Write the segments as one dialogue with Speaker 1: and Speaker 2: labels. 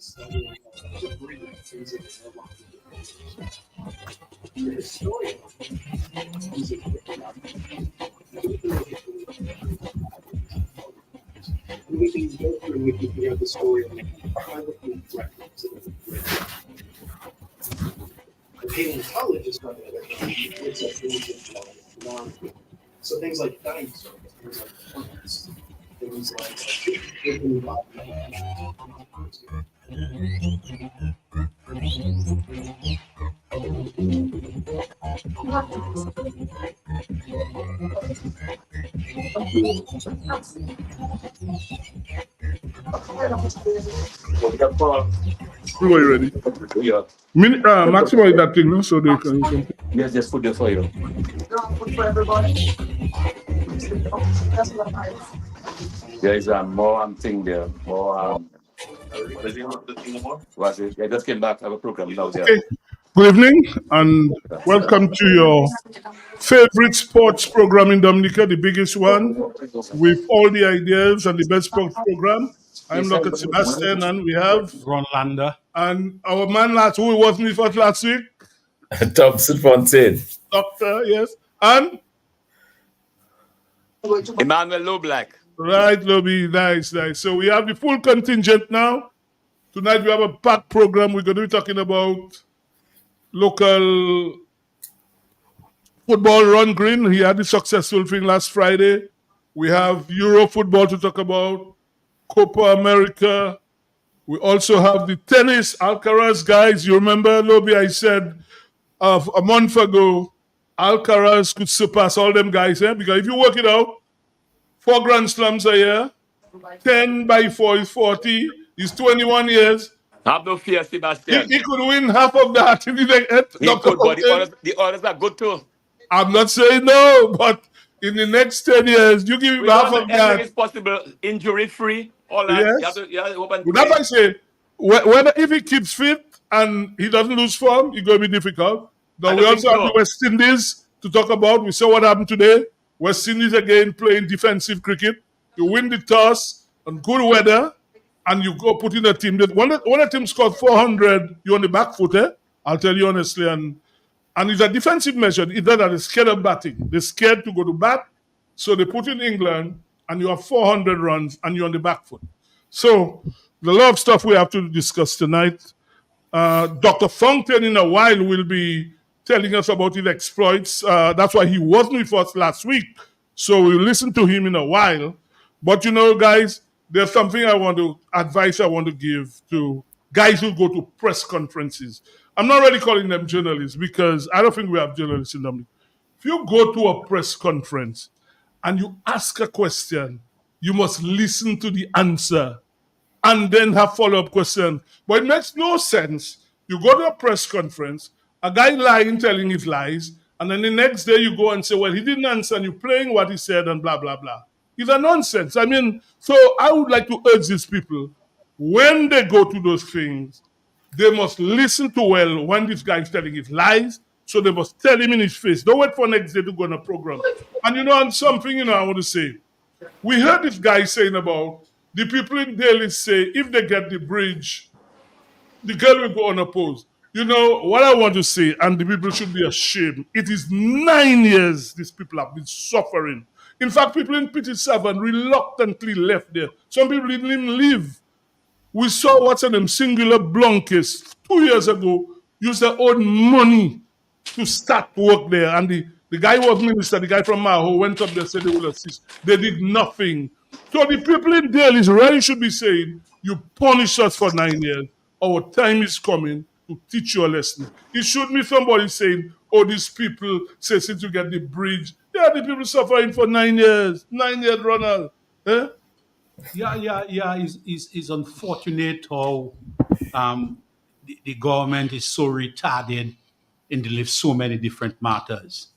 Speaker 1: studying debris things in the The historian is we can go through if you have the story of privately records that have been written. Paleontologists, on the other hand, looks at things that belong. So things like dinosaurs, things like plants, things like living
Speaker 2: Who are you ready?
Speaker 3: Yeah.
Speaker 2: Maximize that thing now so they can.
Speaker 3: Yes, just put there for you. There is more thing there. More. Was it? I just came back. I have a program now. There.
Speaker 2: Okay. Good evening and welcome to your favorite sports program in Dominica, the biggest one, with all the ideas and the best sports program. I'm Dr. Sebastian and we have
Speaker 4: Ron Lander.
Speaker 2: And our man who wasn't with us last week?
Speaker 5: Thompson Fontaine.
Speaker 2: Doctor, yes. And?
Speaker 3: Emmanuel Loblack.
Speaker 2: Right, Lobby. Nice. So we have the full contingent now. Tonight we have a packed program. We're going to be talking about local football. Ron Green, he had a successful thing last Friday. We have Euro football to talk about, Copa America. We also have the tennis, Alcaraz guys. You remember, Lobby, I said a month ago, Alcaraz could surpass all them guys, because if you work it out, 4 Grand Slams a year, 10 by 4 is 40, he's 21 years.
Speaker 3: Have no fear, Sebastian.
Speaker 2: He could win half of that. He could, but
Speaker 3: the orders are good too.
Speaker 2: I'm not saying no, but in the next 10 years, you give him half of that.
Speaker 3: It's possible, injury-free, all that.
Speaker 2: Yes. That's why I say, whether if he keeps fit and he doesn't lose form, it's going to be difficult. Now we also have the West Indies to talk about. We saw what happened today. West Indies again playing defensive cricket. You win the toss on good weather, and you go put in a team. When a team scores 400, you're on the back foot, I'll tell you honestly. And it's a defensive measure. It's that they're scared of batting. They're scared to go to bat. So they put in England, and you have 400 runs, and you're on the back foot. So the lot of stuff we have to discuss tonight. Dr. Fontaine in a while will be telling us about his exploits. That's why he wasn't with us last week. So we'll listen to him in a while. But guys, there's something I want to give to guys who go to press conferences. I'm not really calling them journalists because I don't think we have journalists in them. If you go to a press conference and you ask a question, you must listen to the answer and then have follow-up questions. But it makes no sense. You go to a press conference, a guy lying, telling his lies, and then the next day you go and say, well, he didn't answer, and you're playing what he said, and blah, blah, blah. It's a nonsense. I mean, so I would like to urge these people, when they go to those things, they must listen to well when this guy is telling his lies, so they must tell him in his face. Don't wait for next day to go on a program. And on something, I want to say, we heard this guy saying about the people in Delhi say if they get the bridge, the girl will go unopposed. What I want to say, and the people should be ashamed, it is 9 years these people have been suffering. In fact, people in PT7 reluctantly left there. Some people didn't even leave. We saw what's in them Singular Blunkist 2 years ago used their own money to start work there. And the guy was minister, the guy from Maho went up there and said they will assist. They did nothing. So the people in Delhi really should be saying, you punish us for 9 years. Our time is coming to teach you a lesson. It should be somebody saying, these people say since you get the bridge. Yeah, the people suffering for 9 years. 9 years, Ronald. Eh?
Speaker 4: Yeah. It's unfortunate how the government is so retarded in dealing with so many different matters.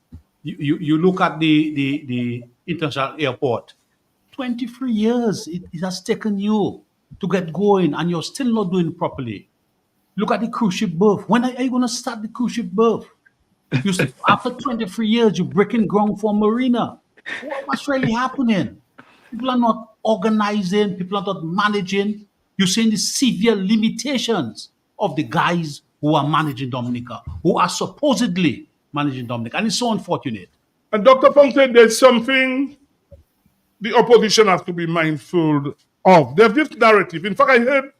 Speaker 4: You look at the international airport. 23 years it has taken you to get going, and you're still not doing it properly. Look at the cruise ship berth. When are you going to start the cruise ship berth? After 23 years, you're breaking ground for marina. What's really happening? People are not organizing. People are not managing. You're seeing the severe limitations of the guys who are managing Dominica, who are supposedly managing Dominica. And it's so unfortunate.
Speaker 2: And Dr. Fontaine, there's something the opposition has to be mindful of. There's this narrative. In fact, I heard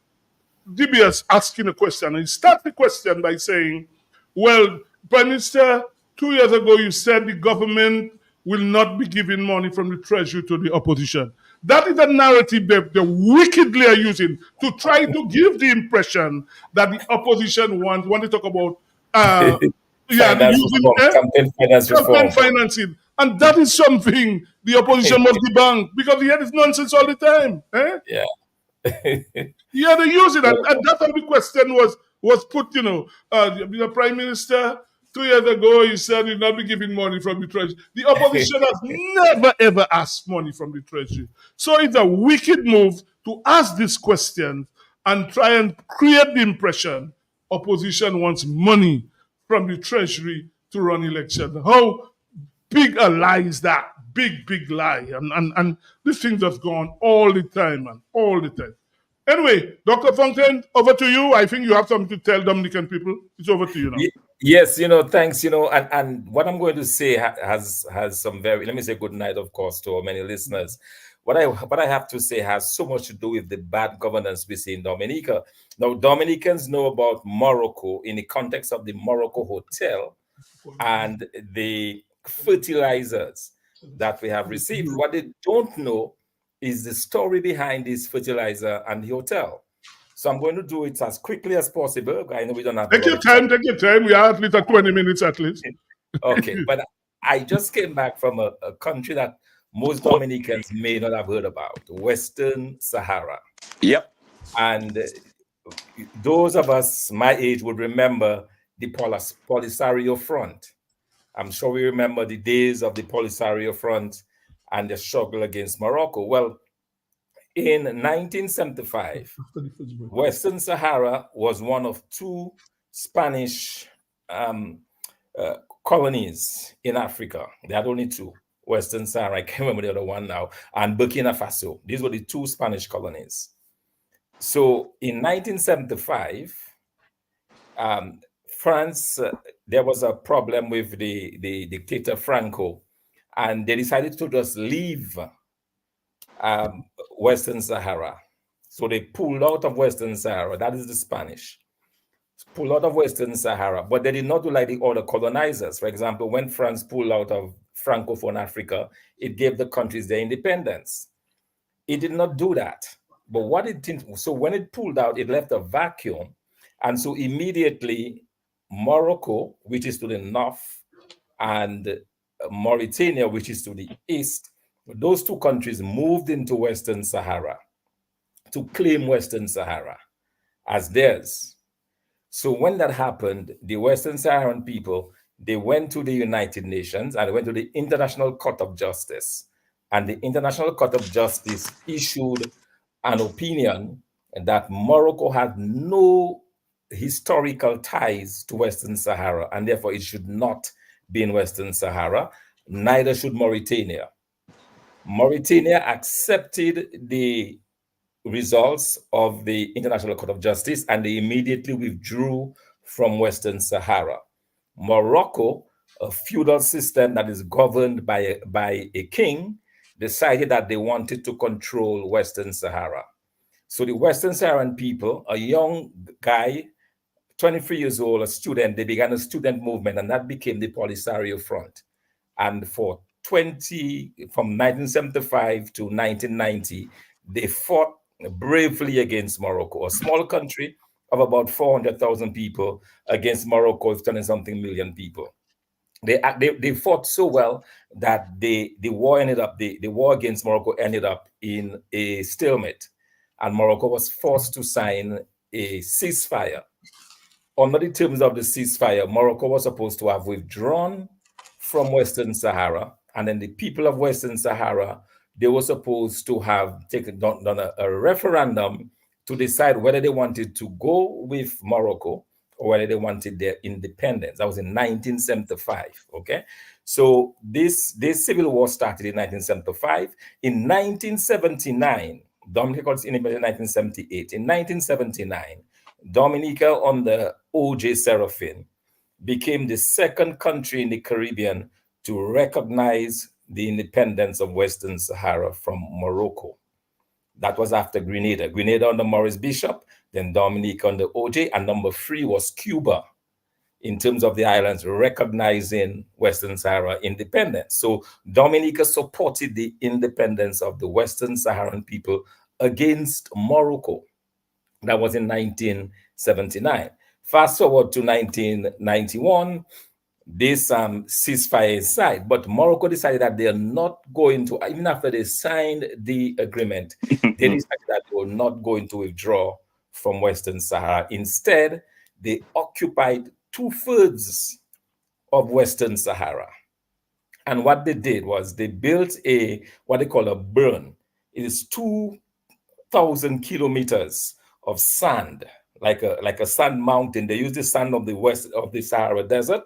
Speaker 2: DBS asking a question, and he starts the question by saying, well, Prime Minister, 2 years ago you said the government will not be giving money from the treasury to the opposition. That is a narrative that they wickedly are using to try to give the impression that the opposition wants when they talk about
Speaker 5: campaign finance reform.
Speaker 2: campaign financing. And that is something the opposition must debunk, because they hear this nonsense all the time.
Speaker 5: Yeah.
Speaker 2: Yeah, they use it. And that's how the question was put, the Prime Minister, 2 years ago, he said he'll not be giving money from the treasury. The opposition has never, ever asked money from the treasury. So it's a wicked move to ask this question and try and create the impression opposition wants money from the treasury to run election. How big a lie is that? Big, big lie. And this thing just go on all the time, man, all the time. Anyway, Dr. Fontaine, over to you. I think you have something to tell Dominican people. It's over to you now.
Speaker 5: Yes, thanks, and what I'm going to say has some very, let me say good night, of course, to our many listeners. What I have to say has so much to do with the bad governance we see in Dominica. Now, Dominicans know about Morocco in the context of the Morocco Hotel and the fertilizers that we have received. What they don't know is the story behind this fertilizer and the hotel. So I'm going to do it as quickly as possible. I know we don't have
Speaker 2: Take your time. We are at least at 20 minutes at least.
Speaker 5: Okay, but I just came back from a country that most Dominicans may not have heard about, Western Sahara.
Speaker 3: Yep.
Speaker 5: And those of us my age would remember the Polisario Front. I'm sure we remember the days of the Polisario Front and the struggle against Morocco. Well, in 1975, Western Sahara was one of two Spanish colonies in Africa. They had only two. Western Sahara, I can't remember the other one now, and Burkina Faso. These were the two Spanish colonies. So in 1975, France, there was a problem with the dictator Franco, and they decided to just leave Western Sahara. So they pulled out of Western Sahara. That is the Spanish. Pulled out of Western Sahara, but they did not do like the other colonizers. For example, when France pulled out of Francophone Africa, it gave the countries their independence. It did not do that. But what it did, so when it pulled out, it left a vacuum. And so immediately Morocco, which is to the north, and Mauritania, which is to the east, those two countries moved into Western Sahara to claim Western Sahara as theirs. So when that happened, the Western Saharan people, they went to the United Nations and went to the International Court of Justice. And the International Court of Justice issued an opinion that Morocco had no historical ties to Western Sahara, and therefore it should not be in Western Sahara, neither should Mauritania. Mauritania accepted the results of the International Court of Justice, and they immediately withdrew from Western Sahara. Morocco, a feudal system that is governed by a king, decided that they wanted to control Western Sahara. So the Western Saharan people, a young guy, 23 years old, a student, they began a student movement, and that became the Polisario Front. And from 1975 to 1990, they fought bravely against Morocco, a small country of about 400,000 people against Morocco with 20-something million people. They fought so well that the war against Morocco ended up in a stalemate, and Morocco was forced to sign a ceasefire. Under the terms of the ceasefire, Morocco was supposed to have withdrawn from Western Sahara, and then the people of Western Sahara, they were supposed to have done a referendum to decide whether they wanted to go with Morocco or whether they wanted their independence. That was in 1975, okay? So this civil war started in 1975. In 1979, Dominica got its independence in 1978. In 1979, Dominica under O.J. Serafin became the second country in the Caribbean to recognize the independence of Western Sahara from Morocco. That was after Grenada. Grenada under Maurice Bishop, then Dominica under OJ, and number 3 was Cuba in terms of the islands recognizing Western Sahara independence. So Dominica supported the independence of the Western Saharan people against Morocco. That was in 1979. Fast forward to 1991, this ceasefire aside, but Morocco decided that they are not going to, even after they signed the agreement, they decided that they were not going to withdraw from Western Sahara. Instead, they occupied 2/3 of Western Sahara. And what they did was they built what they call a burn. It is 2,000 kilometers of sand, like a sand mountain. They use the sand of the west of the Sahara Desert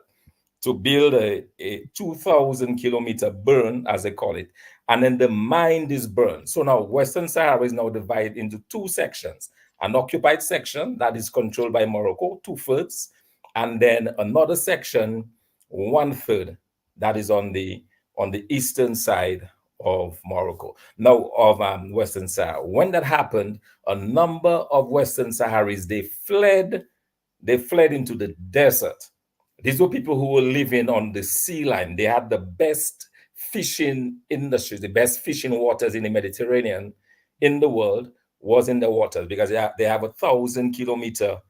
Speaker 5: to build a 2,000 kilometer burn, as they call it. And then the mine is burned. So now Western Sahara is now divided into 2 sections. An occupied section that is controlled by Morocco, 2/3, and then another section, 1/3, that is on the eastern side of Morocco, now of Western Sahara. When that happened, a number of Western Saharis, they fled into the desert. These were people who were living on the sea line. They had the best fishing industry, the best fishing waters in the Mediterranean in the world was in the waters, because they have 1,000 kilometer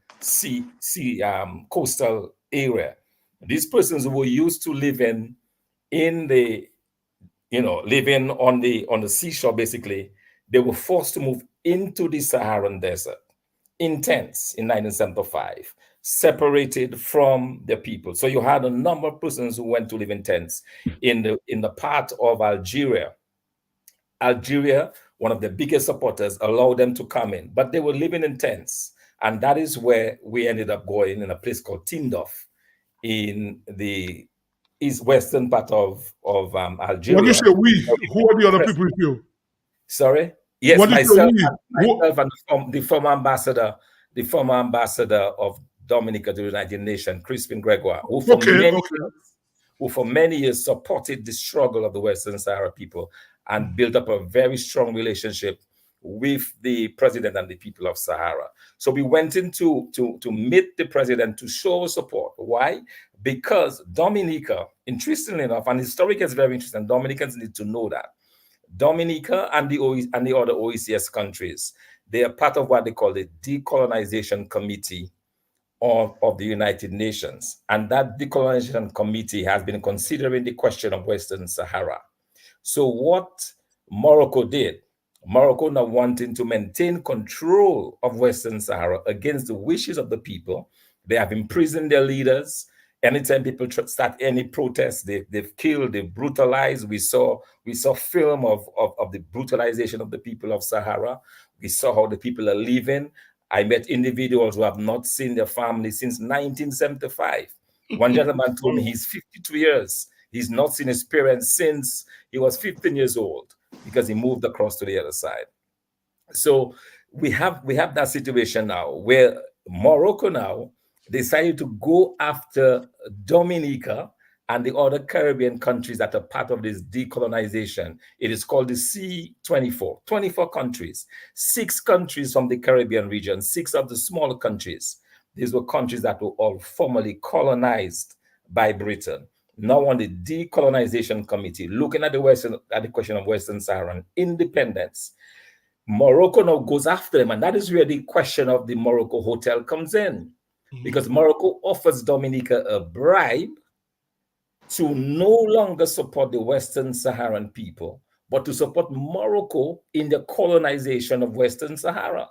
Speaker 5: coastal area. These persons who were used to living living on the seashore, basically, they were forced to move into the Saharan desert in tents in 1975, separated from the people. So you had a number of persons who went to live in tents in the part of Algeria. Algeria, one of the biggest supporters, allowed them to come in, but they were living in tents. And that is where we ended up going, in a place called Tindouf in the east-western part of Algeria.
Speaker 2: What do you say we? Who are the other people with you?
Speaker 5: Sorry? Yes,
Speaker 2: What
Speaker 5: myself
Speaker 2: we?
Speaker 5: and the former ambassador of Dominica to the United Nations, Crispin Gregoire, who for many years supported the struggle of the Western Sahara people and built up a very strong relationship with the president and the people of Sahara. So we went in to meet the president to show support. Why? Because Dominica, interestingly enough, and historically it's very interesting, Dominicans need to know that Dominica and the other OECS countries, they are part of what they call the Decolonization Committee of the United Nations. And that Decolonization Committee has been considering the question of Western Sahara. So what Morocco did, Morocco now wanting to maintain control of Western Sahara against the wishes of the people. They have imprisoned their leaders. Anytime people start any protests, they've killed, they've brutalized. We saw film of the brutalization of the people of Sahara. We saw how the people are living. I met individuals who have not seen their family since 1975. One gentleman told me he's 52 years. He's not seen his parents since he was 15 years old, because he moved across to the other side. So we have that situation now where Morocco now decided to go after Dominica and the other Caribbean countries that are part of this decolonization. It is called the C24, 24 countries, 6 countries from the Caribbean region, 6 of the smaller countries. These were countries that were all formerly colonized by Britain. Now on the Decolonization Committee, looking at the question of Western Saharan independence, Morocco now goes after them, and that is where the question of the Morocco Hotel comes in, because Morocco offers Dominica a bribe to no longer support the Western Saharan people, but to support Morocco in the colonization of Western Sahara.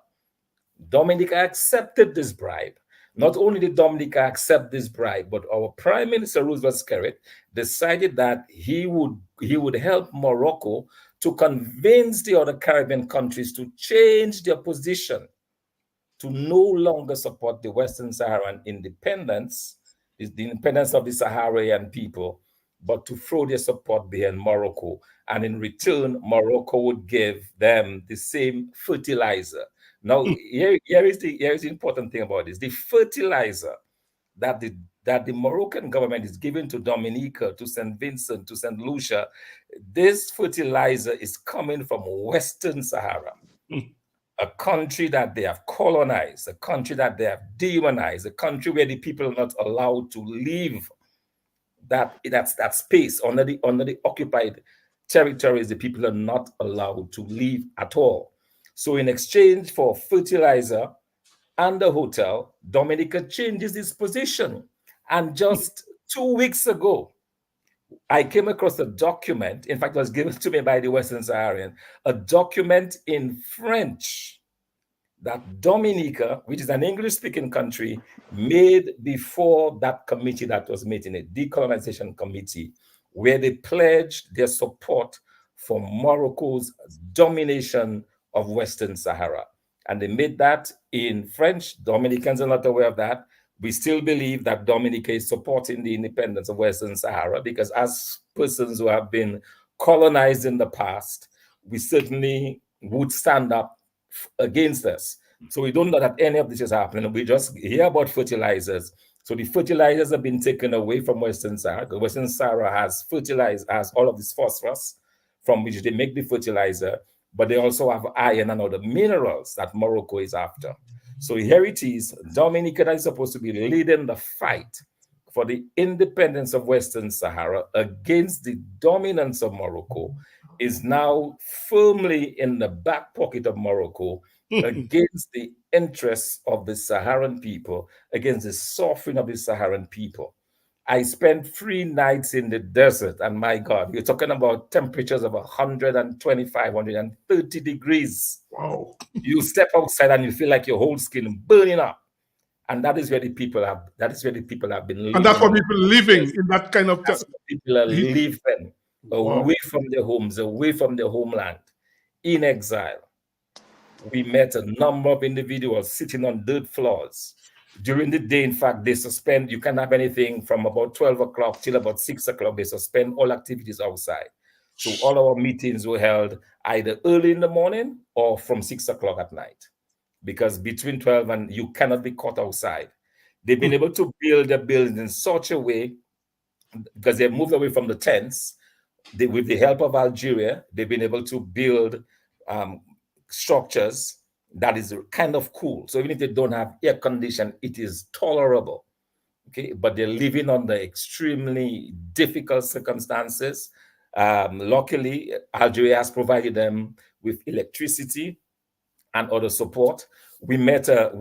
Speaker 5: Dominica accepted this bribe. Not only did Dominica accept this bribe, but our Prime Minister Roosevelt Skerrit decided that he would help Morocco to convince the other Caribbean countries to change their position, to no longer support the Western Saharan independence, the independence of the Saharaui people, but to throw their support behind Morocco. And in return, Morocco would give them the same fertilizer. Now, here is the important thing about this. The fertilizer that the Moroccan government is giving to Dominica, to St. Vincent, to St. Lucia, this fertilizer is coming from Western Sahara, a country that they have colonized, a country that they have demonized, a country where the people are not allowed to leave that space under the occupied territories. The people are not allowed to leave at all. So in exchange for fertilizer and the hotel, Dominica changes its position. And just 2 weeks ago, I came across a document, in fact, it was given to me by the Western Saharian, a document in French that Dominica, which is an English-speaking country, made before that committee that was meeting, a decolonization committee, where they pledged their support for Morocco's domination of Western Sahara. And they made that in French. Dominicans are not aware of that. We still believe that Dominica is supporting the independence of Western Sahara, because as persons who have been colonized in the past, we certainly would stand up against us. So we don't know that any of this is happening. We just hear about fertilizers. So the fertilizers have been taken away from Western Sahara. The Western Sahara has all of this phosphorus from which they make the fertilizer, but they also have iron and other minerals that Morocco is after. So here it is, Dominica that is supposed to be leading the fight for the independence of Western Sahara against the dominance of Morocco, is now firmly in the back pocket of Morocco against the interests of the Saharan people, against the suffering of the Saharan people. I spent 3 nights in the desert, and my God, you're talking about temperatures of 125, 130 degrees.
Speaker 2: Wow.
Speaker 5: You step outside and you feel like your whole skin burning up. And that is where the people have been living.
Speaker 2: And that's what people living in that kind of...
Speaker 5: People are living away from their homes, away from their homeland, in exile. We met a number of individuals sitting on dirt floors. During the day, in fact, they suspend, you can't have anything from about 12 o'clock till about 6 o'clock. They suspend all activities outside. So all our meetings were held either early in the morning or from 6 o'clock at night, because between 12 and you cannot be caught outside. They've been able to build their buildings in such a way, because they've moved away from the tents. With the help of Algeria, they've been able to build structures that is kind of cool. So even if they don't have air condition, it is tolerable. Okay, but they're living under extremely difficult circumstances. Luckily, Algeria has provided them with electricity and other support. We met a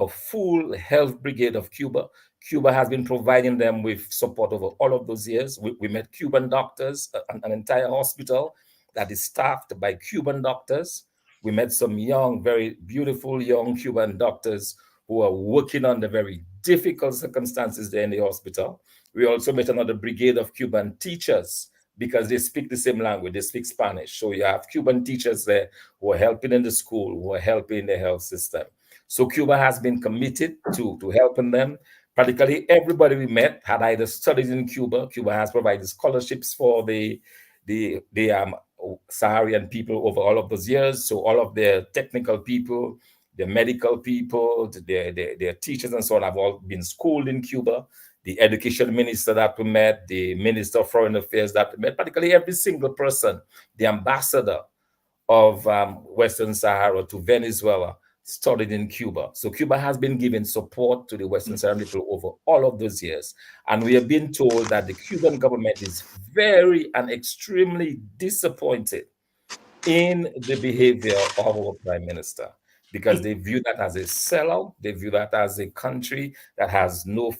Speaker 5: full health brigade of Cuba. Cuba has been providing them with support over all of those years. We met Cuban doctors, an entire hospital that is staffed by Cuban doctors. We met some young, very beautiful young Cuban doctors who are working under very difficult circumstances there in the hospital. We also met another brigade of Cuban teachers, because they speak the same language, they speak Spanish. So you have Cuban teachers there who are helping in the school, who are helping the health system. So Cuba has been committed to helping them. Practically everybody we met had either studied in Cuba. Cuba has provided scholarships for the Saharian people over all of those years. So all of their technical people, their medical people, their teachers and so on have all been schooled in Cuba. The education minister that we met, the minister of foreign affairs that we met, practically every single person, the ambassador of Western Sahara to Venezuela studied in Cuba. So Cuba has been giving support to the Western Saharan people over all of those years. And we have been told that the Cuban government is very and extremely disappointed in the behavior of our prime minister, because they view that as a sellout. They view that as a country that has no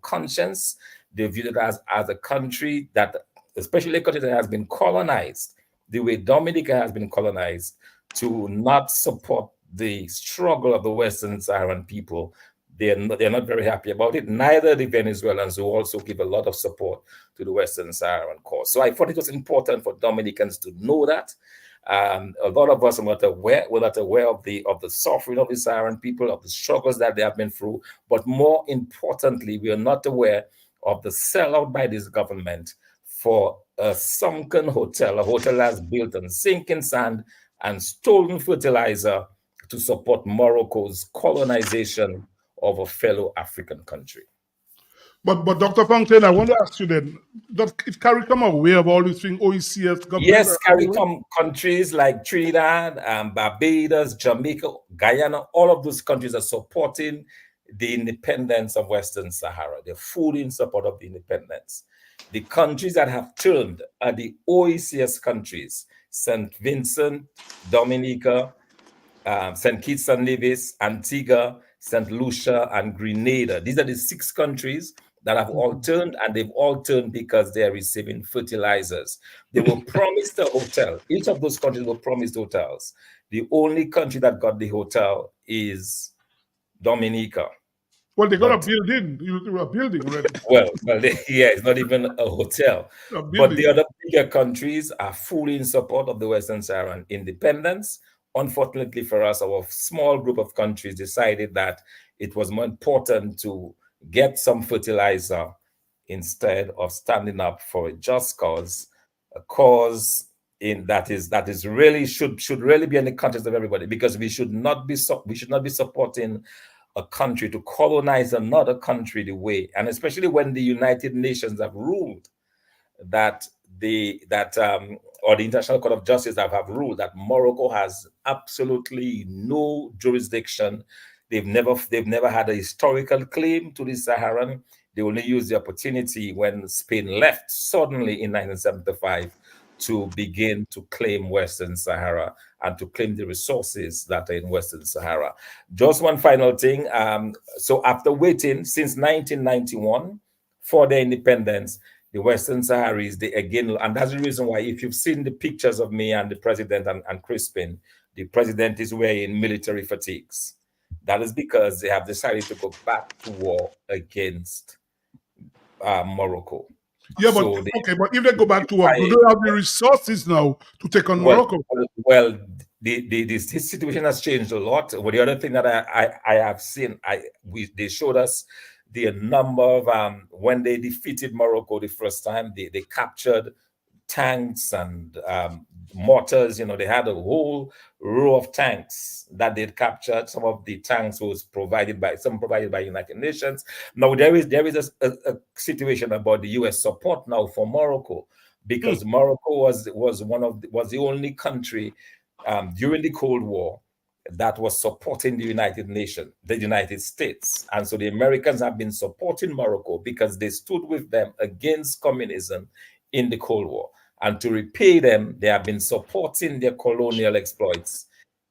Speaker 5: conscience. They view it as a country that, especially a country that has been colonized, the way Dominica has been colonized, to not support the struggle of the Western Saharan people. They're not very happy about it. Neither the Venezuelans, who also give a lot of support to the Western Saharan cause. So I thought it was important for Dominicans to know that. A lot of us are not aware. We're not aware of the suffering of the Saharan people, of the struggles that they have been through. But more importantly, we are not aware of the sellout by this government for a sunken hotel, a hotel that's built on sinking sand and stolen fertilizer to support Morocco's colonization of a fellow African country.
Speaker 2: But Dr. Fontaine, I want to ask you then, does it CARICOM aware of all these things OECS government?
Speaker 5: Yes, CARICOM countries like Trinidad, Barbados, Jamaica, Guyana, all of those countries are supporting the independence of Western Sahara. They're fully in support of the independence. The countries that have turned are the OECS countries, St. Vincent, Dominica, St. Kitts and Nevis, Antigua, St. Lucia, and Grenada. These are the 6 countries that have all turned, and they've all turned because they're receiving fertilizers. They were promised a hotel. Each of those countries were promised hotels. The only country that got the hotel is Dominica.
Speaker 2: Well, they got a building. A building already.
Speaker 5: Well, it's not even a hotel. But the other bigger countries are fully in support of the Western Saharan independence. Unfortunately for us, our small group of countries decided that it was more important to get some fertilizer instead of standing up for a just cause, a cause that is really should really be in the conscience of everybody, because we should not be supporting a country to colonize another country the way, and especially when the United Nations have ruled that or the International Court of Justice have ruled that Morocco has absolutely no jurisdiction. They've never had a historical claim to the Saharan. They only used the opportunity when Spain left suddenly in 1975 to begin to claim Western Sahara and to claim the resources that are in Western Sahara. Just one final thing. So after waiting since 1991 for their independence, the Western Saharis, and that's the reason why, if you've seen the pictures of me and the president and Crispin, the president is wearing military fatigues. That is because they have decided to go back to war against Morocco.
Speaker 2: Yeah, but but if they go back to war, do they have the resources now to take on Morocco?
Speaker 5: Well, this situation has changed a lot. Well, the other thing that I have seen, they showed us the number of when they defeated Morocco the first time, they captured tanks and mortars. They had a whole row of tanks that they'd captured. Some of the tanks was provided by United Nations. Now there is a situation about the U.S. support now for Morocco, because Morocco was the only country during the Cold War that was supporting the United Nations, the United States. And so the Americans have been supporting Morocco because they stood with them against communism in the Cold War. And to repay them, they have been supporting their colonial exploits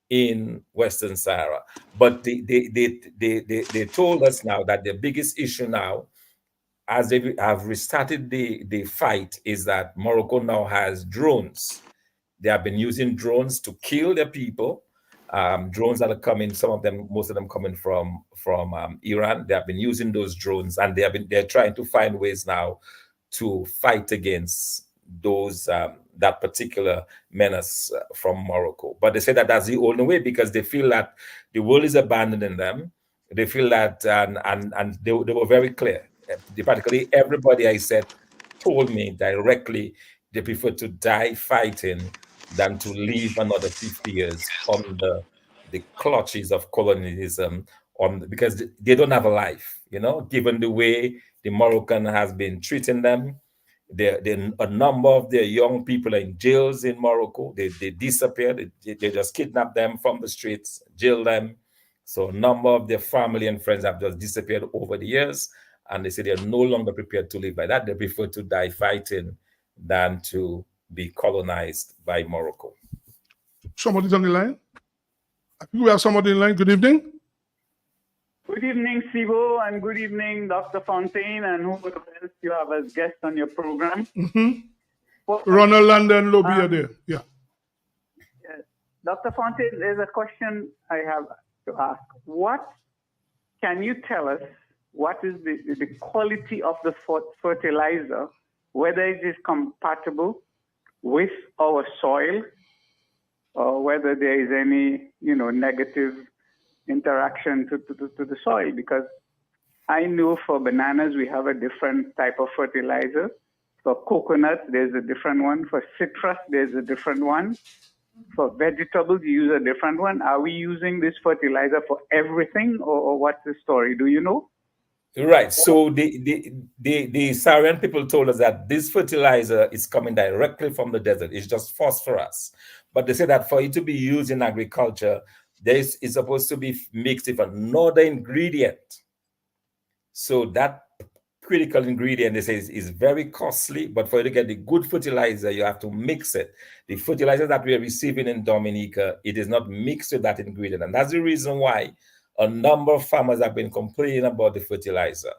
Speaker 5: in Western Sahara. But they told us now that the biggest issue now, as they have restarted the fight, is that Morocco now has drones. They have been using drones to kill their people. Drones that are coming, most of them coming from Iran. They have been using those drones, and they're trying to find ways now to fight against those that particular menace from Morocco. But they say that that's the only way, because they feel that the world is abandoning them. They feel that, and they were very clear. Practically everybody I said told me directly they prefer to die fighting than to live another 50 years under the clutches of colonialism, because they don't have a life, given the way the Moroccan has been treating them. A number of their young people are in jails in Morocco. They disappeared. They just kidnap them from the streets, jail them. So a number of their family and friends have just disappeared over the years, and they say they're no longer prepared to live like that. They prefer to die fighting than to be colonized by Morocco.
Speaker 2: Somebody's on the line? I think we have somebody in line. Good evening.
Speaker 6: Good evening, Sibo, and good evening, Dr. Fontaine, and whoever else you have as guests on your program.
Speaker 2: Ronald London Lobby are there. Yeah.
Speaker 6: Yes. Dr. Fontaine, there's a question I have to ask. What can you tell us? What is the quality of the fertilizer, whether it is compatible with our soil, or whether there is any, negative interaction to the soil? Because I know for bananas, we have a different type of fertilizer. For coconut, there's a different one. For citrus, there's a different one. For vegetables, you use a different one. Are we using this fertilizer for everything, or what's the story? Do you know?
Speaker 5: Right. So the Saharan people told us that this fertilizer is coming directly from the desert. It's just phosphorus. But they say that for it to be used in agriculture, this is supposed to be mixed with another ingredient. So that critical ingredient, they say, is very costly, but for you to get the good fertilizer, you have to mix it. The fertilizer that we are receiving in Dominica, it is not mixed with that ingredient. And that's the reason why a number of farmers have been complaining about the fertilizer.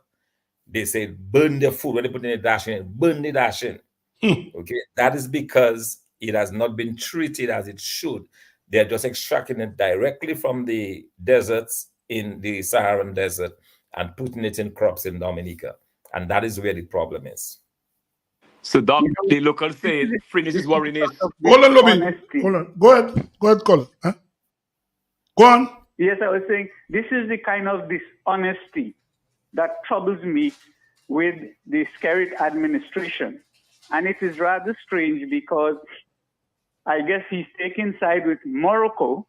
Speaker 5: They say, burn the food when they put in the dash in, burn the dash in. Okay, that is because it has not been treated as it should. They're just extracting it directly from the deserts in the Saharan desert and putting it in crops in Dominica. And that is where the problem is.
Speaker 3: So, Doc, the local say, Fringe is worrying us.
Speaker 2: Hold on, Lobby. Hold on. Go ahead, Colin. Huh? Go on.
Speaker 6: Yes, I was saying this is the kind of dishonesty that troubles me with the Skerrit administration. And it is rather strange because I guess he's taking side with Morocco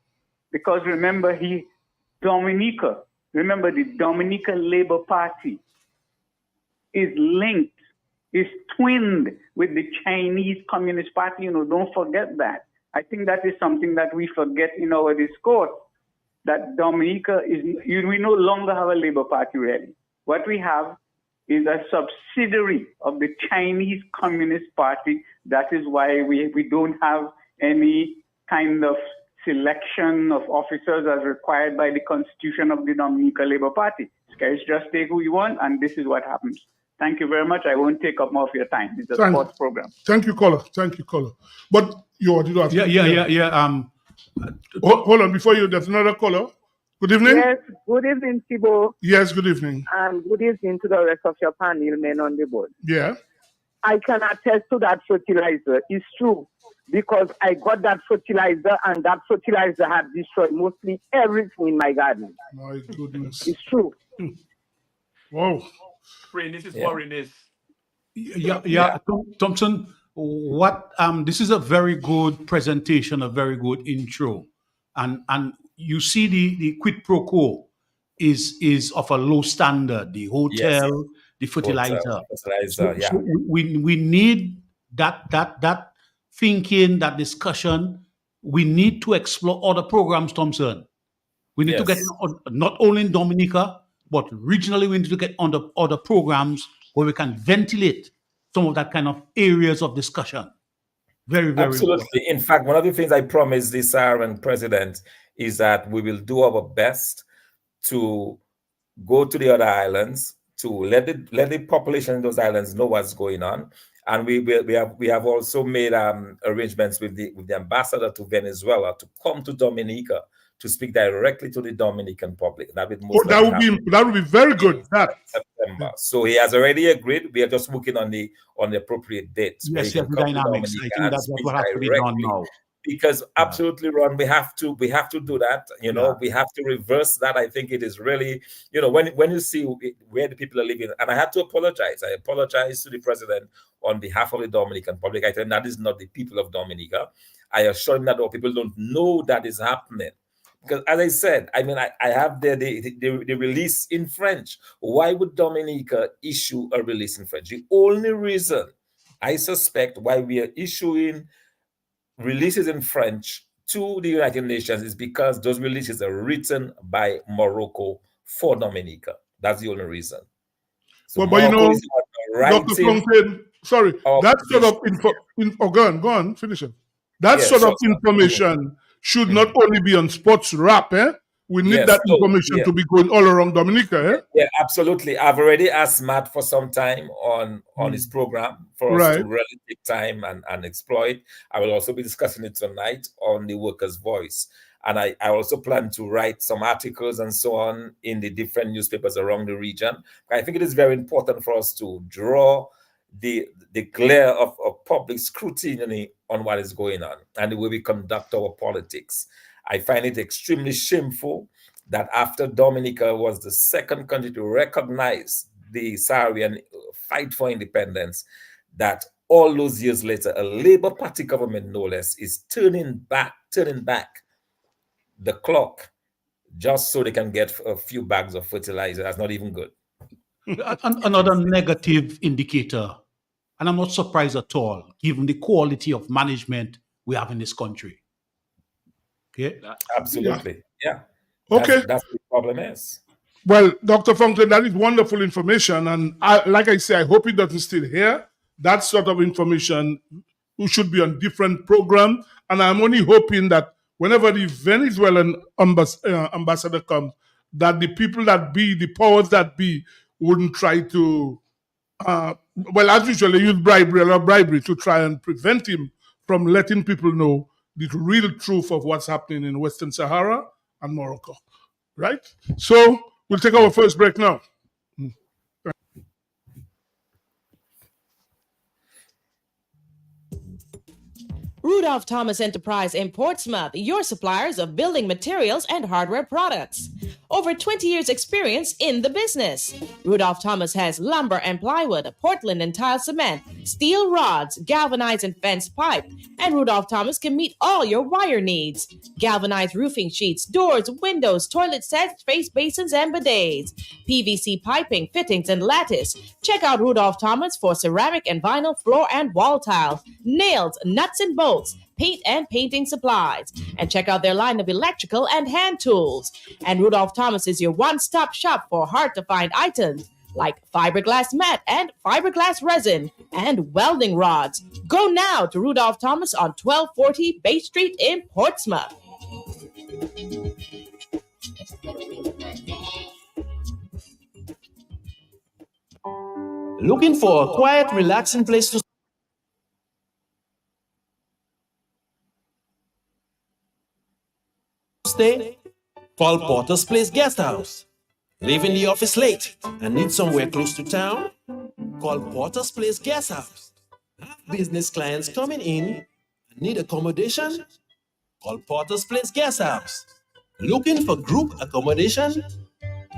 Speaker 6: because remember the Dominica Labour Party is linked, is twinned with the Chinese Communist Party. Don't forget that. I think that is something that we forget in our discourse, that Dominica we no longer have a Labour Party really. What we have is a subsidiary of the Chinese Communist Party. That is why we don't have any kind of selection of officers as required by the constitution of the Dominica Labour Party. Skerrit just take who you want, and this is what happens. Thank you very much. I won't take up more of your time. It's a sports program.
Speaker 2: Thank you, caller. But you did ask.
Speaker 4: Yeah.
Speaker 2: Hold on, before you, there's another caller. Good evening.
Speaker 7: Yes, good evening, Thibault.
Speaker 2: Yes, good evening.
Speaker 7: And good evening to the rest of your panel men on the board.
Speaker 2: Yeah.
Speaker 7: I can attest to that fertilizer. It's true, because I got that fertilizer, and that fertilizer had destroyed mostly everything in my garden.
Speaker 2: My goodness.
Speaker 7: It's true.
Speaker 2: Wow.
Speaker 3: Fringe is worrying us.
Speaker 4: Yeah. Thompson, this is a very good presentation, a very good intro. And you see the quid pro quo is of a low standard, the hotel, the fertilizer. So we need that thinking, that discussion. We need to explore other programs, Thompson. We need to get not only in Dominica, but regionally we need to get on the other programs where we can ventilate some of that kind of areas of discussion. Very, very
Speaker 5: absolutely.
Speaker 4: Important.
Speaker 5: In fact, one of the things I promised the Saharan president is that we will do our best to go to the other islands, to let the population in those islands know what's going on. And we have also made arrangements with the ambassador to Venezuela to come to Dominica to speak directly to the Dominican public. That would be
Speaker 2: very good.
Speaker 5: September. So he has already agreed. We are just working on the appropriate dates.
Speaker 4: Yes, dynamics. I think that's what has to be done now.
Speaker 5: Because absolutely, Ron, we have to do that. We have to reverse that. I think it is really, when you see where the people are living, and I had to apologize. I apologize to the president on behalf of the Dominican public. I tell him that is not the people of Dominica. I assure him that our people don't know that is happening. Because as I said, I have the release in French. Why would Dominica issue a release in French? The only reason I suspect why we are issuing releases in French to the United Nations is because those releases are written by Morocco for Dominica. That's the only reason. So
Speaker 2: but Dr. Fontaine, sorry, that sort of go on, finish it. That sort of information should not only be on sports wrap, We need that information to be going all around Dominica,
Speaker 5: Yeah, absolutely. I've already asked Matt for some time on his program for us to really take time and exploit. I will also be discussing it tonight on the Workers' Voice. And I also plan to write some articles and so on in the different newspapers around the region. I think it is very important for us to draw the glare of public scrutiny on what is going on and the way we conduct our politics. I find it extremely shameful that after Dominica was the second country to recognize the Sahrawi fight for independence, that all those years later, a Labour Party government, no less, is turning back the clock just so they can get a few bags of fertilizer. That's not even good.
Speaker 4: Another negative indicator, and I'm not surprised at all, given the quality of management we have in this country. Okay?
Speaker 5: Absolutely. Yeah.
Speaker 2: Okay.
Speaker 5: That's what the problem is.
Speaker 2: Well, Dr. Franklin, that is wonderful information. And like I say, I hope it doesn't still here. That sort of information should be on different program. And I'm only hoping that whenever the Venezuelan ambassador comes, that the people that be, the powers that be, wouldn't try to, well, as usual, they use bribery to try and prevent him from letting people know the real truth of what's happening in Western Sahara and Morocco. Right? So we'll take our first break now.
Speaker 8: Rudolph Thomas Enterprise in Portsmouth, your suppliers of building materials and hardware products. Over 20 years experience in the business. Rudolph Thomas has lumber and plywood, Portland and tile cement, steel rods, galvanized and fenced pipe, and Rudolph Thomas can meet all your wire needs. Galvanized roofing sheets, doors, windows, toilet sets, face basins, and bidets. PVC piping, fittings, and lattice. Check out Rudolph Thomas for ceramic and vinyl floor and wall tiles, nails, nuts and bolts, paint and painting supplies. And check out their line of electrical and hand tools. And Rudolph Thomas is your one-stop shop for hard-to-find items like fiberglass mat and fiberglass resin and welding rods. Go now to Rudolph Thomas on 1240 Bay Street in Portsmouth.
Speaker 9: Looking for a quiet, relaxing place to stay? Call Porter's Place Guest House. Leaving the office late and need somewhere close to town? Call Porter's Place Guest House. Have business clients coming in and need accommodation? Call Porter's Place Guest House. Looking for group accommodation?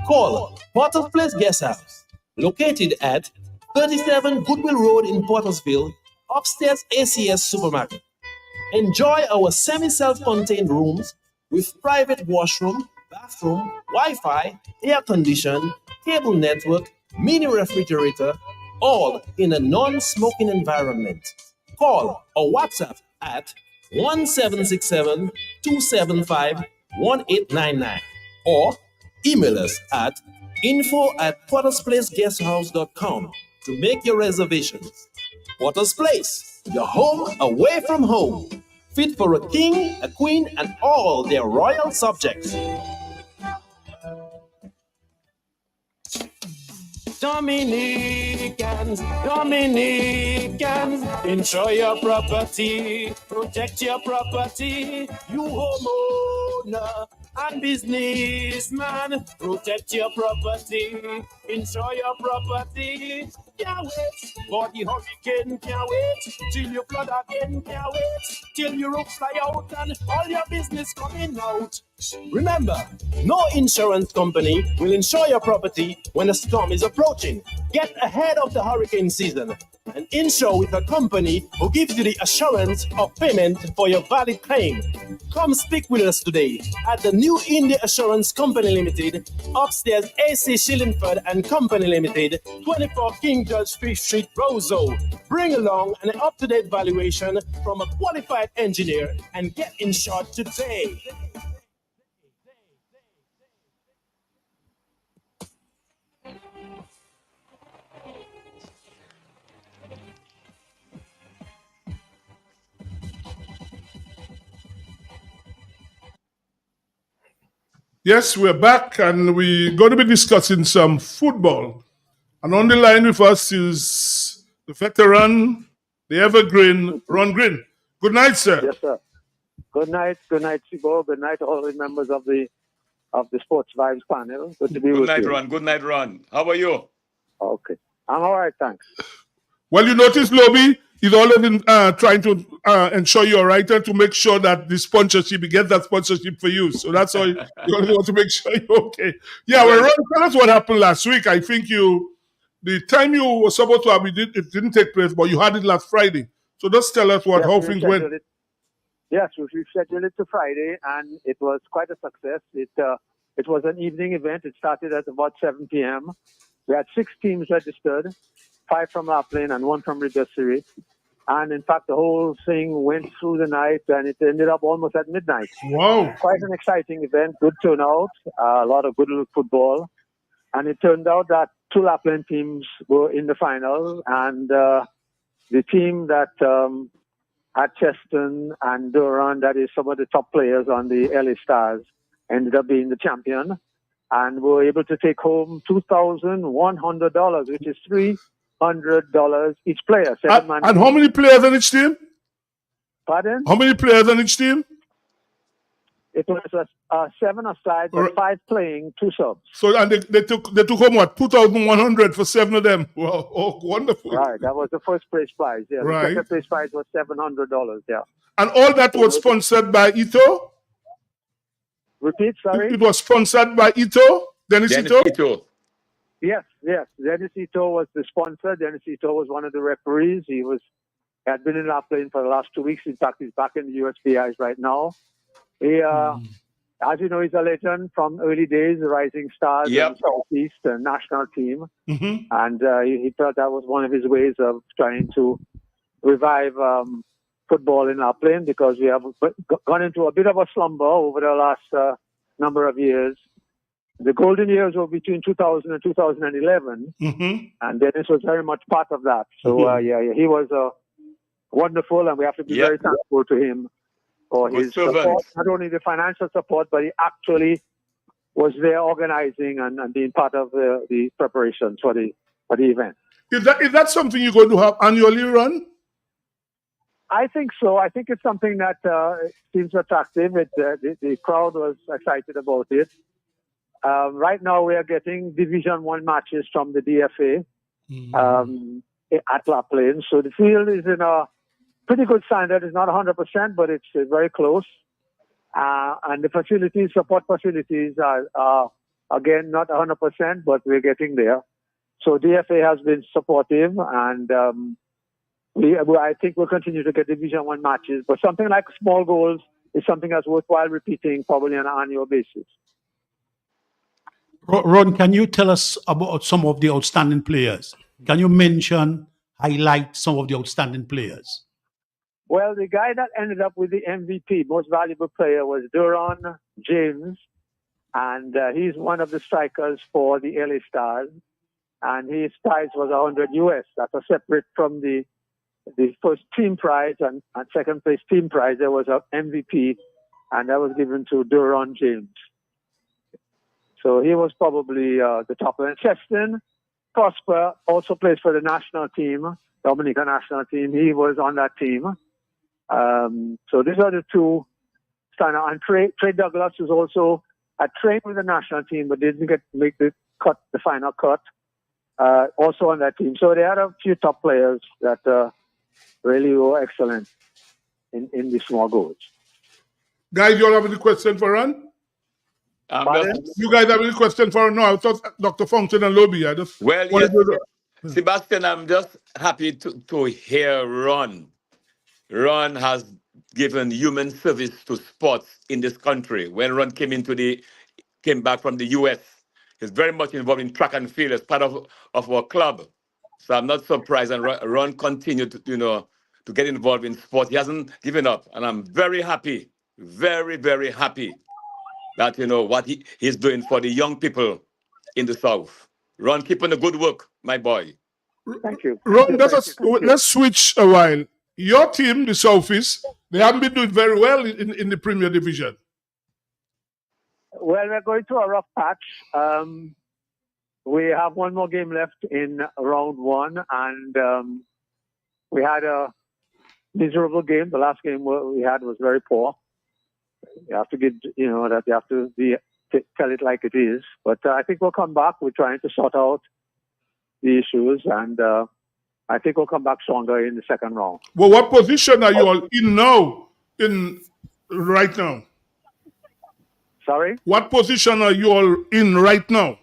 Speaker 9: Call Porter's Place Guest House. Located at 37 Goodwill Road in Portersville, upstairs ACS Supermarket. Enjoy our semi-self-contained rooms with private washroom, bathroom, Wi-Fi, air condition, cable network, mini refrigerator, all in a non-smoking environment. Call or WhatsApp at 1767-275-1899 or email us at info@portersplaceguesthouse.com to make your reservations. Porter's Place, your home away from home. Fit for a king, a queen, and all their royal subjects. Dominicans, insure your property, protect your property. You homeowner and businessman, protect your property, insure your property. Can't wait for the hurricane, can't wait till you flood again, can't wait till your roof fly out and all your business coming out. Remember, no insurance company will insure your property when a storm is approaching. Get ahead of the hurricane season and insure with a company who gives you the assurance of payment for your valid claim. Come speak with us today at the New India Assurance Company Limited, upstairs AC Shillingford and Company Limited, 24 King George Street, Roseau. Bring along an up-to-date valuation from a qualified engineer and get insured today.
Speaker 2: Yes, we're back and we're going to be discussing some football. And on the line with us is the veteran, the evergreen, Ron Green. Good night, sir.
Speaker 10: Yes, sir. Good night, Chibo. Good night, all the members of the Sports Vibes panel. Good to be with you.
Speaker 3: Good night, Ron. Good night, Ron. How are you?
Speaker 10: Okay. I'm all right, thanks.
Speaker 2: Well, you notice, Lobby, he's always trying to ensure you're right and to make sure that the sponsorship, he gets that sponsorship for you. So that's all. You always want to make sure you're okay. Yeah, well, Ron, tell us what happened last week. I think the time you were supposed to have it didn't take place, but you had it last Friday. So just tell us how things went.
Speaker 10: Yes, we scheduled it to Friday, and it was quite a success. It was an evening event. It started at about 7 p.m. We had 6 teams registered, 5 from La Plaine and 1 from Rivers-Siri. And in fact, the whole thing went through the night, and it ended up almost at midnight.
Speaker 2: Wow.
Speaker 10: Quite an exciting event, good turnout, a lot of good football. And it turned out that 2 La Plaine teams were in the final, and the team that had Cheston and Durham, that is some of the top players on the LA Stars, ended up being the champion and were able to take home $2,100, which is $300 each player.
Speaker 2: And how many players on each team?
Speaker 10: Pardon?
Speaker 2: How many players on each team?
Speaker 10: It was 7 aside, but 5 playing, 2 subs.
Speaker 2: So and they took home what, 2,100 for 7 of them. Wow, oh, wonderful.
Speaker 10: Right, that was the first place prize. Yeah,
Speaker 2: right.
Speaker 10: The second place prize was $700. Yeah.
Speaker 2: And all that was sponsored by Ito.
Speaker 10: Repeat, sorry.
Speaker 2: It was sponsored by Ito. Dennis Ito.
Speaker 10: Yes. Dennis Ito was the sponsor. Dennis Ito was one of the referees. He had been in La Plaine for the last 2 weeks. In fact, he's back in the USPIs right now. He, as you know, he's a legend from early days, the Rising Stars in the Southeast national team.
Speaker 2: Mm-hmm.
Speaker 10: And he thought that was one of his ways of trying to revive football in La Plaine, because we have gone into a bit of a slumber over the last number of years. The golden years were between 2000 and 2011,
Speaker 2: mm-hmm.
Speaker 10: and Dennis was very much part of that. So, he was wonderful, and we have to be very thankful to him for his support, not only the financial support, but he actually was there organizing and being part of the preparations for the event.
Speaker 2: Is that something you're going to have annually, Ron?
Speaker 10: I think so. I think it's something that seems attractive. The crowd was excited about it. Right now, we are getting Division 1 matches from the DFA at La Plaine. So the field is in a pretty good standard. It's not 100%, but it's very close. And the facilities, support facilities are again, not 100%, but we're getting there. So DFA has been supportive, and I think we'll continue to get Division 1 matches. But something like small goals is something that's worthwhile repeating probably on an annual basis.
Speaker 4: Ron, can you tell us about some of the outstanding players? Can you highlight some of the outstanding players?
Speaker 10: Well, the guy that ended up with the MVP, most valuable player, was Duron James, and he's one of the strikers for the LA Stars, and his prize was $100 US. That's a separate from the first team prize and second place team prize. There was an MVP, and that was given to Duron James. So he was probably the top. And Cheston Prosper also plays for the national team, Dominica national team. He was on that team. So these are the 2 standouts. And Trey Douglas was also trained with the national team, but didn't make the final cut. Also on that team. So they had a few top players that really were excellent in the small goals.
Speaker 2: Guys, you all have any question for Ron? You guys have any question for Ron? No, I thought Dr. Fountain and Lobby.
Speaker 3: Sebastian, I'm just happy to hear Ron. Ron has given human service to sports in this country. When Ron came back from the US, he's very much involved in track and field as part of our club. So I'm not surprised. And Ron continued to get involved in sport. He hasn't given up. And I'm very happy, very, very happy that, what he's doing for the young people in the South. Ron, keep on the good work, my boy.
Speaker 10: Thank you.
Speaker 2: Ron, let's switch a while. Your team, the Southeast, they haven't been doing very well in the Premier Division.
Speaker 10: Well, we're going through a rough patch. We have one more game left in round 1, and we had a miserable game. The last game we had was very poor. You have to get, that you have to tell it like it is. But I think we'll come back. We're trying to sort out the issues, and I think we'll come back stronger in the second round.
Speaker 2: Well, what position are you all in now? Right now?
Speaker 10: Sorry?
Speaker 2: What position are you all in right now?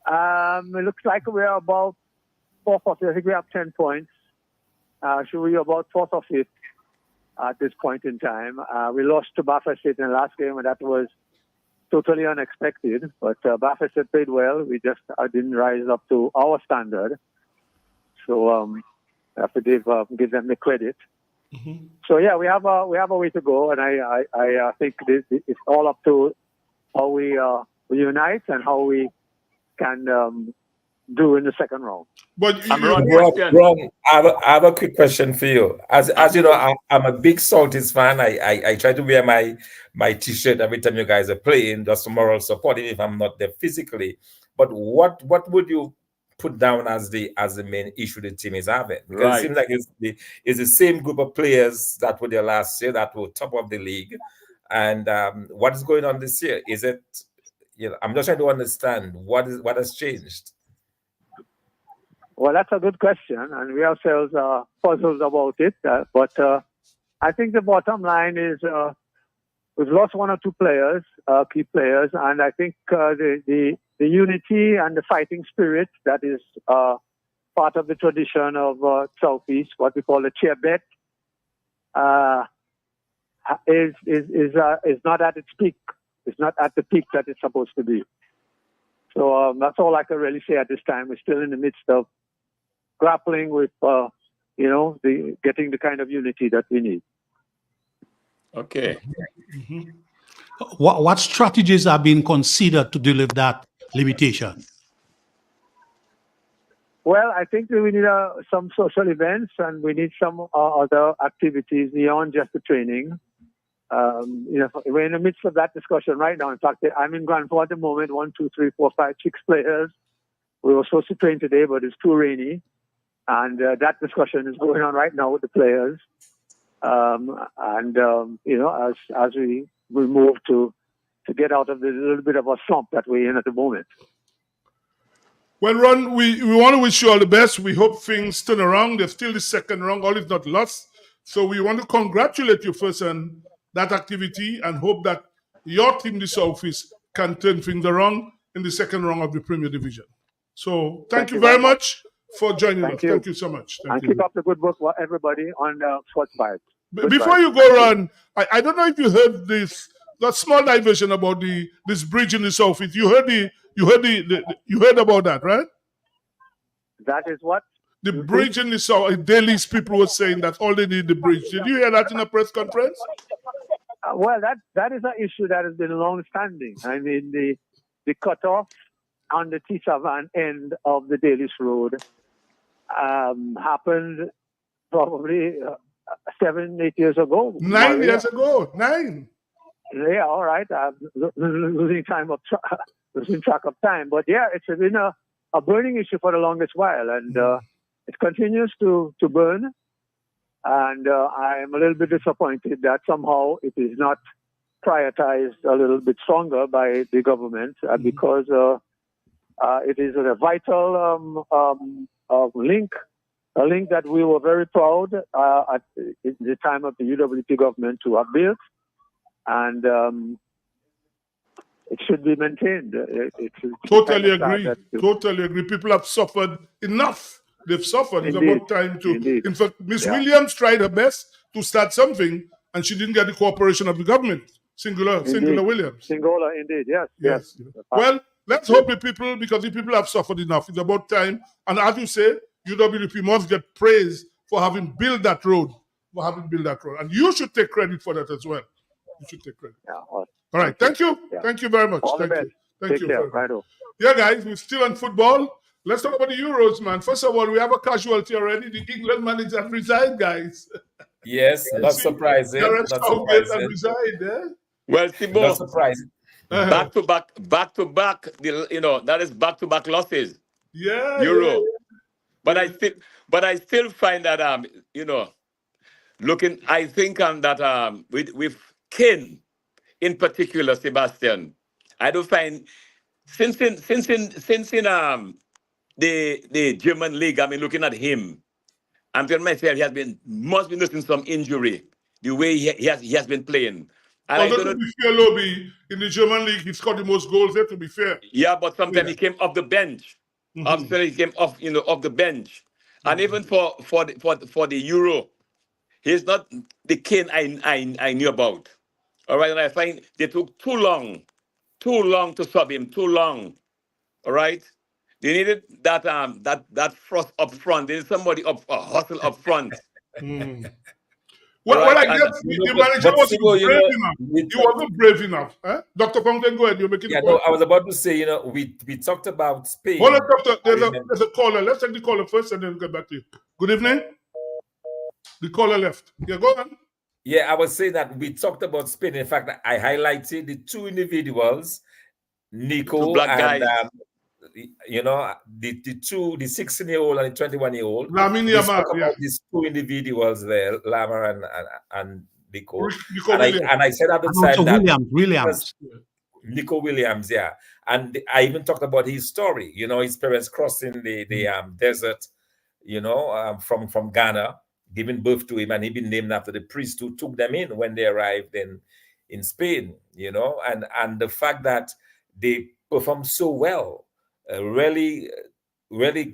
Speaker 10: It looks like we're about 4th or 5th. I think we have 10 points. So we're about 4th or 5th at this point in time. We lost to Baffa State in the last game, and that was totally unexpected. But Baffa State played well. We just didn't rise up to our standard. So I have to give them the credit.
Speaker 2: Mm-hmm.
Speaker 10: So yeah, we have a way to go, and I think it's all up to how we unite and how we can do in the second round.
Speaker 2: But
Speaker 5: Ron, I have a quick question for you. As you know, I'm a big Salties fan. I try to wear my T-shirt every time you guys are playing, just for moral support, even if I'm not there physically. But what would you put down as the main issue the team is having? Because
Speaker 3: Right.
Speaker 5: it seems like it's the same group of players that were there last year that were top of the league. And what is going on this year? Is it, I'm just trying to understand what has changed.
Speaker 10: Well, that's a good question, and we ourselves are puzzled about it. But I think the bottom line is we've lost 1 or 2 players, key players, and I think the unity and the fighting spirit that is part of the tradition of Southeast, what we call the chair bet, is not at its peak. It's not at the peak that it's supposed to be. So that's all I can really say at this time. We're still in the midst of grappling with, getting the kind of unity that we need.
Speaker 3: Okay.
Speaker 2: Mm-hmm.
Speaker 4: What strategies are being considered to deal with that limitation?
Speaker 10: Well, I think we need some social events, and we need some other activities beyond just the training. We're in the midst of that discussion right now. In fact, I'm in Grand Port at the moment, 1, 2, 3, 4, 5, 6 players. We were supposed to train today, but it's too rainy. And that discussion is going on right now with the players. As we move to get out of this little bit of a slump that we're in at the moment.
Speaker 2: Well, Ron, we want to wish you all the best. We hope things turn around. There's still the second round, all is not lost. So we want to congratulate you first on that activity and hope that your team, the Southeast, can turn things around in the second round of the Premier Division. So thank you very much for joining us. Thank you so much.
Speaker 10: And keep up the good work, everybody, on Sports Vibes.
Speaker 2: Before you go, Ron, I don't know if you heard that small diversion about this bridge in the Southeast. You heard about that, right?
Speaker 10: That is what?
Speaker 2: The bridge in the South. Dailies people were saying that all they need the bridge. Did you hear that in a press conference?
Speaker 10: Well, that is an issue that has been long-standing. I mean, the cutoff on the T7 end of the Dailies Road happened probably 7, 8 years ago.
Speaker 2: 9 years ago. 9.
Speaker 10: Yeah, all right. Losing track of time. But yeah, it's been a burning issue for the longest while, and it continues to burn. And I am a little bit disappointed that somehow it is not prioritized a little bit stronger by the government because it is a vital link, a link that we were very proud at the time of the UWP government to have built, and it should be maintained.
Speaker 2: Totally agree. Totally agree. People have suffered enough. They've suffered.
Speaker 10: Indeed.
Speaker 2: It's about time to.
Speaker 10: Indeed.
Speaker 2: In fact, Miss Williams tried her best to start something, and she didn't get the cooperation of the government. Singular Williams.
Speaker 10: Singular, indeed. Yes.
Speaker 2: Well, let's hope the people, because the people have suffered enough. It's about time. And as you say, UWP must get praise for having built that road. And you should take credit for that as well. You should take credit.
Speaker 10: Yeah.
Speaker 2: All right. Thank you.
Speaker 10: Yeah.
Speaker 2: Thank you very much.
Speaker 10: All the
Speaker 2: Thank
Speaker 10: best.
Speaker 2: you. Thank
Speaker 10: Take
Speaker 2: you.
Speaker 10: care. Righto.
Speaker 2: Yeah, guys, we're still on football. Let's talk about the Euros, man. First of all, we have a casualty already. The England manager resigned, guys.
Speaker 5: Yes, not surprising.
Speaker 2: Gareth
Speaker 5: Not
Speaker 2: Southgate
Speaker 5: surprising.
Speaker 2: resigned, eh?
Speaker 3: Well,
Speaker 5: Not
Speaker 3: Thibaut,
Speaker 5: surprising.
Speaker 3: back to back, that is back to back losses.
Speaker 2: Yeah.
Speaker 3: Euro.
Speaker 2: Yeah.
Speaker 3: But I still find that I think that with Kane in particular, Sebastian, I do find since in the German league, I mean, looking at him, I'm telling myself must be nursing some injury. The way he has been playing. And
Speaker 2: Although to be fair, Lobby, in the German league, he scored the most goals there, to be fair.
Speaker 3: Yeah, but sometimes he came off the bench. After he came off, off the bench. And even for the Euro, he's not the Kane I knew about. All right, and I find they took too long to sub him, too long. All right, they needed that frost up front. They needed somebody hustle up front.
Speaker 2: Well,
Speaker 3: Right,
Speaker 2: I
Speaker 3: and-
Speaker 2: guess the manager wasn't brave enough. He wasn't brave enough. Eh? Dr. Fountain, go ahead. You're making
Speaker 5: Yeah,
Speaker 2: the point.
Speaker 5: no, I was about to say, we talked about Spain.
Speaker 2: Hold on, Doctor. There's a caller. Let's take the caller first and then get back to you. Good evening. The caller left. Yeah, go on.
Speaker 5: Yeah, I was saying that we talked about Spain. In fact, I highlighted the two individuals, Nico
Speaker 3: Two black
Speaker 5: and
Speaker 3: guys.
Speaker 5: the 16-year-old and the 21-year-old.
Speaker 2: Lamine
Speaker 5: We
Speaker 2: Yamal,
Speaker 5: spoke
Speaker 2: yeah.
Speaker 5: about these two individuals there, Lama and Nico.
Speaker 2: Nico
Speaker 5: And
Speaker 2: Williams.
Speaker 5: I said at the
Speaker 4: And
Speaker 5: time
Speaker 4: also
Speaker 5: that
Speaker 4: Williams.
Speaker 5: Nico Williams, yeah. And I even talked about his story, his parents crossing the desert, from Ghana, giving birth to him, and he been named after the priest who took them in when they arrived in Spain, and the fact that they performed so well really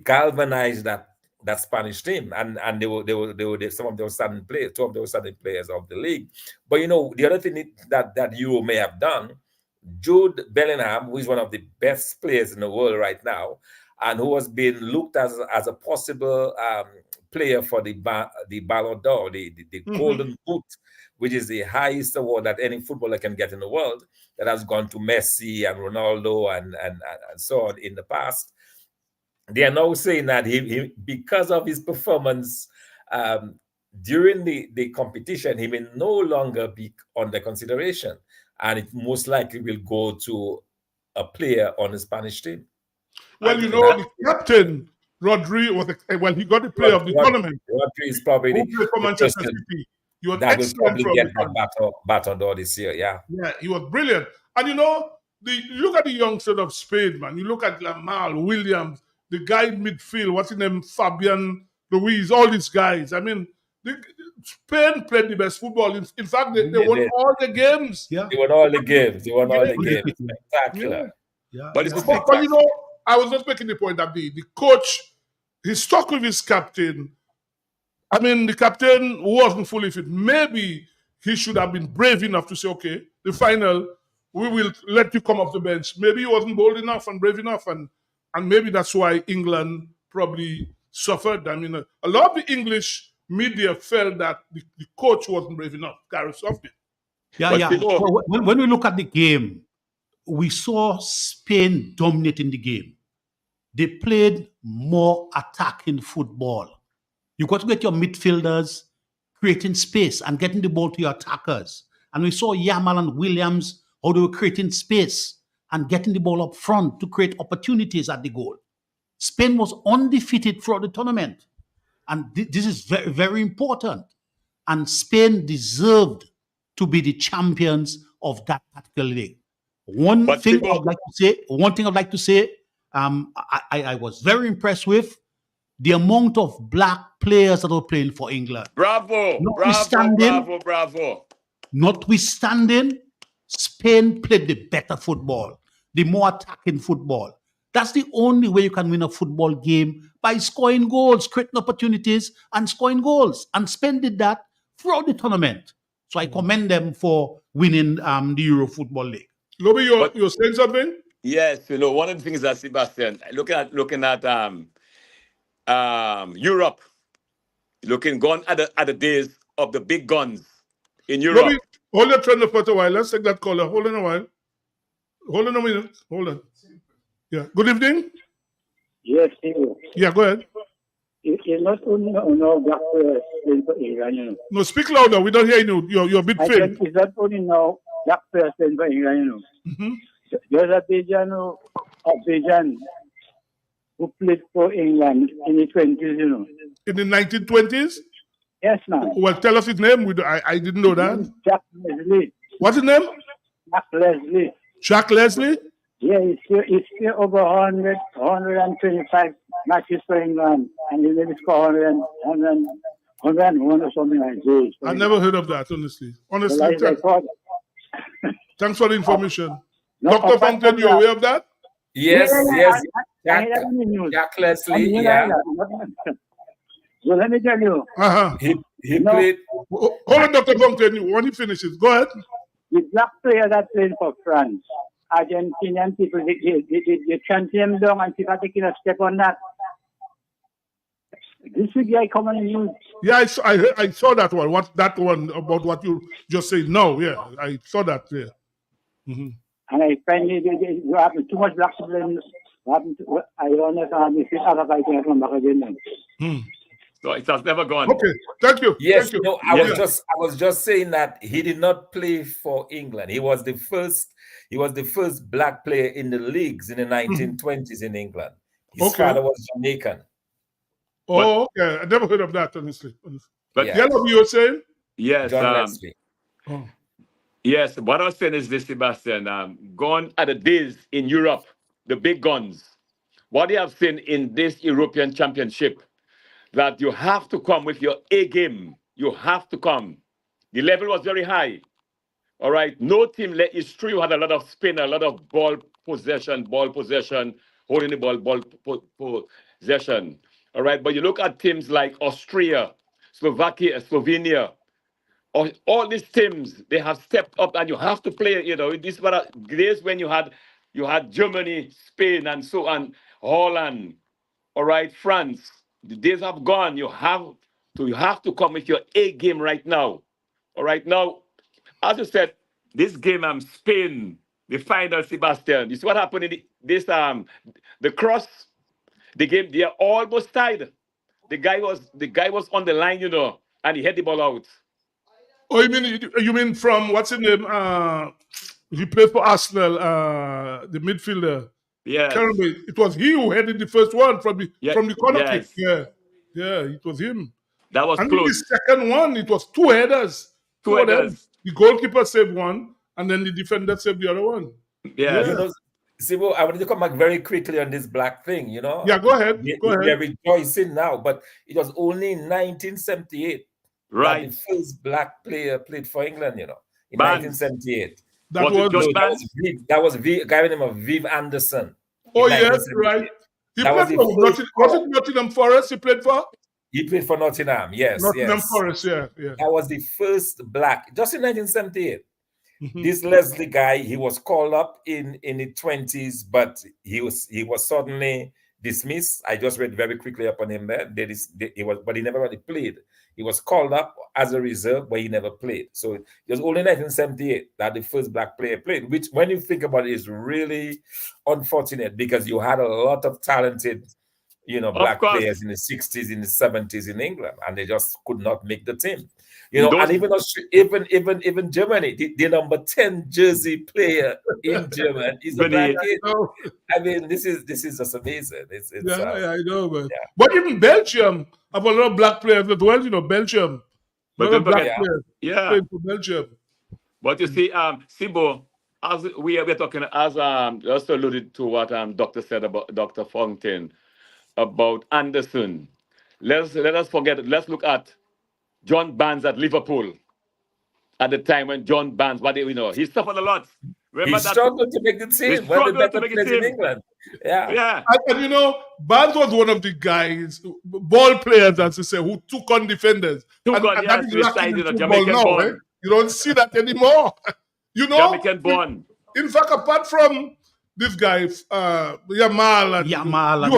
Speaker 5: galvanized that Spanish team, and they were some of those starting players, two of those starting players of the league. But the other thing that Euro may have done, Jude Bellingham, who is one of the best players in the world right now, and who has been looked as a possible player for the Ballon d'Or, the Golden Boot, which is the highest award that any footballer can get in the world, that has gone to Messi and Ronaldo and so on in the past. They are now saying that he because of his performance during the competition, he may no longer be under consideration, and it most likely will go to a player on the Spanish team.
Speaker 2: Well, the captain, Rodri, he got the player of the tournament.
Speaker 5: Rodri is probably
Speaker 2: Who played for Manchester
Speaker 5: person
Speaker 2: City. He was
Speaker 5: that will
Speaker 2: excellent
Speaker 5: probably get that Ballon d'Or this year, yeah.
Speaker 2: Yeah, he was brilliant. And you look at the youngsters of Spain, man. You look at Lamal, Williams, the guy in midfield, what's his name, Fabian Ruiz, all these guys. I mean, Spain played the best football. In fact, they won all the games.
Speaker 4: Yeah.
Speaker 5: They won all the games. Spectacular.
Speaker 4: Yeah.
Speaker 3: But it's
Speaker 2: But I was just making the point that the coach, he stuck with his captain. I mean, the captain wasn't fully fit. Maybe he should have been brave enough to say, okay, the final, we will let you come off the bench. Maybe he wasn't bold enough and brave enough, and maybe that's why England probably suffered. I mean, a lot of the English media felt that the coach wasn't brave enough, Gareth Southgate.
Speaker 4: Yeah. So when we look at the game, we saw Spain dominating the game. They played more attacking football. You got to get your midfielders creating space and getting the ball to your attackers. And we saw Yamal and Williams, how they were creating space and getting the ball up front to create opportunities at the goal. Spain was undefeated throughout the tournament. And this is very, very important. And Spain deserved to be the champions of that particular league. One thing I'd like to say, I was very impressed with the amount of black players that were playing for England.
Speaker 3: Bravo.
Speaker 4: Notwithstanding, Spain played the better football, the more attacking football. That's the only way you can win a football game, by scoring goals, creating opportunities, and scoring goals. And Spain did that throughout the tournament. So I commend them for winning the Euro Football League.
Speaker 2: Lobby, you're saying something?
Speaker 3: Yes, one of the things that Sebastian, looking at Europe, going at the days of the big guns in Europe.
Speaker 2: Lobby, hold your trend for a while. Let's take that caller. Hold on a while. Hold on a minute. Hold on. Yeah. Good evening.
Speaker 11: Yes,
Speaker 2: yeah, go ahead.
Speaker 11: It's not only no black players playing for England,
Speaker 2: No, speak louder. We don't hear you. You're a bit faint.
Speaker 11: It's not only now black players playing for England, There's a Bajan who played for England in the 20s,
Speaker 2: In the 1920s?
Speaker 11: Yes, man.
Speaker 2: Well, tell us his name. I didn't know that.
Speaker 11: Jack Leslie.
Speaker 2: What's his name?
Speaker 11: Jack Leslie.
Speaker 2: Jack Leslie?
Speaker 11: Yeah, he's still over 125 matches for England, and he maybe score 101 or something like this.
Speaker 2: I never heard of that, honestly. Honestly,
Speaker 11: Well, I thought,
Speaker 2: thanks for the information.
Speaker 11: No,
Speaker 2: Dr.
Speaker 11: apart
Speaker 2: Fontaine,
Speaker 11: from
Speaker 2: you aware of that?
Speaker 5: Yes,
Speaker 11: Yeah,
Speaker 5: yes.
Speaker 11: I heard that in the news.
Speaker 5: Jack Leslie,
Speaker 11: I
Speaker 5: yeah.
Speaker 11: heard that. Well, let me tell you,
Speaker 2: Uh-huh.
Speaker 5: He
Speaker 11: No.
Speaker 5: played.
Speaker 2: Hold on, Dr. Fontaine. When he finishes, go ahead.
Speaker 11: the black player that played for France, Argentinian people, they chant him down and people are taking a step on that. This is the guy coming in news.
Speaker 2: Yeah, I saw that one. That one about what you just said. No, yeah, I saw that. Yeah. Mm-hmm.
Speaker 11: And I find you have too much black people in I don't know if it's other guys can come back again.
Speaker 3: So it has never gone.
Speaker 2: Okay, thank you.
Speaker 5: Yes,
Speaker 2: Thank you.
Speaker 5: no, I was just saying that he did not play for England. He was the first black player in the leagues in the 1920s in England. His
Speaker 2: Okay.
Speaker 5: father was Jamaican.
Speaker 2: Oh, okay. I never heard of that, honestly.
Speaker 3: But
Speaker 5: Yeah.
Speaker 2: Yellow, you were saying?
Speaker 3: yes,
Speaker 5: John Leslie.
Speaker 2: Oh.
Speaker 3: yes. What I was saying is this, Sebastian. Gone are the days in Europe, the big guns. What they have seen in this European Championship, that you have to come with your A game. You have to come. The level was very high. All right. No team, it's true, you had a lot of spin, a lot of ball possession, holding the ball possession. All right. But you look at teams like Austria, Slovakia, Slovenia, all these teams, they have stepped up and you have to play, this was days when you had Germany, Spain, and so on, Holland, all right, France. The days have gone. You have to come with your A game right now. All right. Now, as you said, this game, Spain, the final, Sebastian. You see what happened in the cross, the game, they are almost tied. The guy was on the line, and he had the ball out.
Speaker 2: Oh, you mean from what's his name? He played for Arsenal, the midfielder.
Speaker 3: Yes.
Speaker 2: Carabay. It was he who headed the first one from the corner
Speaker 3: yes.
Speaker 2: kick. Yeah, it was him.
Speaker 3: That was
Speaker 2: and
Speaker 3: close.
Speaker 2: the second one, it was two headers.
Speaker 3: Two headers.
Speaker 2: The goalkeeper saved one, and then the defender saved the other one.
Speaker 3: Yes.
Speaker 5: You know, Sibo, I wanted to come back very quickly on this black thing,
Speaker 2: Yeah, go ahead.
Speaker 5: They're rejoicing now, but it was only in 1978
Speaker 3: right.
Speaker 5: that the first black player played for England, in
Speaker 3: Barnes.
Speaker 5: 1978.
Speaker 2: That
Speaker 5: was a guy by the name of Viv Anderson.
Speaker 2: Oh, yes, right. He played for was it Nottingham Forest he played for?
Speaker 5: He played for Nottingham, yes.
Speaker 2: Nottingham Forest, yeah.
Speaker 5: That was the first black, just in 1978. This Leslie guy, he was called up in the 20s, but he was suddenly dismissed. I just read very quickly up on him there. But he never really played. He was called up as a reserve, but he never played. So it was only 1978 that the first black player played, which, when you think about it, is really unfortunate because you had a lot of talented, black players in the 60s, in the 70s in England, and they just could not make the team. And even Germany, the number 10 jersey player in Germany is a black kid. I mean, this is just amazing.
Speaker 2: I know, man. Yeah. But even Belgium have a lot of black players as well. Belgium,
Speaker 3: but don't forget,
Speaker 2: playing for Belgium.
Speaker 3: But you see, Sibo, as we're talking, as just alluded to what Doctor said about Dr. Fontaine about Anderson. Let us forget. Let's look at John Barnes at Liverpool at the time when John Barnes, he suffered a lot.
Speaker 5: Remember he struggled to make the team. One of the better players in England.
Speaker 2: Yeah. And Barnes was one of the guys, ball players, as you say, who took on defenders. That is lacking in football now. Eh? You don't see that anymore.
Speaker 3: Jamaican born.
Speaker 2: In fact, apart from this guy, Yamal, you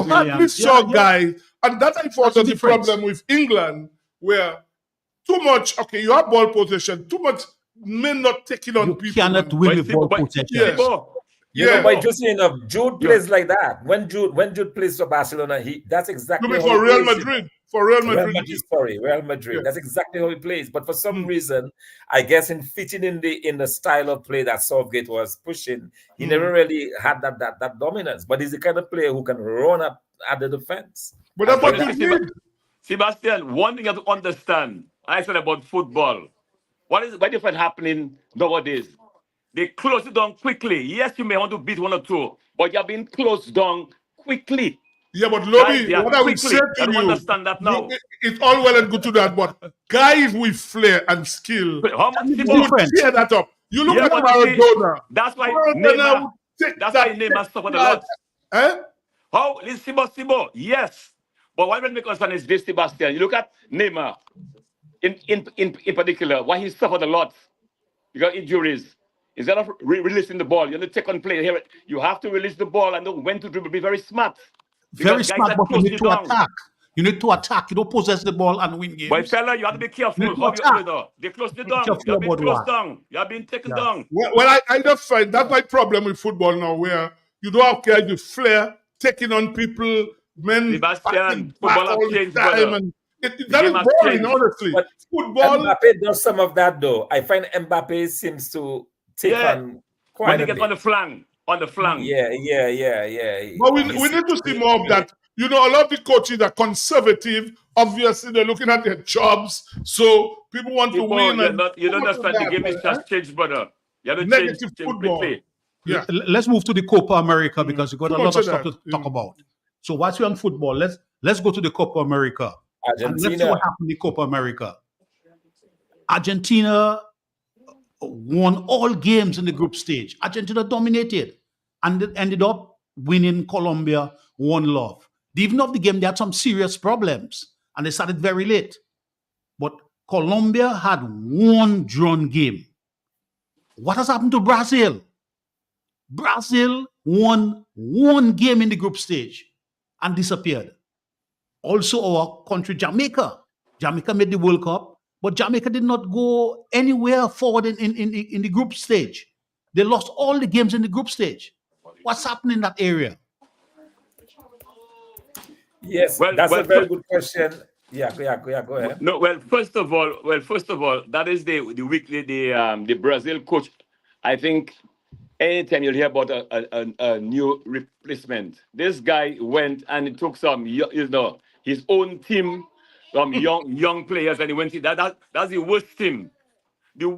Speaker 2: hardly saw guys, and that I thought was the problem with England, where too much, you have ball possession, too much men not taking on people.
Speaker 4: You cannot win with ball possession.
Speaker 5: Yes. But just Jude plays like that. When Jude plays for Barcelona, that's exactly how
Speaker 2: for Real Madrid. Real Madrid.
Speaker 5: Yeah. That's exactly how he plays. But for some reason, I guess in fitting in the style of play that Southgate was pushing, he never really had that dominance. But he's the kind of player who can run up at the defense.
Speaker 2: But that's what he did.
Speaker 3: Sebastian, one thing you have to understand, I said about football. What is happening nowadays? They close it down quickly. Yes, you may want to beat one or two, but you're being closed down quickly.
Speaker 2: Yeah, but
Speaker 3: Guys,
Speaker 2: Lobby,
Speaker 3: they are
Speaker 2: what I would say
Speaker 3: quickly. I
Speaker 2: to
Speaker 3: don't
Speaker 2: you,
Speaker 3: understand that now.
Speaker 2: it's all well and good to that, but guys with flair and skill
Speaker 3: How much
Speaker 4: It's
Speaker 2: would
Speaker 3: Simon?
Speaker 4: different.
Speaker 2: tear that up. You look
Speaker 3: Yeah,
Speaker 2: at
Speaker 3: but you see,
Speaker 2: Maradona.
Speaker 3: that's why
Speaker 2: Maradona
Speaker 3: Neymar.
Speaker 2: would take
Speaker 3: That's
Speaker 2: that.
Speaker 3: why Neymar suffered a
Speaker 2: that-
Speaker 3: lot.
Speaker 2: Eh?
Speaker 3: How is Sibo? Yes. But what makes me concerned is this, Sebastian. You look at Neymar, in particular, why he suffered a lot. Because injuries. Instead of releasing the ball, you take on play here. You have to release the ball and know when to dribble. Be very smart.
Speaker 4: Very
Speaker 3: Because guys
Speaker 4: smart,
Speaker 3: that
Speaker 4: but you
Speaker 3: close
Speaker 4: need
Speaker 3: you
Speaker 4: to
Speaker 3: down.
Speaker 4: attack. You need to attack. You don't possess the ball and win games.
Speaker 3: But fella, you have to be careful.
Speaker 4: You need to
Speaker 3: How
Speaker 4: attack.
Speaker 3: you know? They close you
Speaker 4: Be
Speaker 3: down.
Speaker 4: careful
Speaker 3: You have been
Speaker 4: about
Speaker 3: closed
Speaker 4: what.
Speaker 3: down. You have been taken
Speaker 4: Yeah.
Speaker 3: down.
Speaker 2: Well, I just find that's my problem with football now, where you don't have guys with flair, taking on people, men
Speaker 3: Sebastian,
Speaker 2: fighting back
Speaker 3: football has
Speaker 2: all the
Speaker 3: changed,
Speaker 2: time,
Speaker 3: brother.
Speaker 2: and that
Speaker 3: The
Speaker 2: is
Speaker 3: game has
Speaker 2: boring,
Speaker 3: changed.
Speaker 2: honestly.
Speaker 5: But
Speaker 2: Football,
Speaker 5: Mbappe does some of that though. I find Mbappe seems to take
Speaker 3: Yeah.
Speaker 5: on quite
Speaker 3: When
Speaker 5: a
Speaker 3: they get
Speaker 5: bit.
Speaker 3: on the flank.
Speaker 5: Yeah.
Speaker 2: but we need to see more of that. You know, a lot of the coaches are conservative. Obviously, they're looking at their jobs, so people want to
Speaker 3: People,
Speaker 2: win. And
Speaker 3: you don't
Speaker 2: too much of
Speaker 3: understand. The
Speaker 2: that,
Speaker 3: game is just changed, brother. You have to
Speaker 2: Negative
Speaker 3: change
Speaker 2: football.
Speaker 3: quickly.
Speaker 2: Yeah.
Speaker 4: Let's move to the Copa America because we got
Speaker 2: Too
Speaker 4: a lot
Speaker 2: much
Speaker 4: of
Speaker 2: of
Speaker 4: stuff
Speaker 2: that.
Speaker 4: to talk about. So whilst we're on football, let's go to the Copa America. And let's see
Speaker 5: Argentina.
Speaker 4: what happened in the Copa America. Argentina won all games in the group stage. Argentina dominated and they ended up winning Colombia 1-0. The evening of the game, they had some serious problems and they started very late. But Colombia had one drawn game. What has happened to Brazil? Brazil won one game in the group stage and disappeared. Also, our country, Jamaica. Jamaica made the World Cup, but Jamaica did not go anywhere forward in the group stage. They lost all the games in the group stage. What's happening in that area?
Speaker 5: Yes,
Speaker 3: Well,
Speaker 5: that's
Speaker 3: well,
Speaker 5: a very
Speaker 3: fir-
Speaker 5: good question. Yeah, go ahead.
Speaker 3: No, first of all, that is the Brazil coach. I think anytime you'll hear about a new replacement, this guy went and he took some, his own team, some young players, and he went. That's the worst team I'm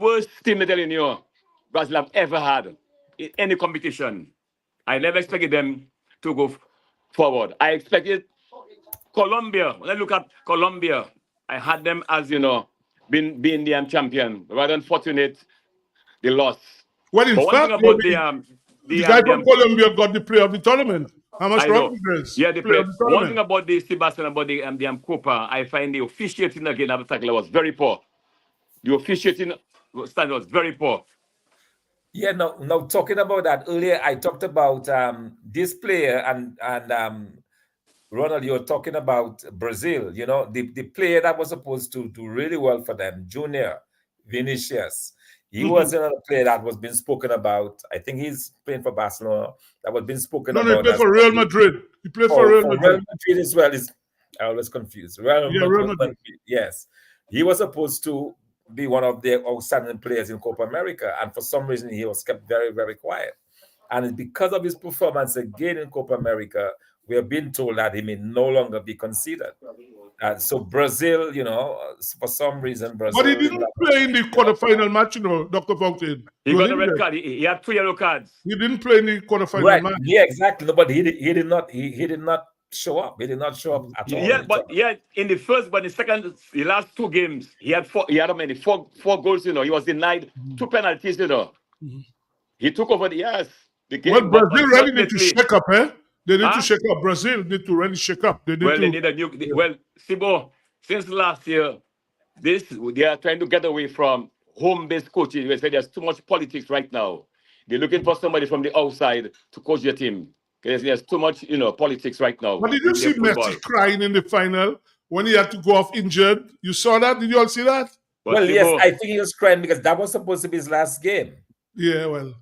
Speaker 3: telling you, Brazil have ever had in any competition. I never expected them to go forward. I expected Colombia. When I look at Colombia, I had them as being the champion. Rather unfortunate, they lost.
Speaker 2: Well, in
Speaker 3: But one
Speaker 2: fact,
Speaker 3: thing about
Speaker 2: the guy from Colombia got the player of the tournament. How much
Speaker 3: I know.
Speaker 2: Rodriguez?
Speaker 3: Yeah, they
Speaker 2: player
Speaker 3: play.
Speaker 2: of the
Speaker 3: One
Speaker 2: tournament.
Speaker 3: thing about the Sebastian about the Copa, I find the officiating again of the tackle was very poor. The officiating standard was very poor.
Speaker 5: Yeah, now talking about that earlier, I talked about this player and Ronald, you're talking about Brazil. You know, the player that was supposed to do really well for them, Junior Vinicius. He was another player that was being spoken about. I think he's playing for Barcelona. That was being spoken
Speaker 2: No,
Speaker 5: about.
Speaker 2: he played for Real Madrid. He played for Real Madrid.
Speaker 5: Real Madrid as well. I always confused. Real Madrid. Yes, he was supposed to be one of the outstanding players in Copa America, and for some reason he was kept very, very quiet. And because of his performance again in Copa America, we have been told that he may no longer be considered. So Brazil, for some reason, Brazil.
Speaker 2: But he didn't play in the quarterfinal match, Dr. Fountain.
Speaker 3: He got a red card. He had 3 yellow cards.
Speaker 2: He didn't play in the quarterfinal match.
Speaker 5: Yeah, exactly. No, but he did not show up. He did not show up at all.
Speaker 3: Yeah, but in the first, but the last 2 games, he had four goals. He was denied 2 penalties. He took over the game.
Speaker 2: Well, Brazil really need to shake up, eh? They need to shake up. Brazil need to really shake up. They need
Speaker 3: a new. Well, Sibo, since last year, they are trying to get away from home-based coaching. They say there's too much politics right now. They're looking for somebody from the outside to coach your team. Because there's too much, politics right now.
Speaker 2: But did you see Messi crying in the final when he had to go off injured? You saw that? Did you all see that?
Speaker 5: Well, yes, I think he was crying because that was supposed to be his last game.
Speaker 2: Yeah, well.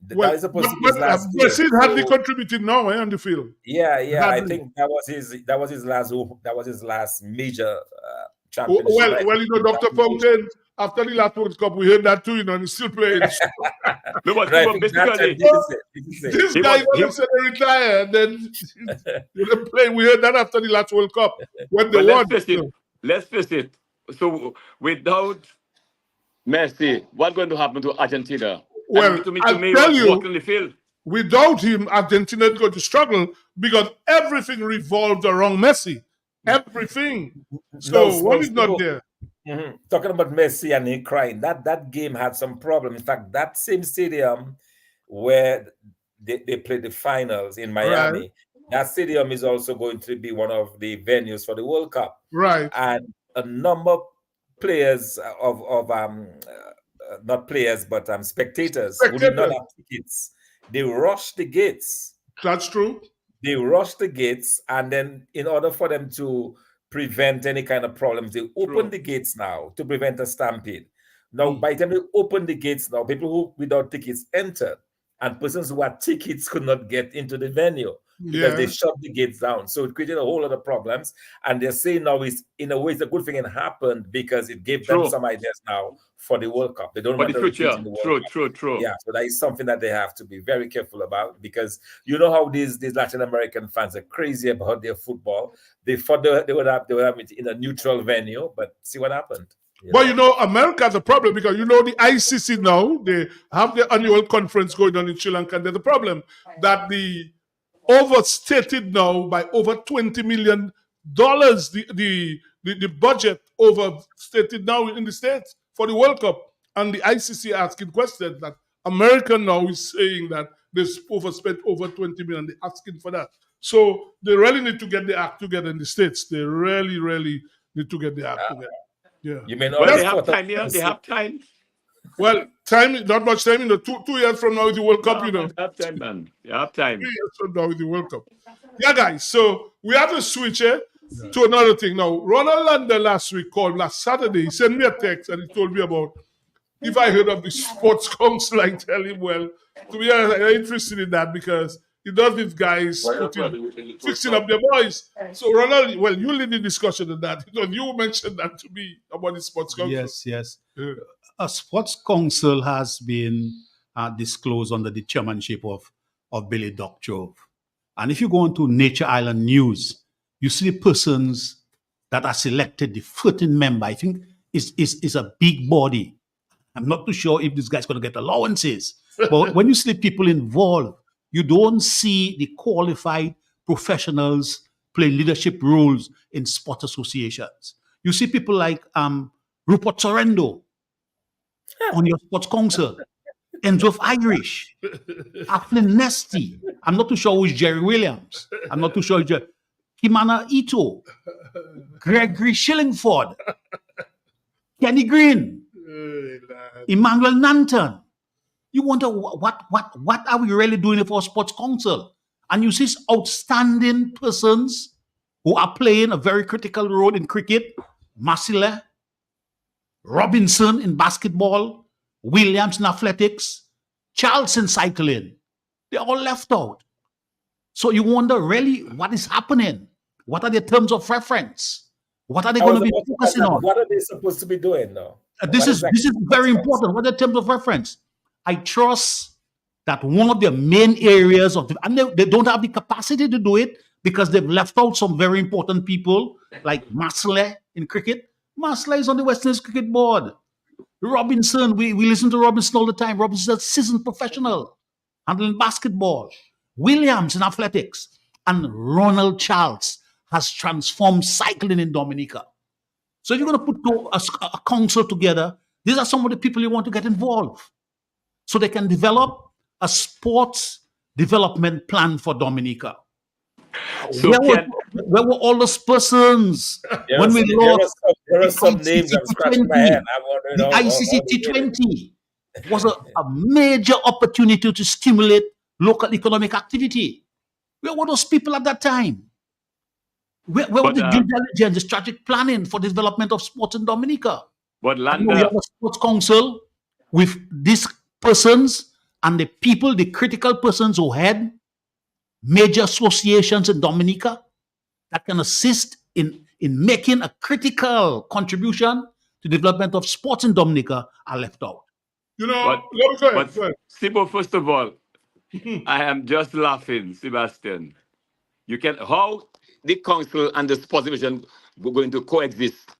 Speaker 5: That is supposed to be his last game.
Speaker 2: Brazil hardly contributed now on the field.
Speaker 5: Yeah, I think that was his last major championship.
Speaker 2: Well, Dr. Fountain, after the last World Cup, we heard that too, and he's still playing.
Speaker 3: No, but basically,
Speaker 2: this guy said they retired, then they play. We heard that after the last World Cup when they won.
Speaker 3: Let's face it. So without Messi, what's going to happen to Argentina?
Speaker 2: Well,
Speaker 3: to me,
Speaker 2: I'll tell you,
Speaker 3: walking the field.
Speaker 2: Without him, Argentina is going to struggle because everything revolved around Messi. Everything. So
Speaker 5: No,
Speaker 2: when he's
Speaker 5: so-
Speaker 2: not there,
Speaker 5: Talking about Messi and he crying, that game had some problem. In fact, that same stadium where they played the finals in Miami, that stadium is also going to be one of the venues for the World Cup.
Speaker 2: right?
Speaker 5: And a number of players not players, but spectators who did not have tickets, they rushed the gates.
Speaker 2: That's true.
Speaker 5: They rushed the gates, and then in order for them to prevent any kind of problems, they open the gates now to prevent a stampede. Now, by the time they open the gates now, people who without tickets entered, and persons who had tickets could not get into the venue because they shut the gates down. So it created a whole lot of problems. And they're saying now is in a way it's a good thing it happened because it gave them some ideas now for the World Cup. They don't want to repeat in the World Cup.
Speaker 3: True.
Speaker 5: Yeah, so that is something that they have to be very careful about because you know how these Latin American fans are crazy about their football. They thought they would have it in a neutral venue, but see what happened.
Speaker 2: But you know, America has a problem because you know the ICC now, they have their annual conference going on in Sri Lanka, and there's a problem that the overstated now by over $20 million. The budget overstated now in the States for the World Cup. And the ICC asking questions that America now is saying that they've overspent over $20 million. They're asking for that. So they really need to get the act together in the States. They really, really need to get the act together. Yeah.
Speaker 5: You mean
Speaker 3: but they have time here? They have time.
Speaker 2: Well, not much time. 2 years from now is the World Cup, you know.
Speaker 3: You have time, man. You have time.
Speaker 2: 3 years from now is the World Cup. Yeah, guys. So we have to switch to another thing. Now, Ronald Lander last Saturday, he sent me a text and he told me about if I heard of the Sports Council. I tell him, well, to be honest, I'm interested in that because he does these guys fixing up their boys. So, Ronald, well, you lead the discussion on that. You mentioned that to me about the Sports Council.
Speaker 4: Yes. A Sports Council has been disclosed under the chairmanship of Billy Doctrove. And if you go into Nature Island News, you see the persons that are selected, the 13 member. I think is a big body. I'm not too sure if this guy's going to get allowances. But when you see the people involved, you don't see the qualified professionals playing leadership roles in sport associations. You see people like Rupert Sorrento on your Sports Council, Enzo of Irish, Aflin Nesty. I'm not too sure who's Jerry Williams. I'm not too sure who's Kimana Ito, Gregory Shillingford, Kenny Green, Emmanuel Nanton. You wonder what are we really doing for Sports Council? And you see outstanding persons who are playing a very critical role in cricket. Masile, Robinson in basketball, Williams in athletics, Charles in cycling. They're all left out. So you wonder really what is happening? What are the terms of reference? What are they going to be focusing on?
Speaker 5: What are they supposed to be doing now?
Speaker 4: This is very important. What are the terms of reference? I trust that one of the main areas and they don't have the capacity to do it because they've left out some very important people like Masile in cricket. Masile is on the West Indies Cricket Board. Robinson, we listen to Robinson all the time. Robinson is a seasoned professional handling basketball. Williams in athletics. And Ronald Charles has transformed cycling in Dominica. So if you're going to put a council together, these are some of the people you want to get involved so they can develop a sports development plan for Dominica.
Speaker 3: So
Speaker 4: where were all those persons when we lost
Speaker 5: there are some names I'm scratching my head.
Speaker 4: The ICC T20 was a major opportunity to stimulate local economic activity. Where were those people at that time? Where was the due diligence, the strategic planning for the development of sports in Dominica?
Speaker 3: But
Speaker 4: we have a sports council with these persons and the people, the critical persons who head major associations in Dominica that can assist in making a critical contribution to the development of sports in Dominica are left out.
Speaker 2: You know,
Speaker 3: but Sibo, first of all, I am just laughing, Sebastian. How the council and the sports division are going to coexist?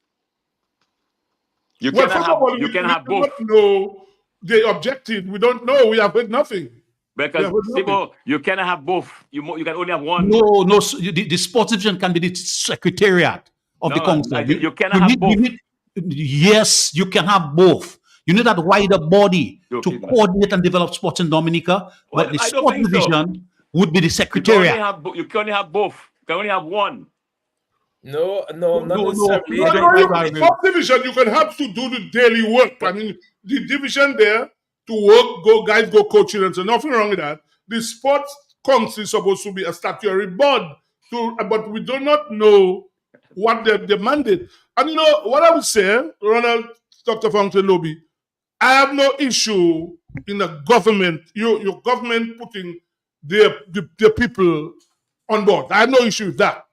Speaker 3: You can have both.
Speaker 2: No, the objective, we don't know. We have heard nothing.
Speaker 3: Because
Speaker 2: Yeah, but
Speaker 3: Sibo, you cannot have both. You can only have one.
Speaker 4: No. The sports division can be the secretariat of the
Speaker 3: No,
Speaker 4: council.
Speaker 3: you cannot have both.
Speaker 4: Yes, you can have both. You need that wider body to
Speaker 3: Okay, man.
Speaker 4: coordinate and develop sports in Dominica,
Speaker 3: Well,
Speaker 4: but the
Speaker 3: I don't
Speaker 4: sports
Speaker 3: think so.
Speaker 4: division would be the
Speaker 3: You can only
Speaker 4: secretariat.
Speaker 3: have both. You can only have one.
Speaker 5: No, not
Speaker 4: No,
Speaker 5: necessarily.
Speaker 2: No,
Speaker 4: I
Speaker 2: no,
Speaker 4: don't-
Speaker 2: you,
Speaker 4: I-
Speaker 2: sports division, you can have to do the daily work. I mean, the division there to work, guys go coaching, and so nothing wrong with that. The sports council is supposed to be a statutory board, but we do not know what their mandate. And you know what I would say, Ronald, Dr. Fountain Lobby, I have no issue in the government, your government putting their people on board. I have no issue with that.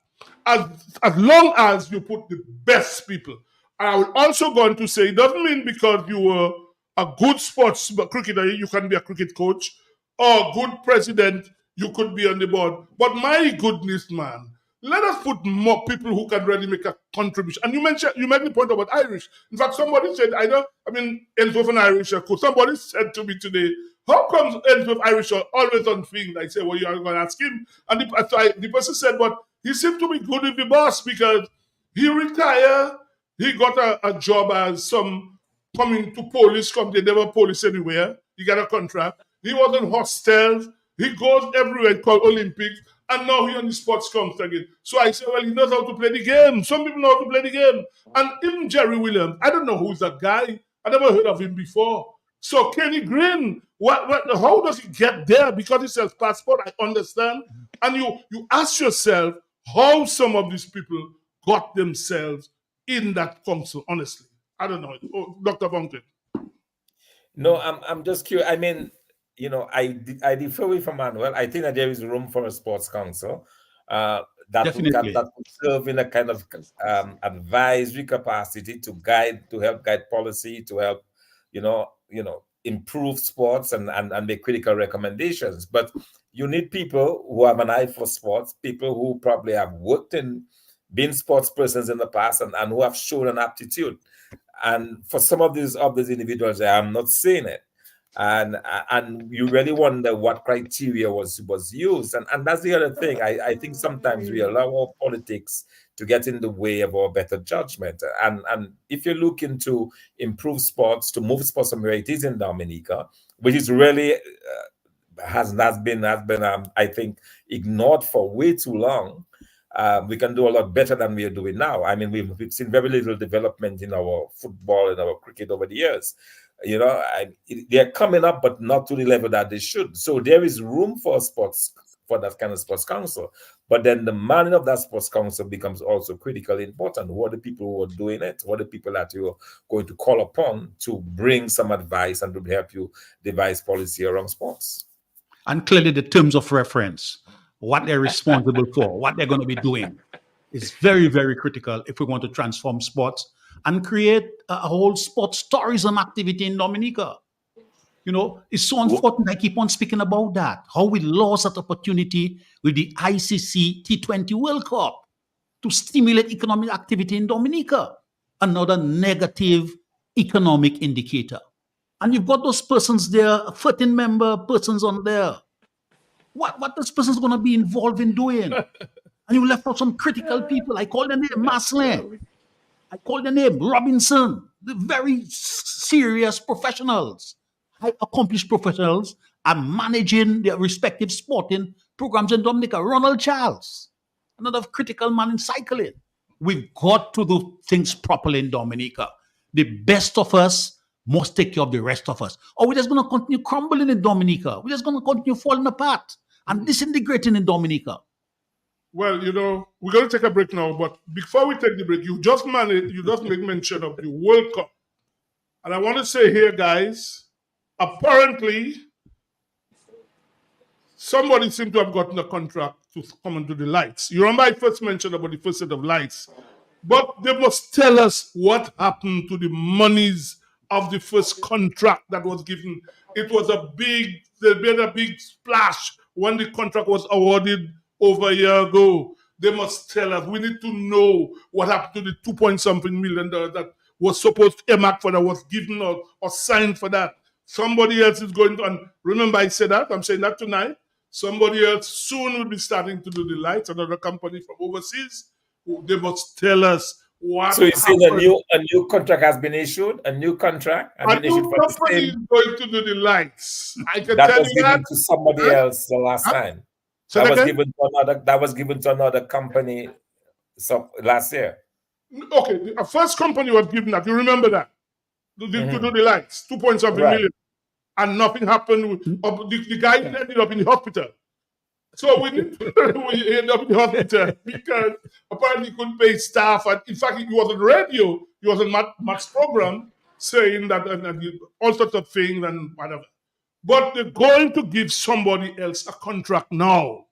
Speaker 2: As long as you put the best people. I would also go on to say it doesn't mean because you were a good sports cricketer, you can be a cricket coach, or a good president, you could be on the board. But my goodness, man, let us put more people who can really make a contribution. And you made the point about Irish. In fact, somebody said, Ensworth and Irish are cool. Somebody said to me today, how come Ensworth Irish are always on field? I said, well, you are going to ask him. And the person said, but he seemed to be good with the boss because he retired. He got a job as some coming to police company. They never police anywhere. He got a contract. He was in hostels. He goes everywhere called Olympics. And now he on the sports council again. So I said, well, he knows how to play the game. Some people know how to play the game. And even Jerry Williams, I don't know who's that guy. I never heard of him before. So Kenny Green, how does he get there? Because he says passport, I understand. And you ask yourself how some of these people got themselves in that council, honestly. I don't know. Oh, Dr. Fountain.
Speaker 5: No, I'm just curious. I mean, I differ with Emmanuel. I think that there is room for a sports council that would serve in a kind of advisory capacity to help guide policy, to help, improve sports and make critical recommendations. But you need people who have an eye for sports, people who probably have been sports persons in the past and who have shown an aptitude. And for some of these individuals, I'm not saying it. And you really wonder what criteria was used. And that's the other thing. I think sometimes we allow our politics to get in the way of our better judgment. And if you're looking to improve sports, to move sports from where it is in Dominica, which is really has been I think ignored for way too long, we can do a lot better than we are doing now. I mean, we've seen very little development in our football and our cricket over the years. They're coming up, but not to the level that they should. So there is room for that kind of sports council. But then the manning of that sports council becomes also critically important. Who are the people who are doing it? What are the people that you're going to call upon to bring some advice and to help you devise policy around sports?
Speaker 4: And clearly the terms of reference, what they're responsible for, what they're going to be doing is very, very critical if we want to transform sports and create a whole sports tourism activity in Dominica. It's so unfortunate. I keep on speaking about that. How we lost that opportunity with the ICC T20 World Cup to stimulate economic activity in Dominica. Another negative economic indicator. And you've got those persons there, 13 member persons on there. What this person's going to be involved in doing? And you left out some critical people. I call the name Maslin. I call the name Robinson. The very serious professionals, high accomplished professionals, are managing their respective sporting programs in Dominica. Ronald Charles, another critical man in cycling. We've got to do things properly in Dominica. The best of us must take care of the rest of us. Or we're just going to continue crumbling in Dominica. We're just going to continue falling apart and disintegrating in Dominica.
Speaker 2: Well, we're going to take a break now, but before we take the break, you just make mention of the World Cup. And I want to say here, guys, apparently, somebody seemed to have gotten a contract to come and do the lights. You remember I first mentioned about the first set of lights. But they must tell us what happened to the monies of the first contract that was given. They made a big splash when the contract was awarded over a year ago. They must tell us. We need to know what happened to the $2 point something million that was supposed to earmark for that was given or signed for that. Somebody else is going to, and remember I said that, I'm saying that tonight. Somebody else soon will be starting to do the lights, another company from overseas. They must tell us what
Speaker 5: So you say
Speaker 2: happened.
Speaker 5: a new contract has been issued? A new contract has
Speaker 2: A
Speaker 5: been issued
Speaker 2: new
Speaker 5: for the
Speaker 2: company is
Speaker 5: same
Speaker 2: going to do the lights. I can
Speaker 5: that
Speaker 2: tell
Speaker 5: was
Speaker 2: you that.
Speaker 5: given to somebody else the last time.
Speaker 2: Say
Speaker 5: That
Speaker 2: that
Speaker 5: was
Speaker 2: again?
Speaker 5: given to another company last year.
Speaker 2: Okay, the first company was given that. You remember that? To do the lights, 2.something
Speaker 5: Right.
Speaker 2: million. And nothing happened. The guy ended up in the hospital. So we ended up in the hospital because apparently he couldn't pay staff. And in fact, he was on radio. He was on Matt's program saying that and all sorts of things and whatever. But they're going to give somebody else a contract now.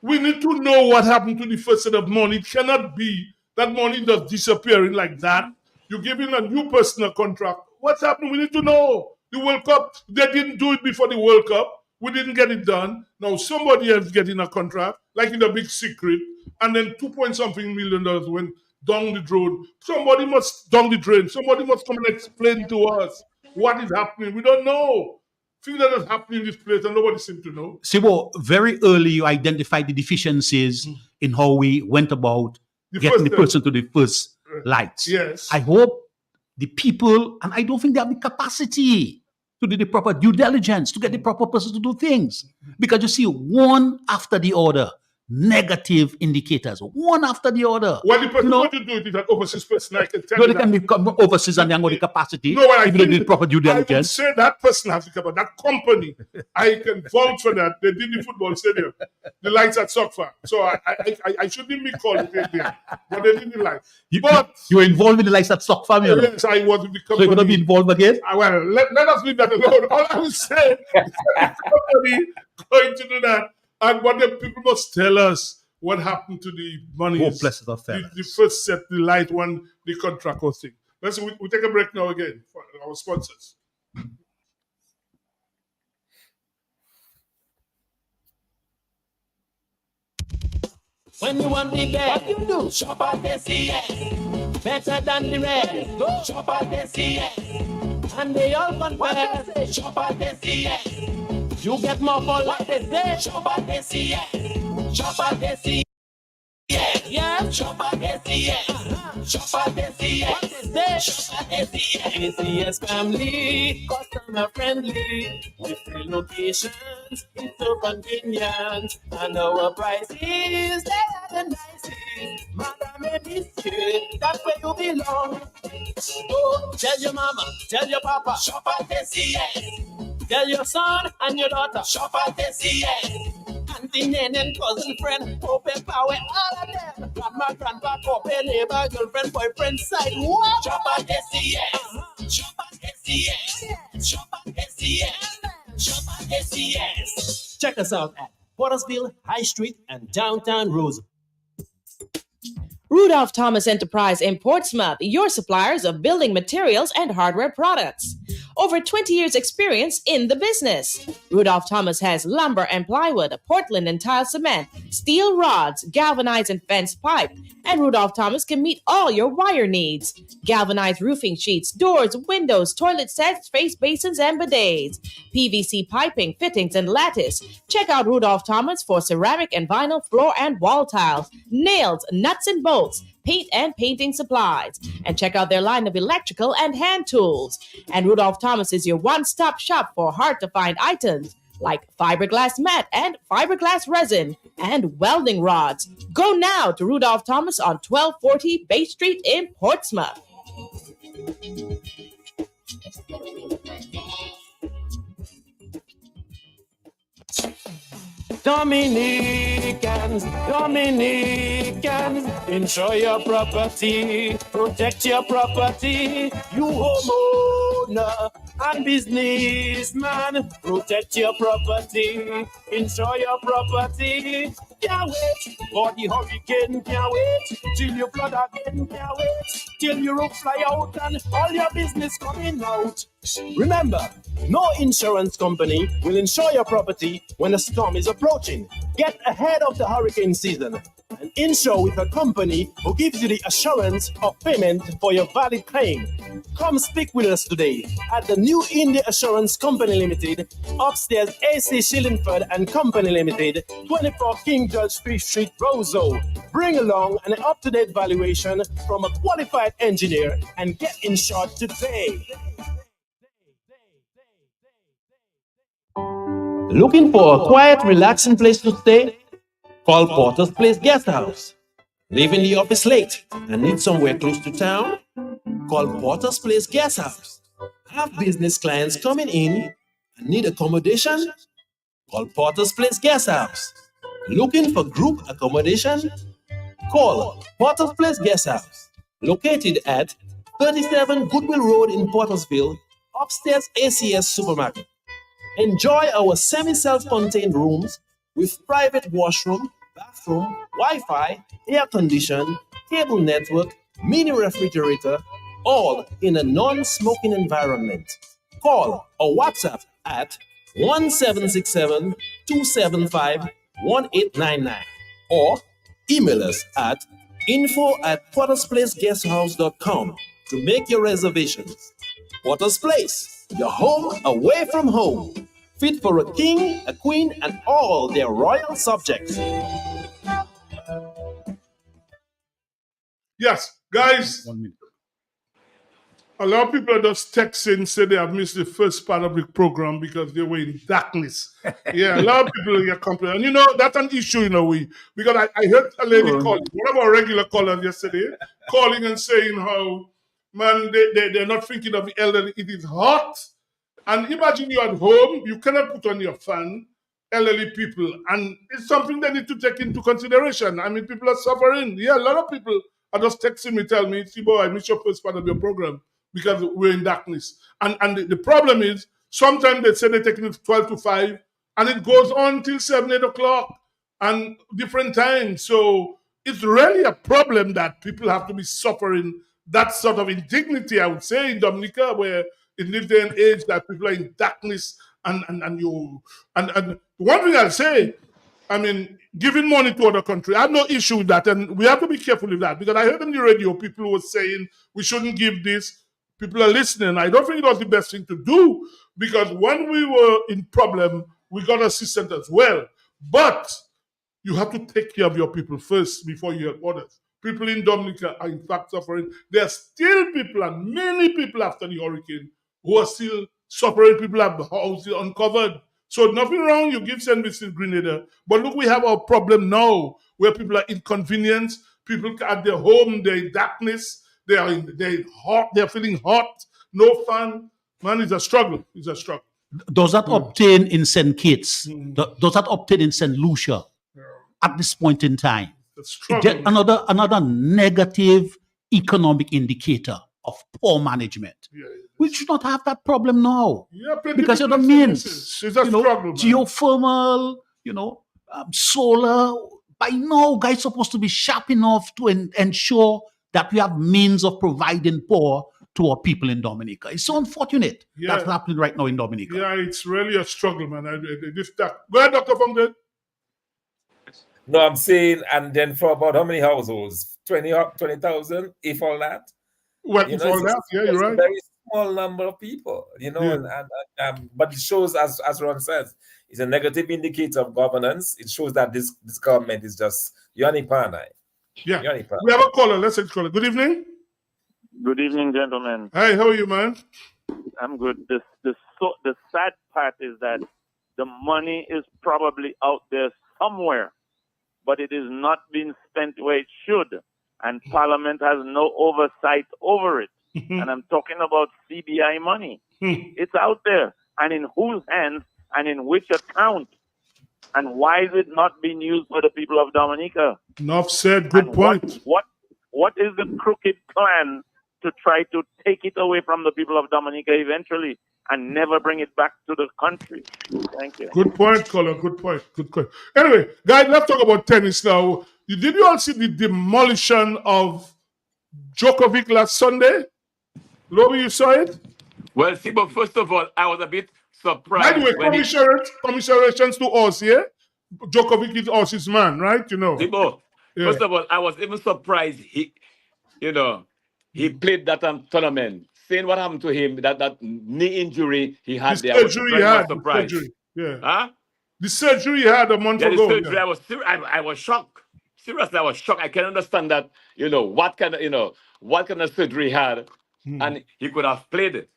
Speaker 2: We need to know what happened to the first set of money. It cannot be that money just disappearing like that. You're giving a new person a contract. What's happening? We need to know. The World Cup, they didn't do it before the World Cup. We didn't get it done. Now somebody else getting a contract, like in a big secret, and then $2.something million went down the drain. Somebody must down the drain. Somebody must come and explain to us what is happening. We don't know. Things that is happening in this place and nobody seems to know.
Speaker 4: Sibo, very early you identified the deficiencies in how we went about getting the person to the first lights.
Speaker 2: Yes.
Speaker 4: I hope the people, and I don't think they have the capacity to do the proper due diligence, to get the proper person to do things. Because you see, one after the other, negative indicators, one after the other.
Speaker 2: Well, the person going to do it is an overseas person. I can tell
Speaker 4: No,
Speaker 2: you
Speaker 4: they can become overseas and they have got the capacity.
Speaker 2: No, I
Speaker 4: if they do the proper due
Speaker 2: I would
Speaker 4: diligence.
Speaker 2: say that person has to come, that company. I can vouch for that. They did the football stadium, the lights at Sokfa. So I shouldn't be called it there, but they did the lights.
Speaker 4: You were involved in the lights at Stock Farm, you know?
Speaker 2: Yes, I was in the company.
Speaker 4: So you're going to be involved again?
Speaker 2: Well, let us leave that alone. All I will say is the company going to do that. And what the people must tell us what happened to the money.
Speaker 4: Oh, bless the fellas.
Speaker 2: The first set, the light one, the contract or thing. We take a break now again for our sponsors.
Speaker 9: When you want the best, what you do? Shop at the CS. Better than the rest. Go shop at the CS. And they all confess. Shop at the CS. You get more for what they say. Shop at the CS. Shop at the CS. Yeah, shop at the CS. Shop at the CS. What they say? Shop at the CS. ACS family, customer friendly. Different locations, it's so convenient. And our prices, they are the nicest. Madam, Monsieur, that's where you belong. Oh, tell your mama, tell your papa, shop at the CS. Tell your son and your daughter, shop at the CS. Auntie, nan, and cousin, friend, open power, all of them. Grandma, grandpa, couple, neighbor, girlfriend, boyfriend, side, what? Shop at the CS. Shop at the CS. Shop at the CS. Shop at the CS. Check us out at Pottersville, High Street, and downtown Roseau.
Speaker 8: Rudolph Thomas Enterprise in Portsmouth, your suppliers of building materials and hardware products. Over 20 years experience in the business. Rudolph Thomas has lumber and plywood, Portland and tile cement, steel rods, galvanized and fenced pipe, and Rudolph Thomas can meet all your wire needs. Galvanized roofing sheets, doors, windows, toilet sets, face basins, and bidets. PVC piping, fittings, and lattice. Check out Rudolph Thomas for ceramic and vinyl floor and wall tiles, nails, nuts and bolts, paint and painting supplies. And check out their line of electrical and hand tools. And Rudolph Thomas is your one-stop shop for hard-to-find items like fiberglass mat and fiberglass resin and welding rods. Go now to Rudolph Thomas on 1240 Bay Street in Portsmouth.
Speaker 9: Dominicans, enjoy your property, protect your property. You homeowner and businessman, protect your property, enjoy your property. Can't wait for the hurricane, can't wait till you flood again, can't wait till your roof fly out and all your business coming out. Remember, no insurance company will insure your property when a storm is approaching. Get ahead of the hurricane season. and insure with a company who gives you the assurance of payment for your valid claim. Come speak with us today at the New India Assurance Company Limited, upstairs AC Shillingford and Company Limited, 24 King George Street, Roseau. Bring along an up-to-date valuation from a qualified engineer and get insured today.
Speaker 12: Looking for a quiet, relaxing place to stay? Call Porter's Place Guest House. Leaving the office late and need somewhere close to town? Call Porter's Place Guest House. Have business clients coming in and need accommodation? Call Porter's Place Guest House. Looking for group accommodation? Call Porter's Place Guest House. Located at 37 Goodwill Road in Portersville, upstairs ACS Supermarket. Enjoy our semi-self-contained rooms with private washroom, bathroom, Wi-Fi, air condition, cable network, mini refrigerator, all in a non-smoking environment. Call or WhatsApp at 1767-275-1899 or email us at info@portersplaceguesthouse.com to make your reservations. Porter's Place, your home away from home. Fit for a king, a queen, and all their royal subjects.
Speaker 2: Yes, guys.
Speaker 4: 1 minute.
Speaker 2: A lot of people are just texting, say they have missed the first part of the program because they were in darkness. Yeah, a lot of people are complaining. And you know, that's an issue in a way. Because I heard a lady calling, one of our regular callers yesterday, calling and saying how, man, they're not thinking of the elderly. It is hot. And imagine you're at home, you cannot put on your fan, elderly people. And it's something they need to take into consideration. I mean, people are suffering. Yeah, a lot of people are just texting me, tell me, Tibo, I missed your first part of your program because we're in darkness. And the problem is, sometimes they say they're taking it 12 to 5, and it goes on till 7, 8 o'clock, and different times. So it's really a problem that people have to be suffering that sort of indignity, I would say, in Dominica, where in this day and age that people are in darkness and one thing I'll say, I mean, giving money to other countries, I have no issue with that, and we have to be careful with that, because I heard on the radio people were saying we shouldn't give this. People are listening. I don't think it was the best thing to do, because when we were in problem, we got assistance as well. But you have to take care of your people first before you help others. People in Dominica are in fact suffering. There are still people, and many people after the hurricane, who are still suffering. People have houses uncovered. So nothing wrong, you give St. Vincent Grenada. But look, we have our problem now, where people are inconvenienced. People at their home, they're in darkness. They're hot. They're feeling hot. No fun. Man, it's a struggle. It's a struggle.
Speaker 4: Does that obtain in St. Kitts? Does that obtain in St. Lucia at this point in time? Another negative economic indicator of poor management.
Speaker 2: Yeah.
Speaker 4: We should not have that problem now.
Speaker 2: Yeah,
Speaker 4: because of the means.
Speaker 2: It's a struggle,
Speaker 4: geothermal, solar. By now, guys supposed to be sharp enough to ensure that we have means of providing power to our people in Dominica. It's so unfortunate that's happening right now in Dominica.
Speaker 2: Yeah, it's really a struggle, man. Go ahead, Dr. Funke.
Speaker 5: No, I'm saying, and then for about how many households? 20,000, if all that?
Speaker 2: Well, if all that, yeah, you're right.
Speaker 5: A very small number of people, but it shows, as Ron says, it's a negative indicator of governance. It shows that this government is just Yonipanai.
Speaker 2: Yeah. We have a caller. Let's take a caller. Good evening.
Speaker 13: Good evening, gentlemen.
Speaker 2: Hi, how are you, man?
Speaker 13: I'm good. The sad part is that the money is probably out there somewhere, but it is not being spent where it should, and Parliament has no oversight over it. And I'm talking about CBI money. It's out there, and in whose hands and in which account? And why is it not being used for the people of Dominica?
Speaker 2: Enough said. Good point.
Speaker 13: What is the crooked plan to try to take it away from the people of Dominica eventually and never bring it back to the country? Thank you.
Speaker 2: Good point, caller. Good point. Anyway, guys, let's talk about tennis now. Did you all see the demolition of Djokovic last Sunday? Lobi, you saw it?
Speaker 3: Well, see, but first of all, I was a bit surprised.
Speaker 2: By the way, commiserations to us, yeah? Djokovic is us, his man, right? You know.
Speaker 3: Sibo,
Speaker 2: Yeah.
Speaker 3: First of all, I was even surprised he played that tournament. Saying what happened to him, that knee injury he had
Speaker 2: The
Speaker 3: there, I was
Speaker 2: surgery
Speaker 3: very
Speaker 2: he
Speaker 3: much
Speaker 2: had. The
Speaker 3: surprised.
Speaker 2: surgery. Yeah.
Speaker 3: Huh?
Speaker 2: The surgery he had a month
Speaker 3: Yeah, the
Speaker 2: ago.
Speaker 3: surgery.
Speaker 2: Yeah.
Speaker 3: I was shocked. Seriously, I was shocked. I can understand that. What kind of surgery he had, and he could have played it.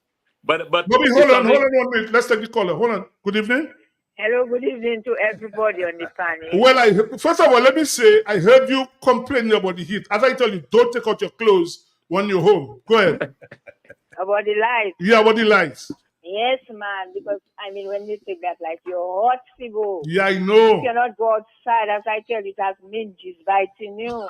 Speaker 3: But
Speaker 2: Bobby, hold on 1 minute. Let's take the caller. Hold on. Good evening.
Speaker 14: Hello, good evening to everybody on the panel.
Speaker 2: Well, first of all, let me say, I heard you complaining about the heat. As I tell you, don't take out your clothes when you're home. Go ahead.
Speaker 14: About the lights.
Speaker 2: Yeah, about the lights.
Speaker 14: Yes, man, because when you take that light, you're hot, Sibo.
Speaker 2: Yeah, I know.
Speaker 14: You cannot go outside. As I tell you, it has midges biting you.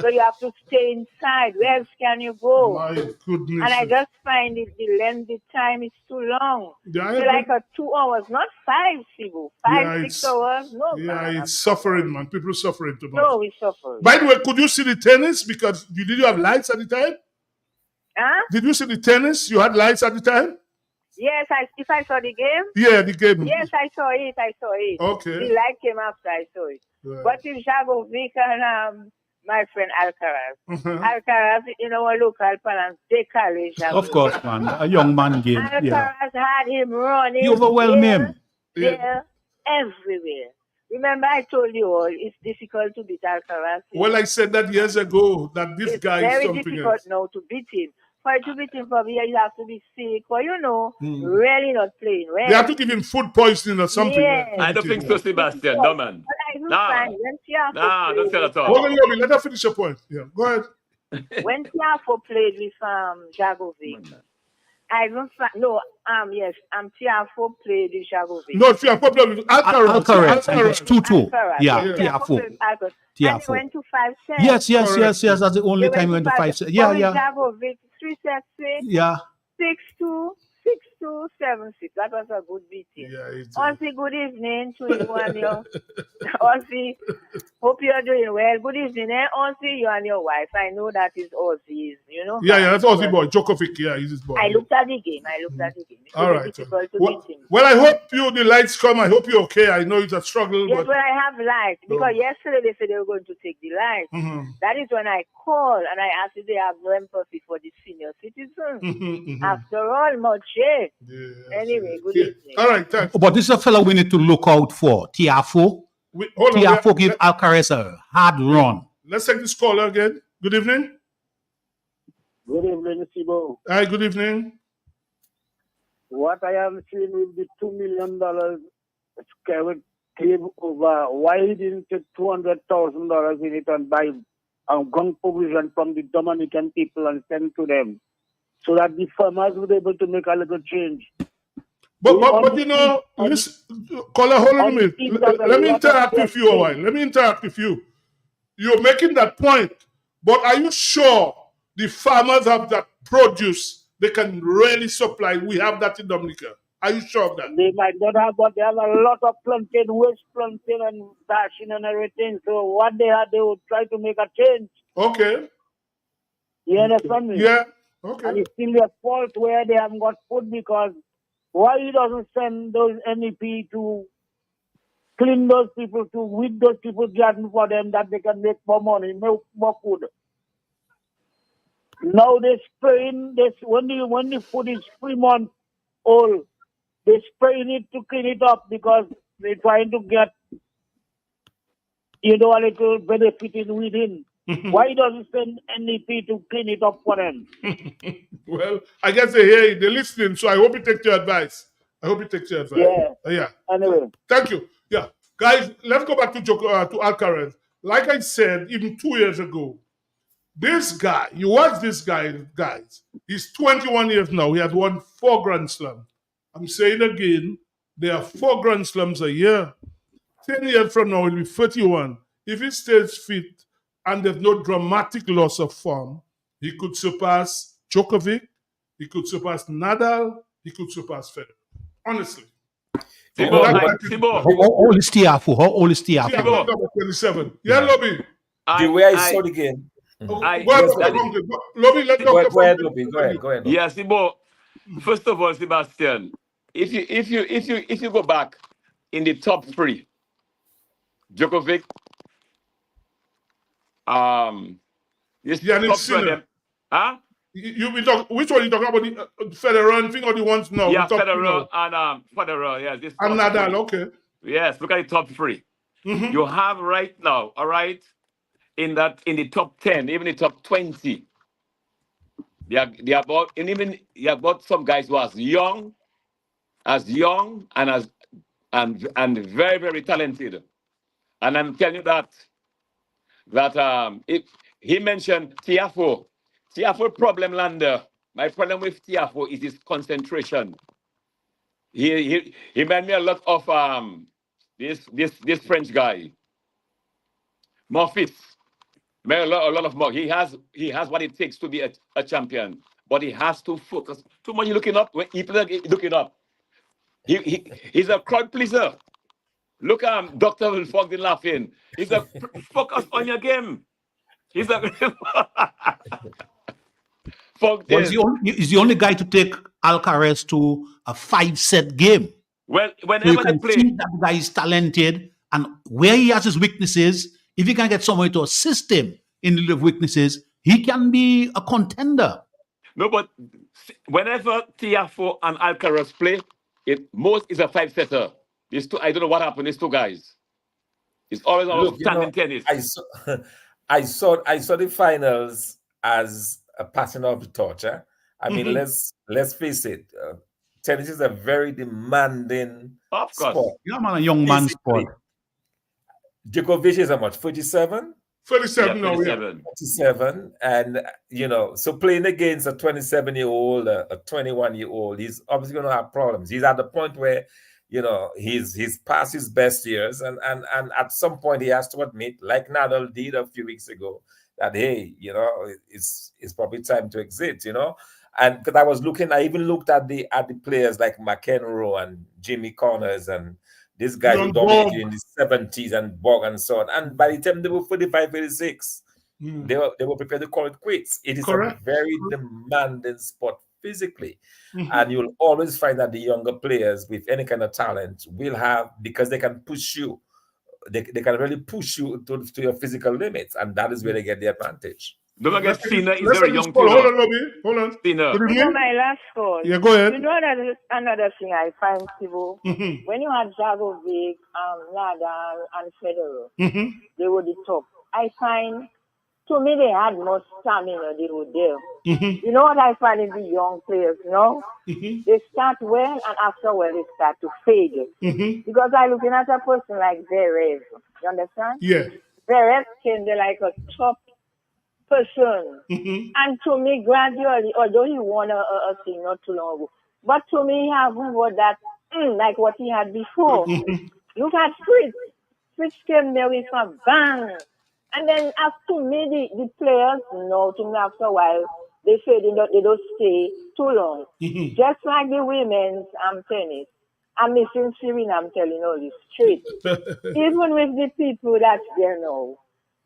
Speaker 14: So you have to stay inside. Where else can you go?
Speaker 2: My goodness.
Speaker 14: And I just find it, the length, the time is too long.
Speaker 2: Yeah,
Speaker 14: it's like 2 hours, not 5, Sibo. 6 hours. No,
Speaker 2: yeah,
Speaker 14: man.
Speaker 2: it's suffering, man. People suffering too much.
Speaker 14: No, we suffer.
Speaker 2: By the way, could you see the tennis? Because did you have lights at the time?
Speaker 14: Huh?
Speaker 2: Did you see the tennis? You had lights at the time?
Speaker 14: Yes, if I saw the game?
Speaker 2: Yeah, the game.
Speaker 14: Yes, I saw it.
Speaker 2: Okay.
Speaker 14: The light came after I saw it.
Speaker 2: Right.
Speaker 14: But if Jagovic and my friend Alcaraz,
Speaker 2: Mhm.
Speaker 14: Alcaraz, our local parents, they call it Jagovic.
Speaker 4: Of course, man. A young man game.
Speaker 14: Alcaraz
Speaker 4: Yeah.
Speaker 14: had him running.
Speaker 4: He overwhelmed him.
Speaker 14: There, everywhere. Remember, I told you all, it's difficult to beat Alcaraz.
Speaker 2: Well, I said that years ago, that this
Speaker 14: It's
Speaker 2: guy is
Speaker 14: very
Speaker 2: something
Speaker 14: difficult
Speaker 2: else.
Speaker 14: now to beat him. For to beat him, probably you have to be sick, or
Speaker 2: Hmm.
Speaker 14: really not playing well.
Speaker 2: They have to give him food poisoning or something.
Speaker 14: Yes.
Speaker 3: I don't think so, Sebastian. No, man.
Speaker 14: But I do
Speaker 3: Nah.
Speaker 14: find when Tiafo
Speaker 3: Don't say that at all.
Speaker 2: Hold on, Lobby, let her finish your point. Yeah, go ahead.
Speaker 14: when Tiafo played with Jagovic, I don't find Tiafo played with Jagovic.
Speaker 2: No, if you have problem with Alcaraz.
Speaker 4: Alcaraz. It was 2-2.
Speaker 14: Alcaraz.
Speaker 4: Yeah,
Speaker 2: Yeah.
Speaker 4: Tiafo.
Speaker 14: played with Alcaraz. And they
Speaker 4: Tiafo.
Speaker 14: went to 5 sets.
Speaker 4: Yes. That's the only time we went to 5 sets. Yeah,
Speaker 14: But with
Speaker 4: yeah.
Speaker 14: Jagovic, 3 sets,
Speaker 4: Yeah.
Speaker 14: 6-2, 6-2, 7-6. That was a good beating.
Speaker 2: Yeah,
Speaker 14: Ozzy, good evening to you and your Ozzy. Hope you are doing well. Good evening, Ozzy, you and your wife. I know that is Ozzy's,
Speaker 2: Yeah, that's Aussie boy. Djokovic, yeah, he's his boy.
Speaker 14: I looked at the game. It's
Speaker 2: All
Speaker 14: very
Speaker 2: right.
Speaker 14: difficult to
Speaker 2: Well,
Speaker 14: beat him.
Speaker 2: well, I hope the lights come. I hope you're okay. I know it's a struggle,
Speaker 14: Yes,
Speaker 2: but
Speaker 14: when I have lights, because yesterday they said they were going to take the lights.
Speaker 2: Mhm.
Speaker 14: That is when I called and I asked if they have no empathy for the senior citizens.
Speaker 2: Mhm.
Speaker 14: After all, much anyway, good evening.
Speaker 2: All right, thanks.
Speaker 4: But this is a fellow we need to look out for. Tiafo.
Speaker 2: Hold on,
Speaker 4: Tiafo give Alcaraz a hard run.
Speaker 2: Let's take this caller again. Good evening.
Speaker 11: Good evening, Sibo.
Speaker 2: Hi, good evening.
Speaker 11: What I am seeing with the $2 million scared came over. Why didn't take $200,000 in it and buy gun provision from the Dominican people and send to them, so that the farmers would be able to make a little change?
Speaker 2: But listen, caller, hold on a minute. Let me interact with you a while. Let me interact with you. You're making that point, but are you sure the farmers have that produce they can really supply? We have that in Dominica. Are you sure of that?
Speaker 11: They might not have, but they have a lot of plantain, waste plantain and dashing and everything. So what they had, they would try to make a change.
Speaker 2: Okay.
Speaker 11: You understand me?
Speaker 2: Yeah. Okay.
Speaker 11: And it's still their fault where they haven't got food, because why he doesn't send those NEP to clean those people, to weed those people garden for them, that they can make more money, make more food. Now they're spraying this when the food is 3 months old, they're spraying it to clean it up because they're trying to get a little benefit in within. Why doesn't send NEP to clean it up for them?
Speaker 2: Well, I guess they hear it, they're listening, so I hope you take your advice.
Speaker 11: Yeah.
Speaker 2: Yeah.
Speaker 11: Anyway.
Speaker 2: Thank you. Yeah. Guys, let's go back to Alcaraz. Like I said, even 2 years ago, this guy, you watch this guy, guys, he's 21 years now. He has won 4 Grand Slams. I'm saying again, there are 4 Grand Slams a year. 10 years from now, he'll be 31. If he stays fit and there's no dramatic loss of form, he could surpass Djokovic, he could surpass Nadal, he could surpass Federer. Honestly.
Speaker 3: Sibo,
Speaker 4: How old is Tiafo? How old is Tiafo?
Speaker 2: Tiafo number 27. Yeah, Lobby.
Speaker 5: The way I saw the game.
Speaker 2: Lobby, let's
Speaker 5: Go ahead, Lobby. Go ahead.
Speaker 3: Yeah, Sibo. First of all, Sebastian, if you go back in the top 3, Djokovic, This
Speaker 2: Yannick
Speaker 3: top two of
Speaker 2: Sinner.
Speaker 3: them. Huh?
Speaker 2: You be talk, which one you talking about? The Federer thing or the ones now?
Speaker 3: Yeah,
Speaker 2: the top two
Speaker 3: Federer
Speaker 2: now?
Speaker 3: and Federer. Yes, this
Speaker 2: And
Speaker 3: top
Speaker 2: Nadal,
Speaker 3: three.
Speaker 2: okay.
Speaker 3: Yes, look at the top three. You have right now, all right, in the top 10, even the top 20. They are about, and even you have got some guys who are as young and very, very talented. And I'm telling you that if he mentioned Tiafo problem, Lander. My problem with Tiafo is his concentration. He made me a lot of this French guy, Morphis. Made a lot of more. He has what it takes to be a champion, but he has to focus. Too much looking up. When he looking up, he's a crowd pleaser. Look at Dr. Fogden laughing. He's a focus on your game. He's a
Speaker 4: Well, he's the only guy to take Alcaraz to a 5-set game.
Speaker 3: Well,
Speaker 4: So you
Speaker 3: whenever they
Speaker 4: can
Speaker 3: play,
Speaker 4: see that guy is talented, and where he has his weaknesses, if he can get someone to assist him in the weaknesses, he can be a contender.
Speaker 3: no, but whenever Tiafo and Alcaraz play, most is a 5-setter. These two, I don't know what happened. These two guys, it's always outstanding tennis.
Speaker 5: I saw the finals as a passing of the torch. I mean, let's face it. Tennis is a very demanding sport.
Speaker 4: Yeah, man, a young man's sport.
Speaker 5: Djokovic is how much? 47?
Speaker 2: 37 now, yeah.
Speaker 5: 47. And, so playing against a 27-year-old, a 21-year-old, he's obviously going to have problems. He's at the point where, he's past his best years. And at some point he has to admit, like Nadal did a few weeks ago, that, hey, it's probably time to exit, And because I even looked at the players like McEnroe and Jimmy Connors and these guys who dominated in the 70s and Borg and so on. And by the time they were 45, 46, they were prepared to call it quits. It is a very demanding sport physically. And you'll always find that the younger players with any kind of talent will have, because they can push you, they can really push you to your physical limits. And that is where they get the advantage.
Speaker 3: Don't forget, Sina is very young too.
Speaker 2: Hold on, Lobby. Hold on.
Speaker 3: Sina.
Speaker 14: My last call.
Speaker 2: Yeah, go ahead.
Speaker 14: You know another thing I find, Sibo, when you had Djokovic, Nadal, and Federer, they were the top. I find, to me, they had more stamina. They were there. You know what I find in the young players, They start well, and after well, they start to fade. Because I'm looking at a person like Zverev. You understand?
Speaker 2: Yeah.
Speaker 14: Zverev came there like a top person. And to me, gradually, although he won a thing not too long ago, but to me, he hasn't got that, like what he had before. Look at Fritz. Fritz came there with a bang. And then, to me, the players, to me, after a while, they say they don't stay too long. Just like the women's tennis. I'm missing Serena, I'm telling all this straight. Even with the people that's there now.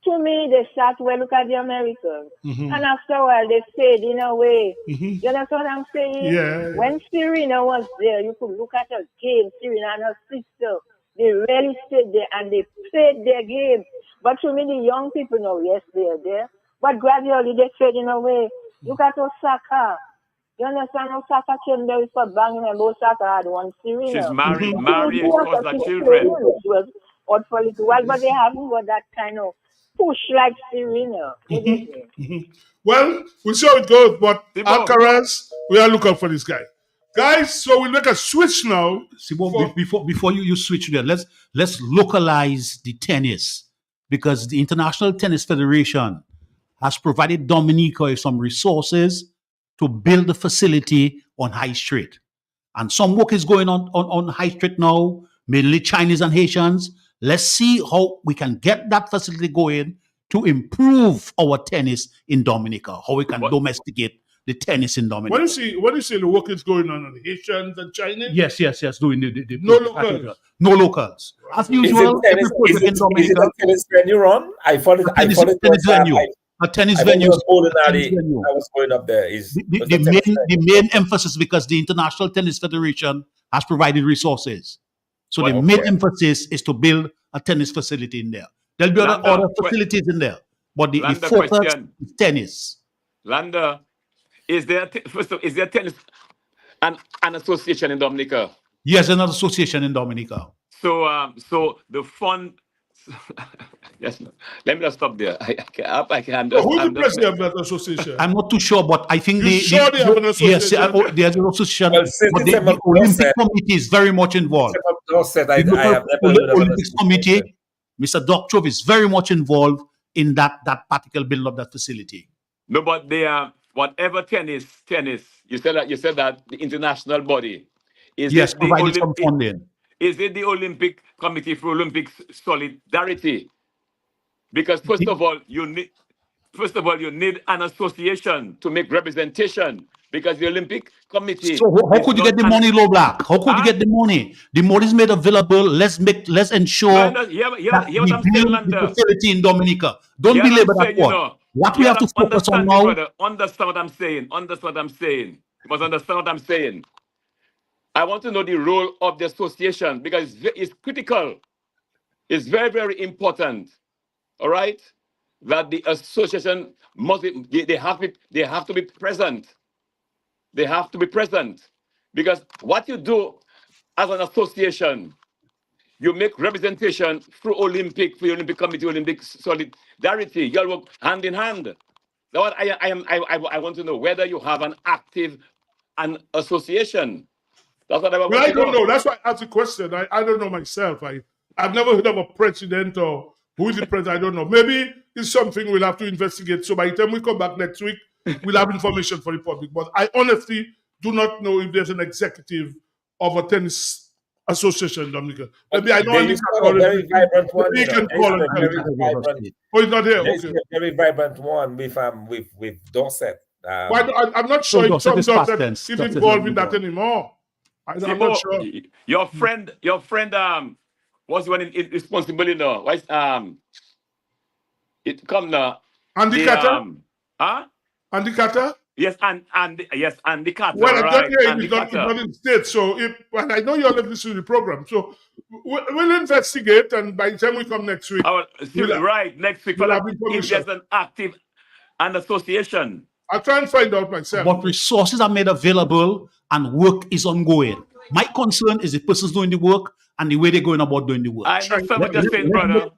Speaker 14: To me, they start well, look at the Americans. And after a while, they fade in a way. You understand what I'm saying?
Speaker 2: Yeah.
Speaker 14: When Serena was there, you could look at her game, Serena and her sister. They really stayed there and they played their game. But to me, the young people know, yes, they are there. But gradually, they fade in a way. Look at Osaka. You understand? Osaka came there with a bang, and Osaka had one Serena.
Speaker 3: She's married, of course, like children.
Speaker 14: She was out for a little while, but they haven't got that kind of push like Serena.
Speaker 2: Well, we'll see how it goes, but Alcaraz, we are looking for this guy. Guys, so we'll make a switch now.
Speaker 4: Before you switch there, let's localize the tennis, because the International Tennis Federation has provided Dominica with some resources to build a facility on High Street. And some work is going on High Street now, mainly Chinese and Haitians. Let's see how we can get that facility going to improve our tennis in Dominica, how we can domesticate the tennis in Dominica.
Speaker 2: What do you say the work is going on the Haitians and Chinese?
Speaker 4: Yes, doing the
Speaker 2: no locals.
Speaker 4: No locals. As usual,
Speaker 5: Is it a tennis venue, Ron? I thought it was
Speaker 4: a tennis venue.
Speaker 5: I was going up there.
Speaker 4: The main emphasis, because the International Tennis Federation has provided resources. So the main emphasis is to build a tennis facility in there. There'll be other facilities in there. but the
Speaker 3: Landa,
Speaker 4: focus
Speaker 3: question.
Speaker 4: is tennis.
Speaker 3: Landa, is there tennis an association in Dominica?
Speaker 4: Yes, another association in Dominica.
Speaker 3: So the fund. Yes, no. Let me just stop there. I can't.
Speaker 2: So who's the president of that association?
Speaker 4: I'm not too sure, but I think
Speaker 2: they have an association.
Speaker 4: Yes, there's an association.
Speaker 5: Well,
Speaker 4: but the Olympic Committee is very much involved.
Speaker 5: I have never heard of
Speaker 4: Olympics Committee, Mr. Doktrov is very much involved in that particular build of that facility.
Speaker 3: No, but they are whatever tennis. You said that the international body is
Speaker 4: yes,
Speaker 3: it
Speaker 4: provided some funding.
Speaker 3: Is it the Olympic Committee for Olympic Solidarity? Because first of all, you need an association to make representation. Because the Olympic Committee.
Speaker 4: So how could you get the money, Low Black? How could you get the money? The money is made available. Let's ensure that we build the facility in Dominica. Don't belabor that point. What we have to focus on now.
Speaker 3: Understand what I'm saying. You must understand what I'm saying. I want to know the role of the association because it's critical. It's very, very important. All right, that the association they have to be present. They have to be present because what you do as an association, you make representation through for the Olympic Committee, Olympic Solidarity. You all work hand in hand. Now, what I want to know whether you have an active association. That's what I want to know.
Speaker 2: I don't know. That's why I asked the question. I don't know myself. I've never heard of a president or who is the president. I don't know. Maybe it's something we'll have to investigate. So by the time we come back next week, we'll have information for the public. But I honestly do not know if there's an executive of a tennis association in Dominica. Maybe I know
Speaker 5: a very vibrant one.
Speaker 2: Oh, he's not here.
Speaker 5: There's
Speaker 2: Okay.
Speaker 5: a very vibrant one with Dorset.
Speaker 2: I'm not sure if Tom Dorset is involved in that anymore. I'm not sure.
Speaker 3: Your friend, was the one responsible, you know. It come now.
Speaker 2: Andy Carter? Andy Carter?
Speaker 3: Yes, Andy Carter.
Speaker 2: Well, I
Speaker 3: right.
Speaker 2: don't hear he's not in the States. So and I know you're listening to the program. So we'll investigate, and by the time we come next week,
Speaker 3: next week, if there's an active association.
Speaker 2: I'll try and find out myself.
Speaker 4: But resources are made available and work is ongoing. My concern is the persons doing the work and the way they're going about doing the work.
Speaker 3: I understand what you're saying, brother.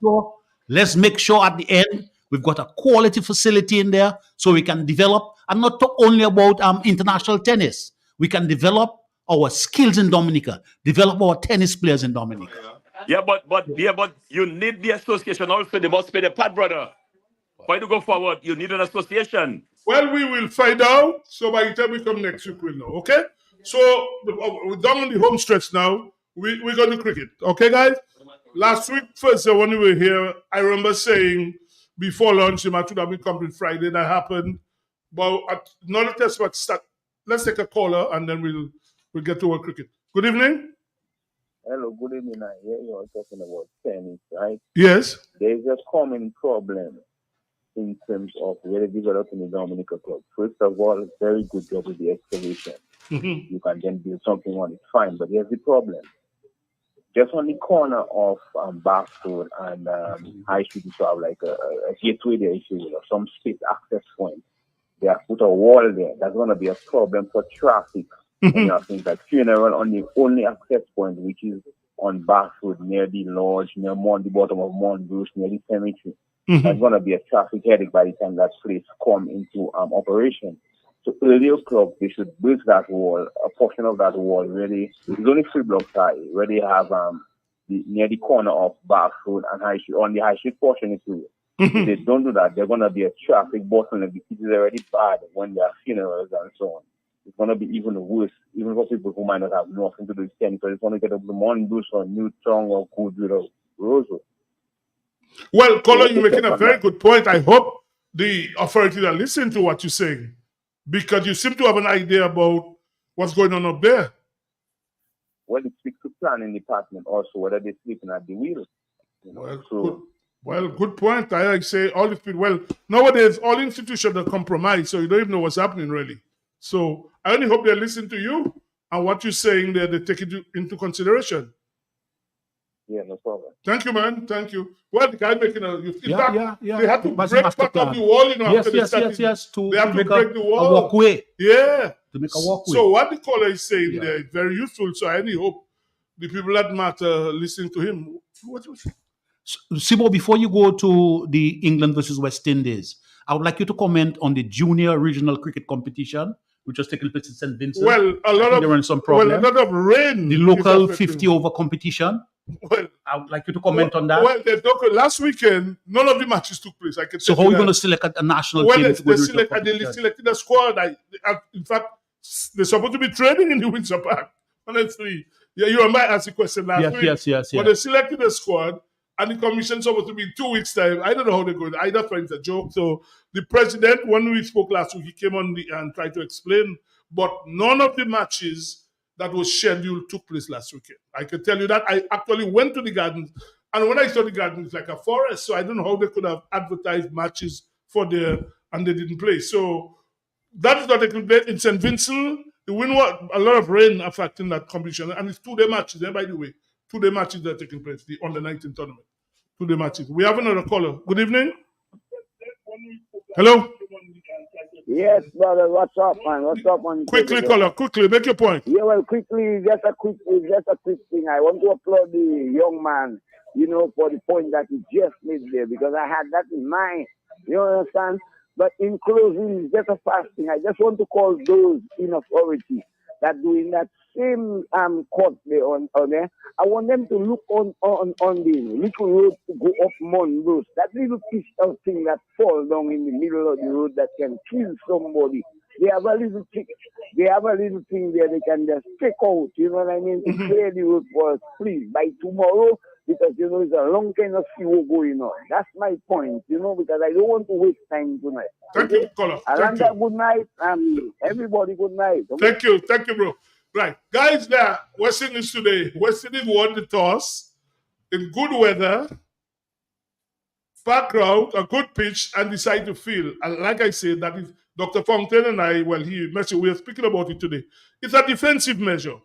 Speaker 4: Let's make sure at the end we've got a quality facility in there so we can develop, and not talk only about international tennis. We can develop our skills in Dominica, develop our tennis players in Dominica.
Speaker 3: Yeah, but you need the association also. They must pay the part, brother. For you to go forward, you need an association.
Speaker 2: Well, we will find out. So by the time we come next week, we'll know. Okay? So we're done on the home stretch now. We're going to cricket. Okay, guys? Last week, Thursday, when we were here, I remember saying before lunch, the match would have been complete Friday. That happened. But another test match start. Let's take a caller and then we'll get to our cricket. Good evening.
Speaker 15: Hello, good evening. I hear you are talking about tennis, right?
Speaker 2: Yes.
Speaker 15: There's a common problem in terms of where they develop in the Dominica Club. First of all, very good job with the excavation. You can then build something on it, fine. But here's the problem. Just on the corner of Bath Road and High Street, you have like a gateway there, if you will, or some space access point. They have put a wall there. That's going to be a problem for traffic. You know, things like funeral on the only access point, which is on Bath Road, near the lodge, near the bottom of Mount Bruce, near the cemetery. That's going to be a traffic headache by the time that place come into operation. So earlier club, they should build that wall, a portion of that wall, really. It's only 3 blocks high, where they have near the corner of Bath Road and High Street, on the High Street portion, if you will. If they don't do that, they're going to be a traffic bottleneck. It is already bad when there are funerals and so on. It's going to be even worse, even for people who might not have nothing to do with tennis. So it's going to get up the Mount Bruce or Newtown or Goodwood or Rosewood.
Speaker 2: Well, Colin, you're making a very good point. I hope the authorities are listening to what you're saying, because you seem to have an idea about what's going on up there.
Speaker 15: Well, it speaks to planning department also, whether they're sleeping at the wheel. You know?
Speaker 2: Good point. I say all the people. Well, nowadays all institutions are compromised, so you don't even know what's happening really. So I only hope they're listening to you and what you're saying there. They take it into consideration.
Speaker 15: Yeah, no problem.
Speaker 2: Thank you, man. Thank you. Well, the guy making a. In
Speaker 4: Yeah,
Speaker 2: fact,
Speaker 4: yeah, yeah.
Speaker 2: they had to
Speaker 4: It was
Speaker 2: break
Speaker 4: master
Speaker 2: part of
Speaker 4: plan.
Speaker 2: the wall, you know,
Speaker 4: Yes,
Speaker 2: after they
Speaker 4: yes,
Speaker 2: started.
Speaker 4: yes, yes.
Speaker 2: They have to
Speaker 4: make
Speaker 2: break the
Speaker 4: a
Speaker 2: wall.
Speaker 4: walkway.
Speaker 2: Yeah.
Speaker 4: To make a walkway.
Speaker 2: So what the caller is saying
Speaker 4: Yeah.
Speaker 2: there is very useful. So I only hope the people that matter listening to him. What was it?
Speaker 4: Sibo, before you go to the England versus West Indies, I would like you to comment on the junior regional cricket competition, which was taking place in St. Vincent.
Speaker 2: Well, a lot
Speaker 4: there were some
Speaker 2: of
Speaker 4: problems.
Speaker 2: a lot of rain.
Speaker 4: The
Speaker 2: is
Speaker 4: local
Speaker 2: affecting.
Speaker 4: 50 over competition.
Speaker 2: Well,
Speaker 4: I would like you to comment on that.
Speaker 2: Well, last weekend, none of the matches took place. I can
Speaker 4: So
Speaker 2: tell
Speaker 4: how are
Speaker 2: you
Speaker 4: you going to
Speaker 2: that.
Speaker 4: select a national
Speaker 2: Well,
Speaker 4: team?
Speaker 2: they
Speaker 4: to go to the
Speaker 2: selected a squad. In fact, they're supposed to be training in the Windsor Park. Honestly, yeah, you and I asked the question last week.
Speaker 4: Yes.
Speaker 2: But they selected a squad, and the commission's supposed to be in 2 weeks' time. I don't know how they're going. I just find it's a joke. So the president, when we spoke last week, he came on and tried to explain, but none of the matches that was scheduled took place last weekend. I can tell you that. I actually went to the Gardens, and when I saw the Gardens, it's like a forest, so I don't know how they could have advertised matches for there, and they didn't play. So that is not taking place in St. Vincent. The wind was a lot of rain affecting that competition, and it's 2-day matches there, by the way. 2-day matches that are taking place, the under-19 tournament. 2-day matches. We have another caller. Good evening. Hello.
Speaker 11: Yes, brother. What's up, man? What's up, man?
Speaker 2: Quickly, caller. Quickly, make your point.
Speaker 11: Yeah, well, quickly, just a quick thing. I want to applaud the young man, for the point that he just made there, because I had that in mind. You understand? But in closing, just a fast thing. I just want to call those in authority that doing that same court there on there. I want them to look on the little road to go up Mondos. That little piece of thing that falls down in the middle of the road that can kill somebody. They have a little thing. They have a little thing there they can just take out. You know what I mean? To clear the road for us, please, by tomorrow. Because, it's a long kind of fuel going on. That's my point, because I don't want to waste time tonight.
Speaker 2: Thank you, caller.
Speaker 11: Alanda, good night. Everybody, good night. Okay?
Speaker 2: Thank you, bro. Right. Guys, there, West Indies today. West Indies won the toss in good weather, packed crowd, a good pitch, and decided to field. And like I said, that is Dr. Fountain and I, we are speaking about it today. It's a defensive measure.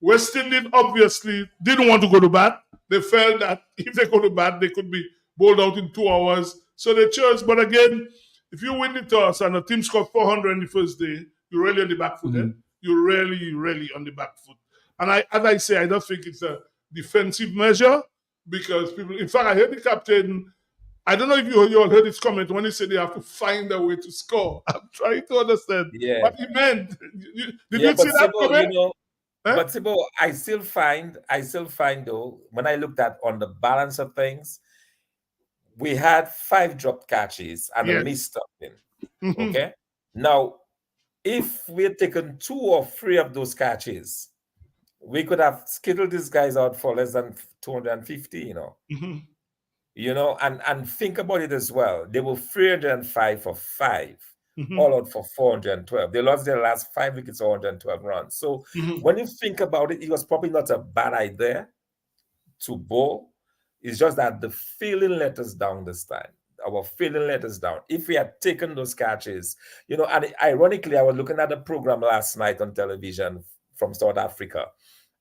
Speaker 2: West Indies obviously didn't want to go to bat. They felt that if they go to bat, they could be bowled out in 2 hours. So they chose. But again, if you win the toss and a team scores 400 in the first day, you're really on the back foot. You're really on the back foot. And as I say, I don't think it's a defensive measure because people, in fact, I heard the captain, I don't know if you all heard his comment when he said they have to find a way to score. I'm trying to understand what he meant. Did you see that comment?
Speaker 5: But Sibo, I still find though, when I looked at on the balance of things, we had 5 dropped catches and a missed something. Okay. Now, if we had taken 2 or 3 of those catches, we could have skittled these guys out for less than 250, and think about it as well. They were 305 for 5. All out for 412. They lost their last 5 wickets, 412 runs. So when you think about it, it was probably not a bad idea to bowl. It's just that the feeling let us down this time. Our feeling let us down. If we had taken those catches, and ironically, I was looking at a program last night on television from South Africa,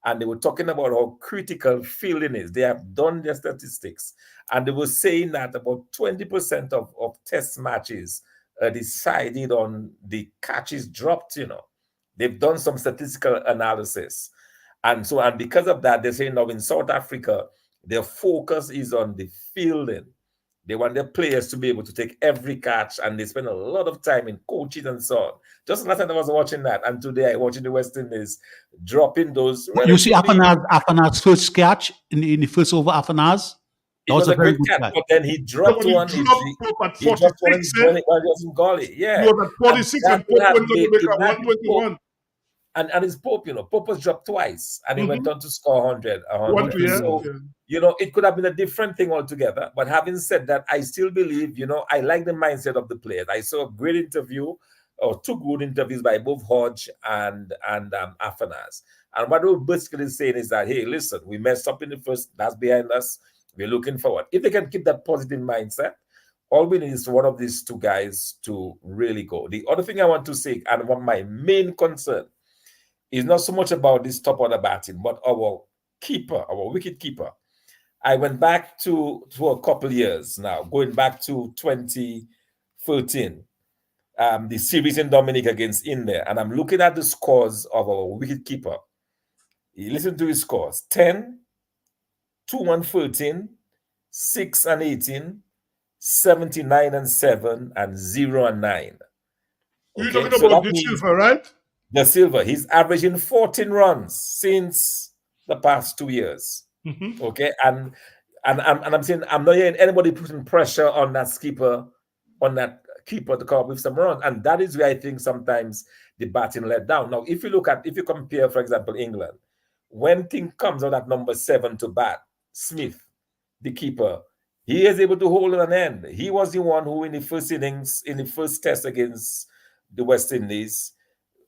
Speaker 5: and they were talking about how critical fielding is. They have done their statistics, and they were saying that about 20% of test matches decided on the catches dropped. They've done some statistical analysis, and because of that, they say now in South Africa their focus is on the fielding. They want their players to be able to take every catch, and they spend a lot of time in coaches and so on. Just last time I was watching that, and today I watching the West Indies dropping those.
Speaker 4: You see Afanas's first catch in the first over. Afanas.
Speaker 5: It was a great catch, but then he dropped one. He dropped one when it was in Gully. Yeah.
Speaker 2: He was at 46 and Pope went to make a 121.
Speaker 5: And it's Pope, Pope was dropped twice and he went on to score 100. So, it could have been a different thing altogether. But having said that, I still believe, I like the mindset of the players. I saw a great interview, or 2 good interviews by both Hodge and Afanas. And what we're basically saying is that, hey, listen, we messed up in the first, that's behind us. We're looking forward. If they can keep that positive mindset, all we need is one of these 2 guys to really go. The other thing I want to say, and what my main concern, is not so much about this top order batting, but our keeper, our wicket keeper. I went back to a couple years now, going back to 2013, the series in Dominica against India, and I'm looking at the scores of our wicketkeeper. Listen to his scores: 10, 2-13, 6-18, 79-7, and 0-9.
Speaker 2: You're talking about the Silva, right?
Speaker 5: The Silva. He's averaging 14 runs since the past 2 years.
Speaker 2: Mm-hmm.
Speaker 5: Okay, and I'm saying I'm not hearing anybody putting pressure on that keeper to come up with some runs, and that is where I think sometimes the batting let down. Now, if you compare, for example, England, when King comes out at number 7 to bat, Smith, the keeper, he is able to hold an end. He was the one who, in the first innings, in the first test against the West Indies,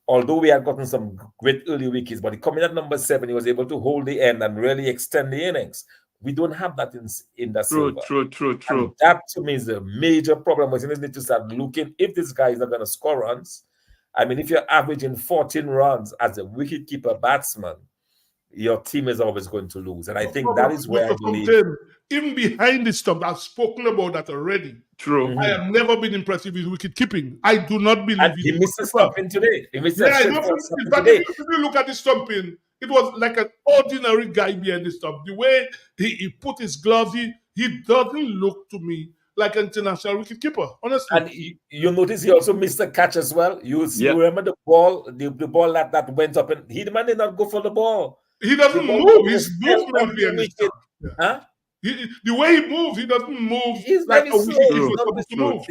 Speaker 5: although we had gotten some great early wickets, but coming at number 7, he was able to hold the end and really extend the innings. We don't have that in the Silva.
Speaker 3: True.
Speaker 5: And that to me is a major problem. We need to start looking if this guy is not going to score runs. I mean, if you're averaging 14 runs as a wicketkeeper batsman, your team is always going to lose. And I think that is where I believe.
Speaker 2: Even behind the stump, I've spoken about that already.
Speaker 3: True.
Speaker 2: I have never been impressed with his wicket keeping. I do not believe
Speaker 5: and he missed a stumping today. He missed a stumping today.
Speaker 2: If you look at the stumping, it was like an ordinary guy behind the stump. The way he put his gloves, he doesn't look to me like an international wicketkeeper, honestly.
Speaker 5: And you notice he also missed a catch as well. You remember the ball, the ball that went up, and the man did not go for the ball.
Speaker 2: He doesn't move. His movement behind the stump.
Speaker 5: Huh?
Speaker 2: The way he moves, he doesn't move.
Speaker 5: He's
Speaker 2: like
Speaker 5: very slow.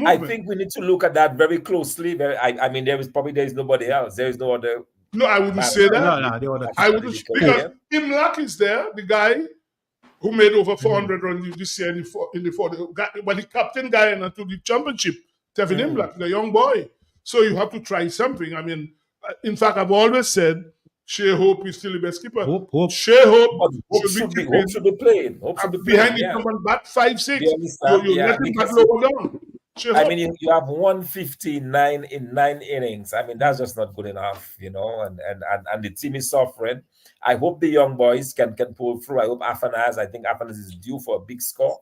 Speaker 5: I think we need to look at that very closely. I mean, there is nobody else. There is no other.
Speaker 2: No, I wouldn't say that.
Speaker 4: No,
Speaker 2: I wouldn't, because Imlach is there, the guy who made over 400 runs this year in the 40. But the captain guy to the championship, Tevin Imlach, the young boy. So you have to try something. I mean, in fact, I've always said Shea Hope is still the best keeper. Shea Hope should be
Speaker 5: playing.
Speaker 2: Behind the number bat 5-6. You let him bat lower down.
Speaker 5: I mean, you have 159 in 9 innings. I mean, that's just not good enough, you know. And the team is suffering. I hope the young boys can pull through. I hope Afanaz. I think Afanaz is due for a big score.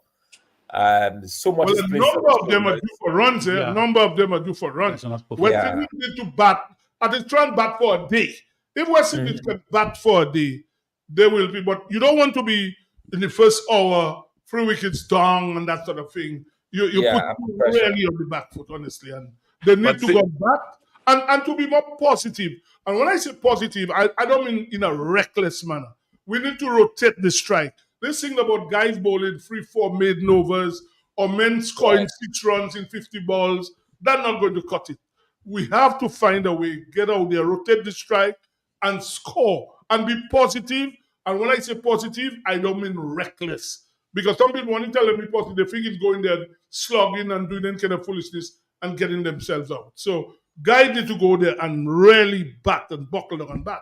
Speaker 5: So much.
Speaker 2: Well, a number of them are due for runs. A number of them are due for runs. West Indies need to bat. And they try and bat for a day. If West Indies can bat for a day, they will be. But you don't want to be in the first hour 3 wickets down and that sort of thing. You put really on the back foot, honestly, and they need to go back and to be more positive. And when I say positive, I don't mean in a reckless manner. We need to rotate the strike. This thing about guys bowling 3-4 maiden overs or men scoring 6 runs in 50 balls, that's not going to cut it. We have to find a way, get out there, rotate the strike, and score and be positive. And when I say positive, I don't mean reckless. Because some people, when you tell them be positive, they think it's going there, slugging and doing any kind of foolishness and getting themselves out. So guys need to go there and really bat and buckle down and bat.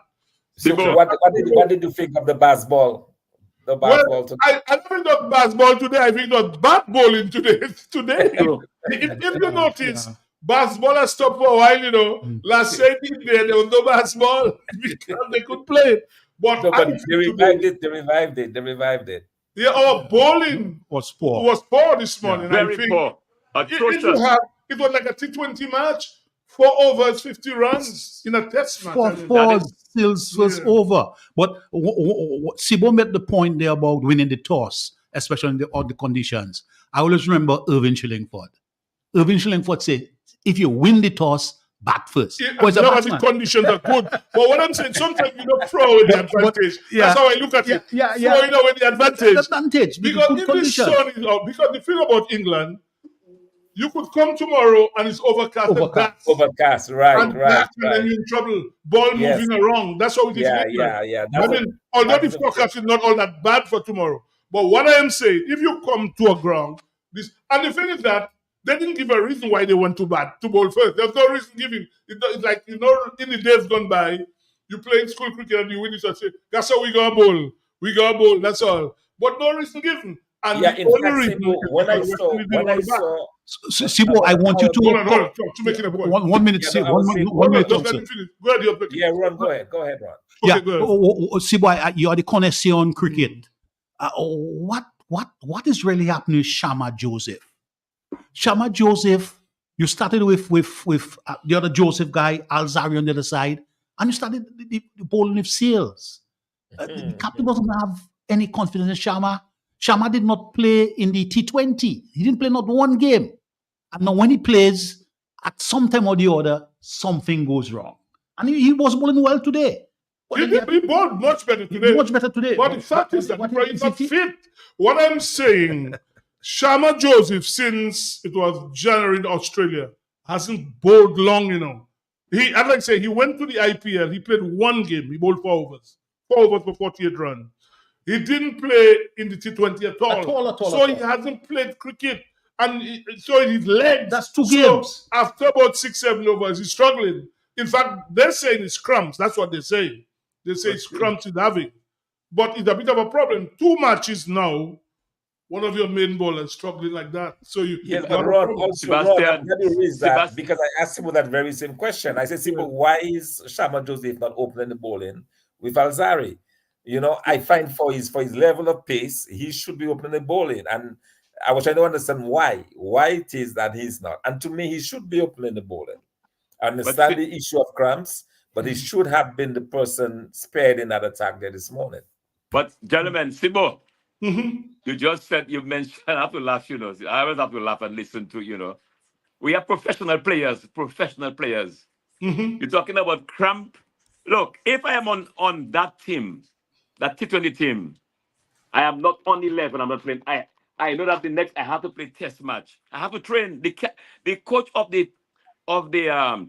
Speaker 5: So what did you think of the baseball? I
Speaker 2: don't think that baseball today. I think that bat bowling today. If you notice, baseball has stopped for a while, you know. Last year there was no baseball because they could play it. But
Speaker 5: they revived it.
Speaker 2: Yeah, our bowling was poor this morning.
Speaker 3: Very poor. Atrocious.
Speaker 2: It was like a T20 match, 4 overs, 50 runs in a test match.
Speaker 4: 4 still was over. But Sibo made the point there about winning the toss, especially in all the conditions. I always remember Irvin Shillingford. Irvin Shillingford said, if you win the toss, bat first.
Speaker 2: The conditions are good. But what I'm saying, sometimes you don't throw away the advantage. That's how I look at it. Throwing away the advantage. Because if the sun is out, because the thing about England, you could come tomorrow and it's overcast.
Speaker 5: Overcast, right.
Speaker 2: And then you're in trouble. Ball moving around. That's how it is. I mean, although the forecast is not all that bad for tomorrow. But what I am saying, if you come to a ground, and the thing is that they didn't give a reason why they went to bowl first. There's no reason giving. It's like, you know, in the days gone by, you play school cricket and you win it and say, that's how we got a bowl. We got a bowl, that's all. But no reason given. And
Speaker 5: in fact, Sibo, when I saw
Speaker 4: Sibo, I want you to
Speaker 2: hold on, to make it a point.
Speaker 4: 1 minute, one minute.
Speaker 2: Go ahead,
Speaker 5: Ron. Go ahead, Ron.
Speaker 4: Okay, Sibo, you are the connoisseur on cricket. what is really happening with Shama Joseph? Shama Joseph, you started with the other Joseph guy, Alzari on the other side, and you started the bowling with Seals. The captain doesn't have any confidence in Shama. Shama did not play in the T20. He didn't play not one game. And now when he plays, at some time or the other, something goes wrong. And he was bowling well today.
Speaker 2: He bowled much better today.
Speaker 4: Much better today.
Speaker 2: But the fact is that he's not fit. What I'm saying, Shama Joseph, since it was January in Australia, hasn't bowled long enough. As I say, he went to the IPL. He played one game. He bowled 4 overs. 4 overs for 48 runs. He didn't play in the T20 at all. So he hasn't played cricket. And so in his legs.
Speaker 4: That's 2 games.
Speaker 2: After about 6-7 overs, he's struggling. In fact, they're saying it's cramps. That's what they say. They say it's cramps he's having. But it's a bit of a problem. 2 matches now, one of your main bowlers struggling like that. So you
Speaker 5: but Rod, also, Rod, I'm glad you raised that because I asked him that very same question. I said, why is Shama Joseph not opening the bowling with Alzari? You know, I find for his level of pace, he should be opening the bowling. And I was trying to understand why it is that he's not. And to me, he should be opening the bowling. I understand the issue of cramps, but he should have been the person spared in that attack there this morning.
Speaker 3: But gentlemen, Sibo, you just said, you mentioned, I have to laugh, you know. I always have to laugh and listen to, you know. We have professional players. You're talking about cramp. Look, if I am on that team, that T20 team, I am not on 11, I'm not playing. I know that the next, I have to play test match. I have to train. The coach of the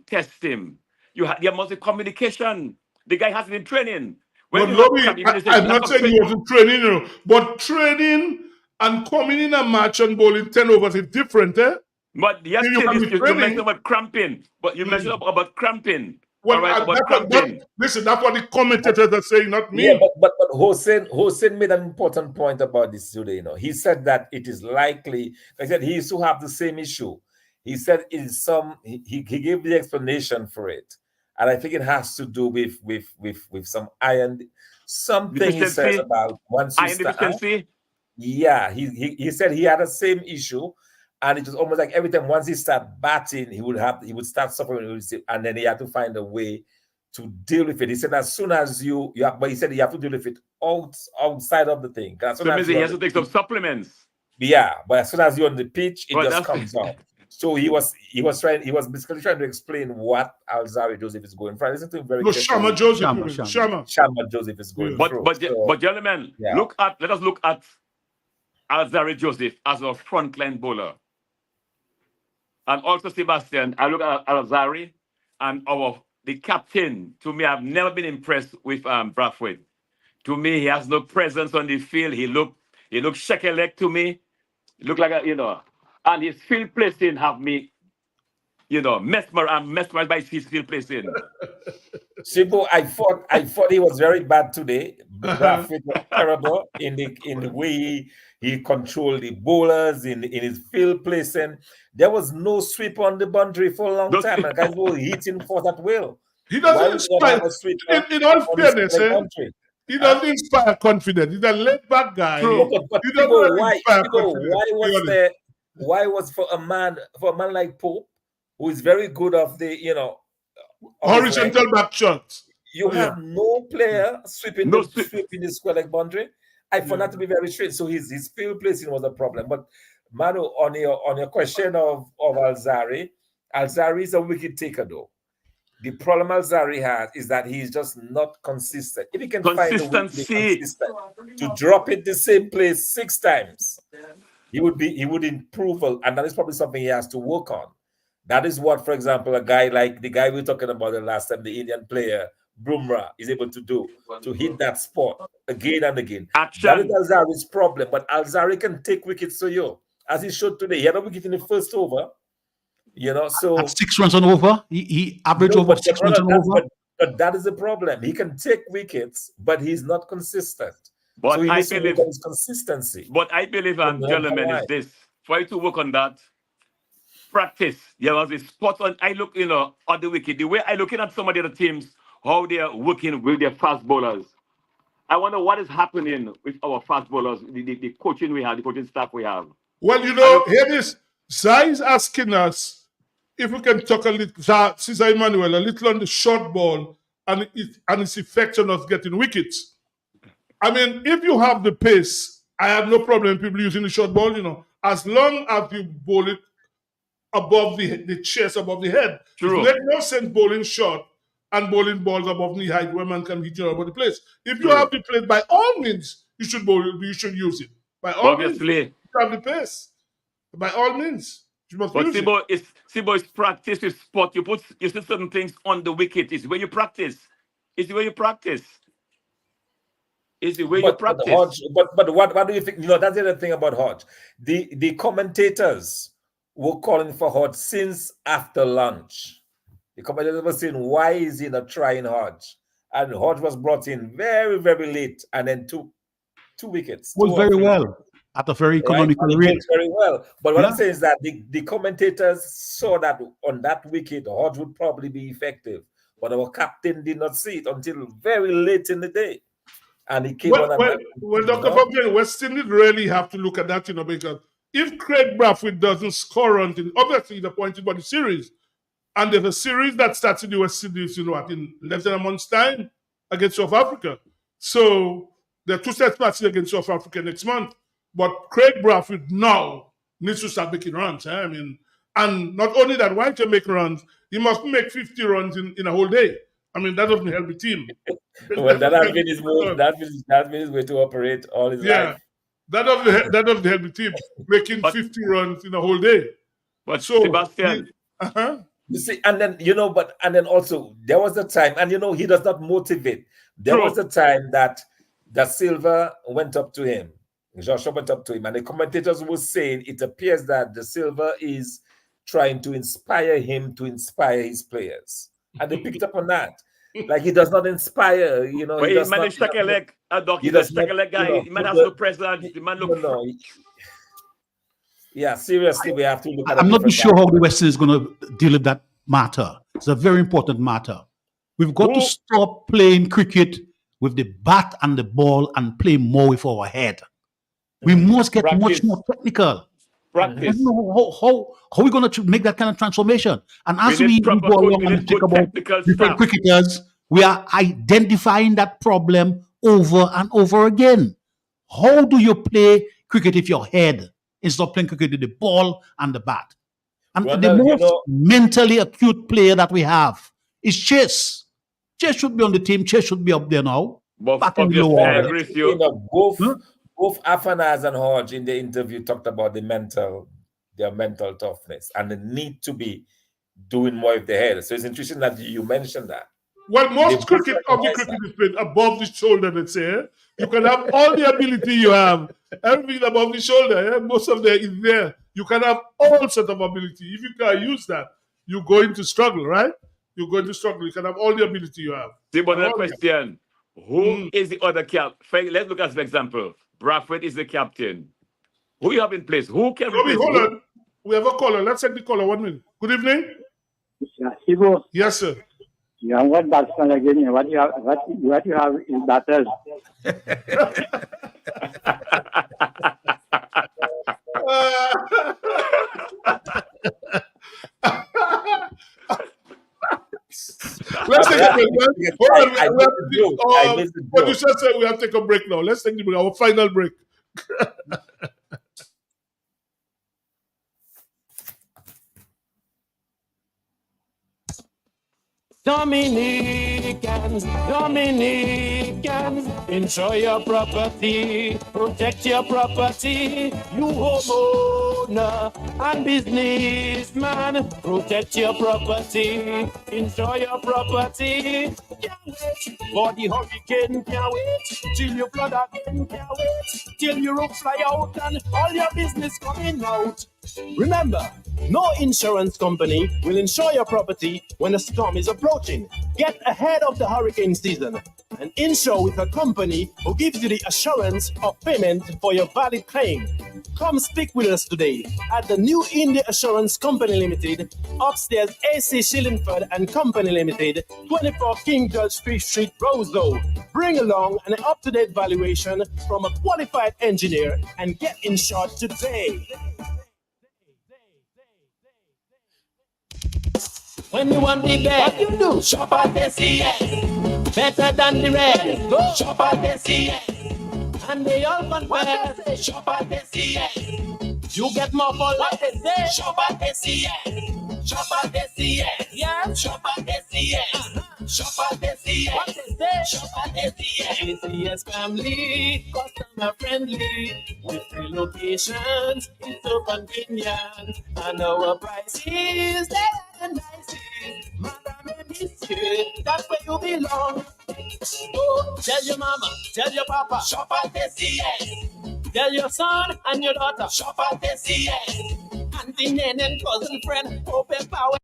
Speaker 3: test team, there must be communication. The guy has been training.
Speaker 2: But Lobby, I'm not saying he wasn't training, you know, but training and coming in a match and bowling 10 overs is different, eh?
Speaker 3: But yes, you mentioned about cramping. But you mentioned about cramping.
Speaker 2: Well, listen, that's what the commentators are saying, not me.
Speaker 5: Yeah, but Hossein made an important point about this today. You know, he said that it is likely. I said he used to have the same issue. He said it is he gave the explanation for it, and I think it has to do with some iron, something he says about once you start. Yeah, he said he had the same issue. And it was almost like every time once he started batting, he would start suffering, and then he had to find a way to deal with it. He said as soon as but he said you have to deal with it outside of the thing.
Speaker 3: So means he has to take some supplements.
Speaker 5: Yeah, but as soon as you're on the pitch, it just comes out. So he was basically trying to explain what Alzari Joseph is going through. Listen to him very carefully.
Speaker 2: Shama
Speaker 5: Joseph is going through.
Speaker 3: But gentlemen, let us look at Alzari Joseph as a frontline bowler. And also, Sebastian, I look at Alzari and the captain. To me, I've never been impressed with Brathwaite. To me, he has no presence on the field. He looked shaky-leg to me. He looked like and his field placing have me, mesmerized by his field placing.
Speaker 5: Sibo, I thought he was very bad today. Brathwaite was terrible in the way he controlled the bowlers in his field placing. There was no sweep on the boundary for a long time. The guys were hitting for that will.
Speaker 2: He doesn't inspire. In all fairness, he doesn't inspire confidence. He's a laid-back guy.
Speaker 5: But why was for a man like Pope, who is very good off the
Speaker 2: horizontal back shots?
Speaker 5: You have no player sweeping the square leg boundary. I found that to be very strange. So his field placing was a problem. But Manu, on your question of Alzari is a wicket taker though. The problem Alzari has is that he's just not consistent. If he can find a way to be consistent, to drop it the same place 6 times, he would improve, and that is probably something he has to work on. That is what, for example, a guy like the guy we were talking about the last time, the Indian player Bumrah, is able to do, to hit that spot again and again. That is Alzari's problem, but Alzari can take wickets to you, as he showed today. He had a wicket in the first over, so
Speaker 4: at 6 runs on over, he averaged over 6 runs on over.
Speaker 5: But that is the problem. He can take wickets, but he's not consistent.
Speaker 3: But
Speaker 5: so he
Speaker 3: I
Speaker 5: needs to
Speaker 3: believe
Speaker 5: work on his consistency.
Speaker 3: But I believe, gentlemen, is this: try to work on that. Practice. There was a spot on. I look, on the wicket. The way I looking at some of the other teams, how they are working with their fast bowlers. I wonder what is happening with our fast bowlers, the coaching we have, the coaching staff we have.
Speaker 2: Well, you know, here this Zai is asking us if we can talk a little, Cesar Emmanuel, a little on the short ball and its effect on us getting wickets. I mean, if you have the pace, I have no problem with people using the short ball, you know, as long as you bowl it above the chest, above the head.
Speaker 3: True.
Speaker 2: It makes no sense bowling short and bowling balls above knee height where man can hit you all over the place. If you have the plate, by all means, you should bowl it, you should use it. By all means, you have the pace. By all means, you must use it.
Speaker 3: Sibo, it's practice with sport. You see certain things on the wicket. It's when you practice. It's the way you practice. It's the way you practice.
Speaker 5: But what do you think? You know, that's the other thing about Hodge. The commentators were calling for Hodge since after lunch. The commentators were saying, why is he not trying Hodge? And Hodge was brought in very, very late and then took 2 wickets.
Speaker 4: Was very well at a very economical rate.
Speaker 5: Very well. But what I'm saying is that the commentators saw that on that wicket, Hodge would probably be effective. But our captain did not see it until very late in the day. And he came on.
Speaker 2: Well, Dr. Fabian, West Indies really have to look at that, you know, because if Craig Brathwaite doesn't score on it, obviously he's appointed by the series. And there's a series that starts in the West Indies, you know, in less than a month's time against South Africa. So there are 2 sets matches against South Africa next month. But Craig Brathwaite now needs to start making runs. I mean, and not only that, why to make runs, he must make 50 runs in a whole day. I mean, that doesn't help the team.
Speaker 5: Well, that has been his move. That's been his way to operate all his life.
Speaker 2: That doesn't help the team, making 50 runs in a whole day.
Speaker 3: But so, Sebastian,
Speaker 5: you see, and then also there was a time, and you know, he does not motivate. There was a time that Silva went up to him. Joshua went up to him, and the commentators were saying it appears that the Silva is trying to inspire him to inspire his players. And they picked up on that. Like, he does not inspire, you know.
Speaker 3: But he managed to collect a dog. He's a second guy. He man has no presence. The man looks.
Speaker 5: Yeah, seriously, we have to look at it.
Speaker 4: I'm not sure how the West is going to deal with that matter. It's a very important matter. We've got to stop playing cricket with the bat and the ball and play more with our head. We must get much more technical.
Speaker 3: Practice.
Speaker 4: I don't know how are we going to make that kind of transformation? And as we go along and think about different cricketers, we are identifying that problem over and over again. How do you play cricket with your head instead of playing cricket with the ball and the bat? And the most mentally acute player that we have is Chase. Chase should be on the team. Chase should be up there now.
Speaker 5: Both Afanaz and Hodge in the interview talked about their mental toughness and the need to be doing more with the head. So it's interesting that you mentioned that.
Speaker 2: Well, most cricket is played above the shoulder, let's say. You can have all the ability you have, everything above the shoulder. Most of them is there. You can have all sorts of ability. If you can't use that, you're going to struggle, right? You're going to struggle. You can have all the ability you have.
Speaker 3: Another question. Who is the other captain? Let's look at an example. Brathwaite is the captain. Who you have in place? Who can replace?
Speaker 2: Hold on. We have a caller. Let's take the caller. 1 minute. Good evening. Yes, sir.
Speaker 16: You have one batsman again. What you have in batters?
Speaker 2: Let's take a break. Producer said we have to take a break now. Let's take the break. Our final break.
Speaker 9: Dominicans, enjoy your property, protect your property. You homeowner and businessman, protect your property, enjoy your property. Can't wait for the hurricane, can't wait till you flood again, can't wait till your roof fly out and all your business coming out. Remember, no insurance company will insure your property when a storm is approaching. Get ahead of the hurricane season and insure with a company who gives you the assurance of payment for your valid claim. Come speak with us today at the New India Assurance Company Limited, upstairs AC Shillingford and Company Limited, 24 King George Street, Roseau. Bring along an up-to-date valuation from a qualified engineer and get insured today.
Speaker 12: When you want the best, what you do? Shop at SCS. Better than the rest. Go shop at SCS. And they all compare. Shop at SCS. You get more for life. Shop at SCS. Shop at SCS. Yeah. Shop at SCS. Shop at SCS. What is that? Shop at SCS. SCS family, customer friendly. With 3 locations, it's so convenient. And our prices, they are the nicest. Madam and Monsieur, that's where you belong. Oh, tell your mama, tell your papa, shop at SCS. Tell your son and your daughter, shop at SCS. Auntie, nan, and cousin, friend, open power.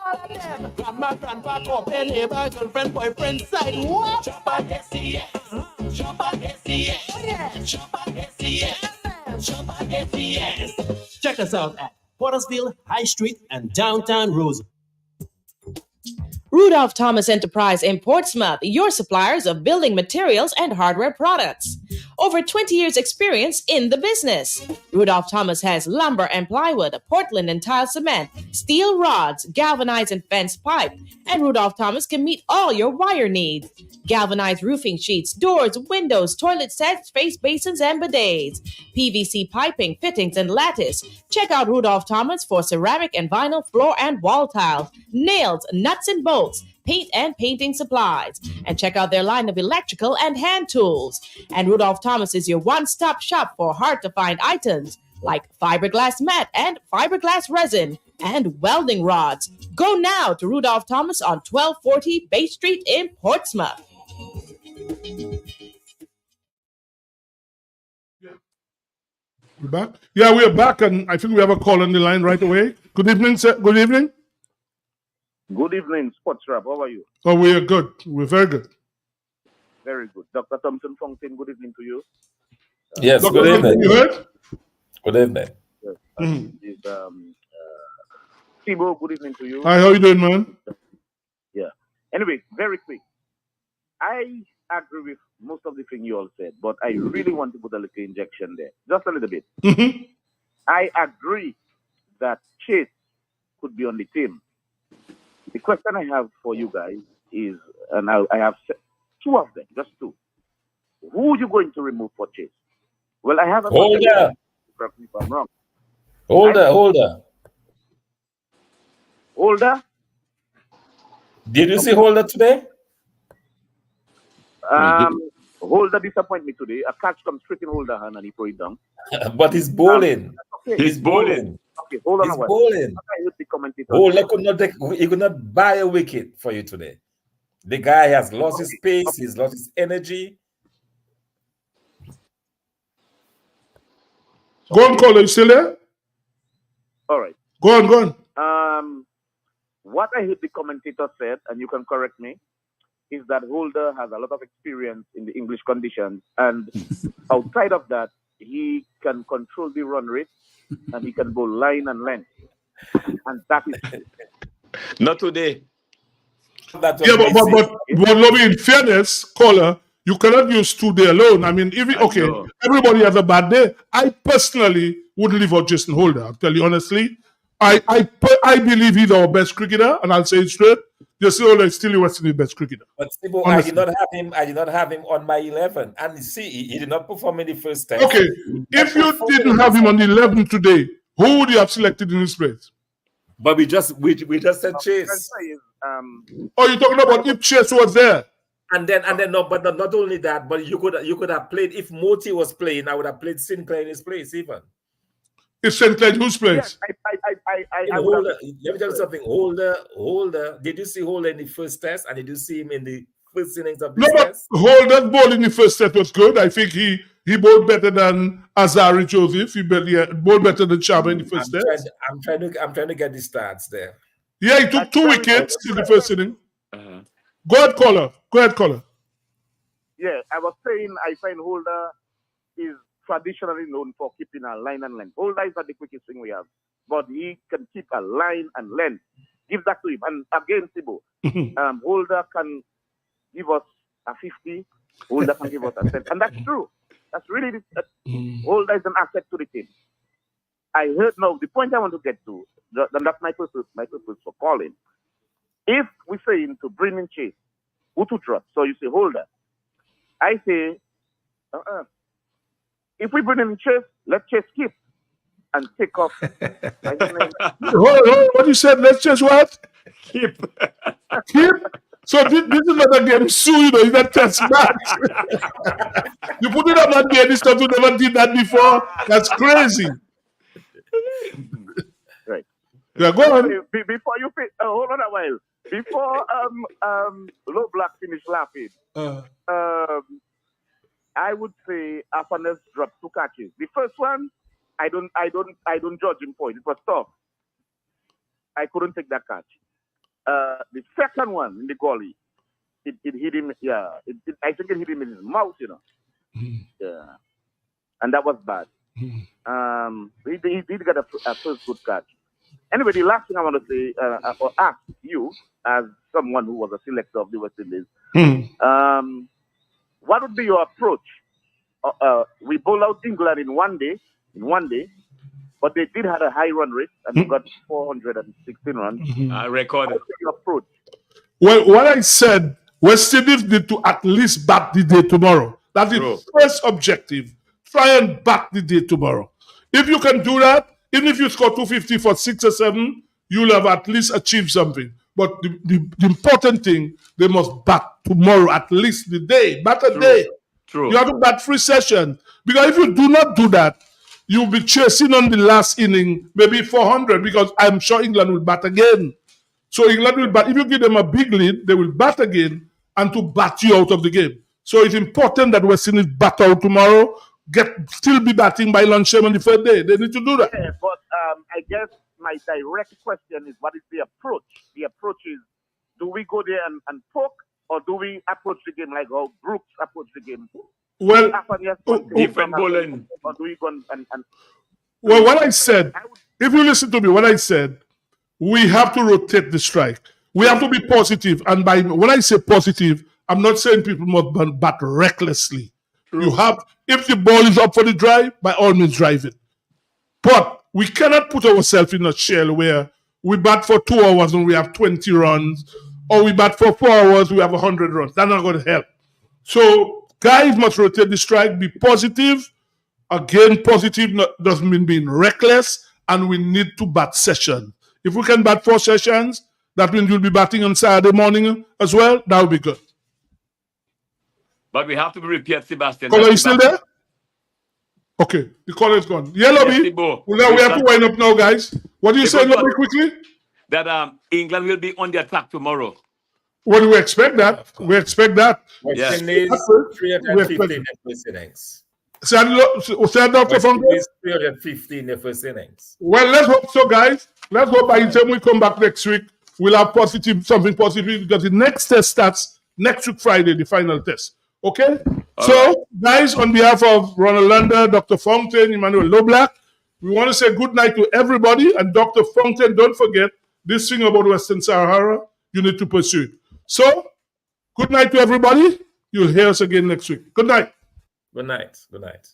Speaker 12: All of them, grandma, grandpa, open neighbor, girlfriend, boyfriend, side, what? Shop at SCS. Shop at SCS. Oh, yeah. Shop at SCS. Shop at SCS.
Speaker 9: Check us out at Pottersville, High Street, and downtown Roseau.
Speaker 8: Rudolph Thomas Enterprise in Portsmouth, your suppliers of building materials and hardware products. Over 20 years experience in the business. Rudolph Thomas has lumber and plywood, Portland and tile cement, steel rods, galvanized and fenced pipe, and Rudolph Thomas can meet all your wire needs. Galvanized roofing sheets, doors, windows, toilet sets, face basins, and bidets. PVC piping, fittings, and lattice. Check out Rudolph Thomas for ceramic and vinyl floor and wall tiles, nails, nuts and bolts, paint and painting supplies. And check out their line of electrical and hand tools. And Rudolph Thomas is your one-stop shop for hard-to-find items like fiberglass mat and fiberglass resin and welding rods. Go now to Rudolph Thomas on 1240 Bay Street in Portsmouth.
Speaker 2: We're back? Yeah, we are back, and I think we have a call on the line right away. Good evening, sir. Good evening.
Speaker 17: Good evening, Sports Rap. How are you?
Speaker 2: Oh, we are good. We're very good.
Speaker 17: Very good. Dr. Thompson Fountain, good evening to you.
Speaker 5: Yes,
Speaker 2: Dr.
Speaker 5: good evening.
Speaker 2: You heard?
Speaker 5: Good evening.
Speaker 17: Yes. Thibault, good evening to you.
Speaker 2: Hi, how you doing, man?
Speaker 17: Yeah. Anyway, very quick. I agree with most of the things you all said, but I really want to put a little injection there. Just a little bit. I agree that Chase could be on the team. The question I have for you guys is, and I have 2 of them, just 2. Who are you going to remove for Chase? Well, I have a
Speaker 5: Holder.
Speaker 17: Correct me if I'm wrong.
Speaker 5: Holder.
Speaker 17: Holder?
Speaker 5: Did you see Holder today?
Speaker 17: Holder disappoint me today. A catch comes straight in Holder hand and he throw it down.
Speaker 5: But he's bowling.
Speaker 17: Okay.
Speaker 5: He's bowling.
Speaker 17: Okay, hold on
Speaker 5: He's
Speaker 17: a while.
Speaker 5: bowling.
Speaker 17: I heard the commentator.
Speaker 5: Holder he could not buy a wicket for you today. The guy has lost his pace, he's lost his energy.
Speaker 2: Go on, caller. You still there?
Speaker 17: All right.
Speaker 2: Go on.
Speaker 17: What I heard the commentator said, and you can correct me, is that Holder has a lot of experience in the English conditions, and outside of that, he can control the run rate, and he can bowl line and length, and that is
Speaker 3: not today.
Speaker 2: But Lobby, in fairness, caller, you cannot use 2 day alone. I mean, everybody has a bad day. I personally wouldn't leave out Jason Holder. I'll tell you honestly. I believe he's our best cricketer, and I'll say it straight. Jason Holder is still the West Indies' best cricketer.
Speaker 5: But Thibault, I did not have him on my 11, and see, he did not perform in the first test.
Speaker 2: Okay, if you didn't have him on the 11 today, who would you have selected in his place?
Speaker 5: But we just said Chase.
Speaker 2: Oh, you're talking about if Chase was there?
Speaker 5: And then no, but not only that, but you could have played if Moti was playing. I would have played Sinclair in his place even.
Speaker 2: Is Sinclair in whose place?
Speaker 5: Holder, let me tell you something. Holder. Did you see Holder in the first test, and did you see him in the first innings of this test?
Speaker 2: Holder's ball in the first set was good. I think he He bowled better than Azari Joseph. He bowled better than Chaba in the first test.
Speaker 5: I'm trying to get the stats there.
Speaker 2: Yeah, he took 2 wickets in the first inning. Go ahead, caller.
Speaker 17: Yeah, I was saying I find Holder is traditionally known for keeping a line and length. Holder is not the quickest thing we have, but he can keep a line and length. Give that to him. And again, Sibo, Holder can give us a 50. Holder can give us a 10. And that's true. That's really, Holder is an asset to the team. I heard now, the point I want to get to, and that's my purpose for calling. If we say him to bring in Chase, who to drop? So you say Holder. I say, if we bring in Chase, let Chase keep and take off.
Speaker 2: Hold on, what you said? Let's Chase what? Keep. So this is not a game sue, you know, it's a test match. You put it on that game, this stuff, you never did that before. That's crazy.
Speaker 17: Right.
Speaker 2: Yeah, go on.
Speaker 17: Before you hold on a while. Before Low Black finish laughing, I would say Afanes dropped 2 catches. The first one, I don't judge him for it. It was tough. I couldn't take that catch. The second one in the gully, it hit him. Yeah, I think it hit him in his mouth. You know. Yeah, and that was bad. He did get a first good catch. Anyway, the last thing I want to say or ask you, as someone who was a selector of the West Indies, what would be your approach? We bowl out England in one day, but they did have a high run rate and they got 416 runs.
Speaker 3: Record.
Speaker 17: What's your approach?
Speaker 2: Well, what I said, West Indies need to at least bat the day tomorrow. That is first objective. Try and bat the day tomorrow. If you can do that, even if you score 250 for 6 or 7, you'll have at least achieved something. But the important thing, they must bat tomorrow, at least the day. Bat a day.
Speaker 3: True.
Speaker 2: You have to bat 3 sessions. Because if you do not do that, you'll be chasing on the last inning, maybe 400, because I'm sure England will bat again. So England will bat. If you give them a big lead, they will bat again and to bat you out of the game. So it's important that West Indies bat out tomorrow, still be batting by lunchtime on the 3rd day. They need to do that.
Speaker 17: Yeah, but I guess my direct question is, what is the approach? The approach is, do we go there and poke, or do we approach the game like how Brooks approached the game?
Speaker 2: Well,
Speaker 3: different bowling.
Speaker 17: Or do we go and
Speaker 2: well, what I said, if you listen to me, what I said, we have to rotate the strike. We have to be positive. And when I say positive, I'm not saying people must bat recklessly. You have, if the ball is up for the drive, by all means drive it. But we cannot put ourselves in a shell where we bat for 2 hours and we have 20 runs, or we bat for 4 hours, we have 100 runs. That's not going to help. So guys must rotate the strike, be positive. Again, positive doesn't mean being reckless, and we need to bat session. If we can bat 4 sessions, that means you'll be batting on Saturday morning as well. That would be good.
Speaker 3: But we have to be prepared, Sebastian.
Speaker 2: Caller, you still there? Okay, the caller is gone. Yeah, Lobby. We have to wind up now, guys. What do you say, Lobby, quickly?
Speaker 3: That England will be on the attack tomorrow.
Speaker 2: Well, do we expect that? We expect that.
Speaker 5: West Indies, 315 in the first innings.
Speaker 2: Say Dr. Funk?
Speaker 5: 315 in the first innings.
Speaker 2: Well, let's hope so, guys. Let's hope by the time we come back next week, we'll have something positive, because the next test starts next week, Friday, the final test. Okay? So, guys, on behalf of Ronald Lander, Dr. Fountain, Emmanuel Loblack, we want to say good night to everybody. And Dr. Fountain, don't forget, this thing about Western Sahara, you need to pursue it. So, good night to everybody. You'll hear us again next week. Good night.
Speaker 5: Good night. Good night.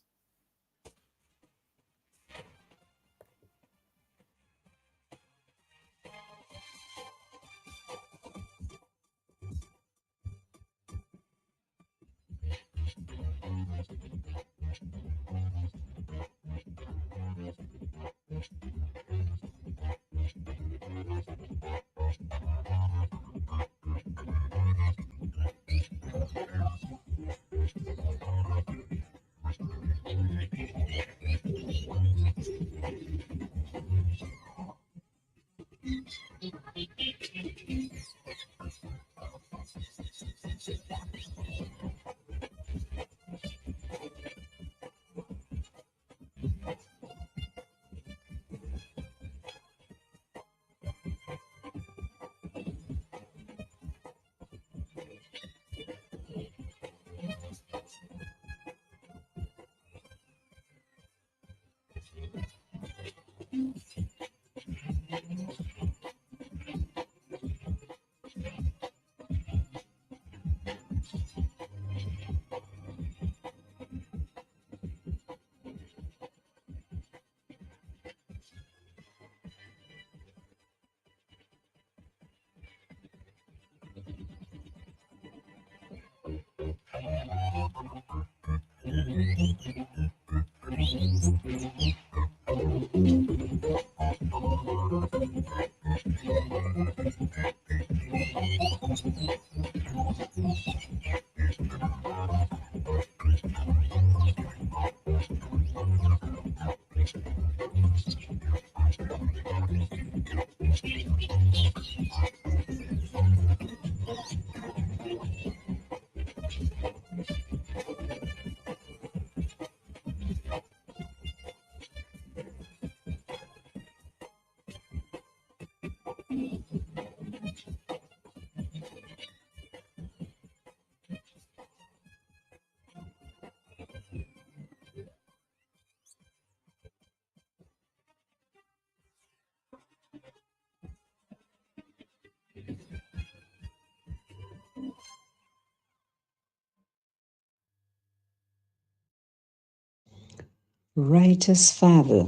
Speaker 18: Righteous Father,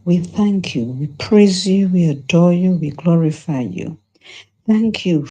Speaker 18: we thank you, we praise you, we adore you, we glorify you. Thank you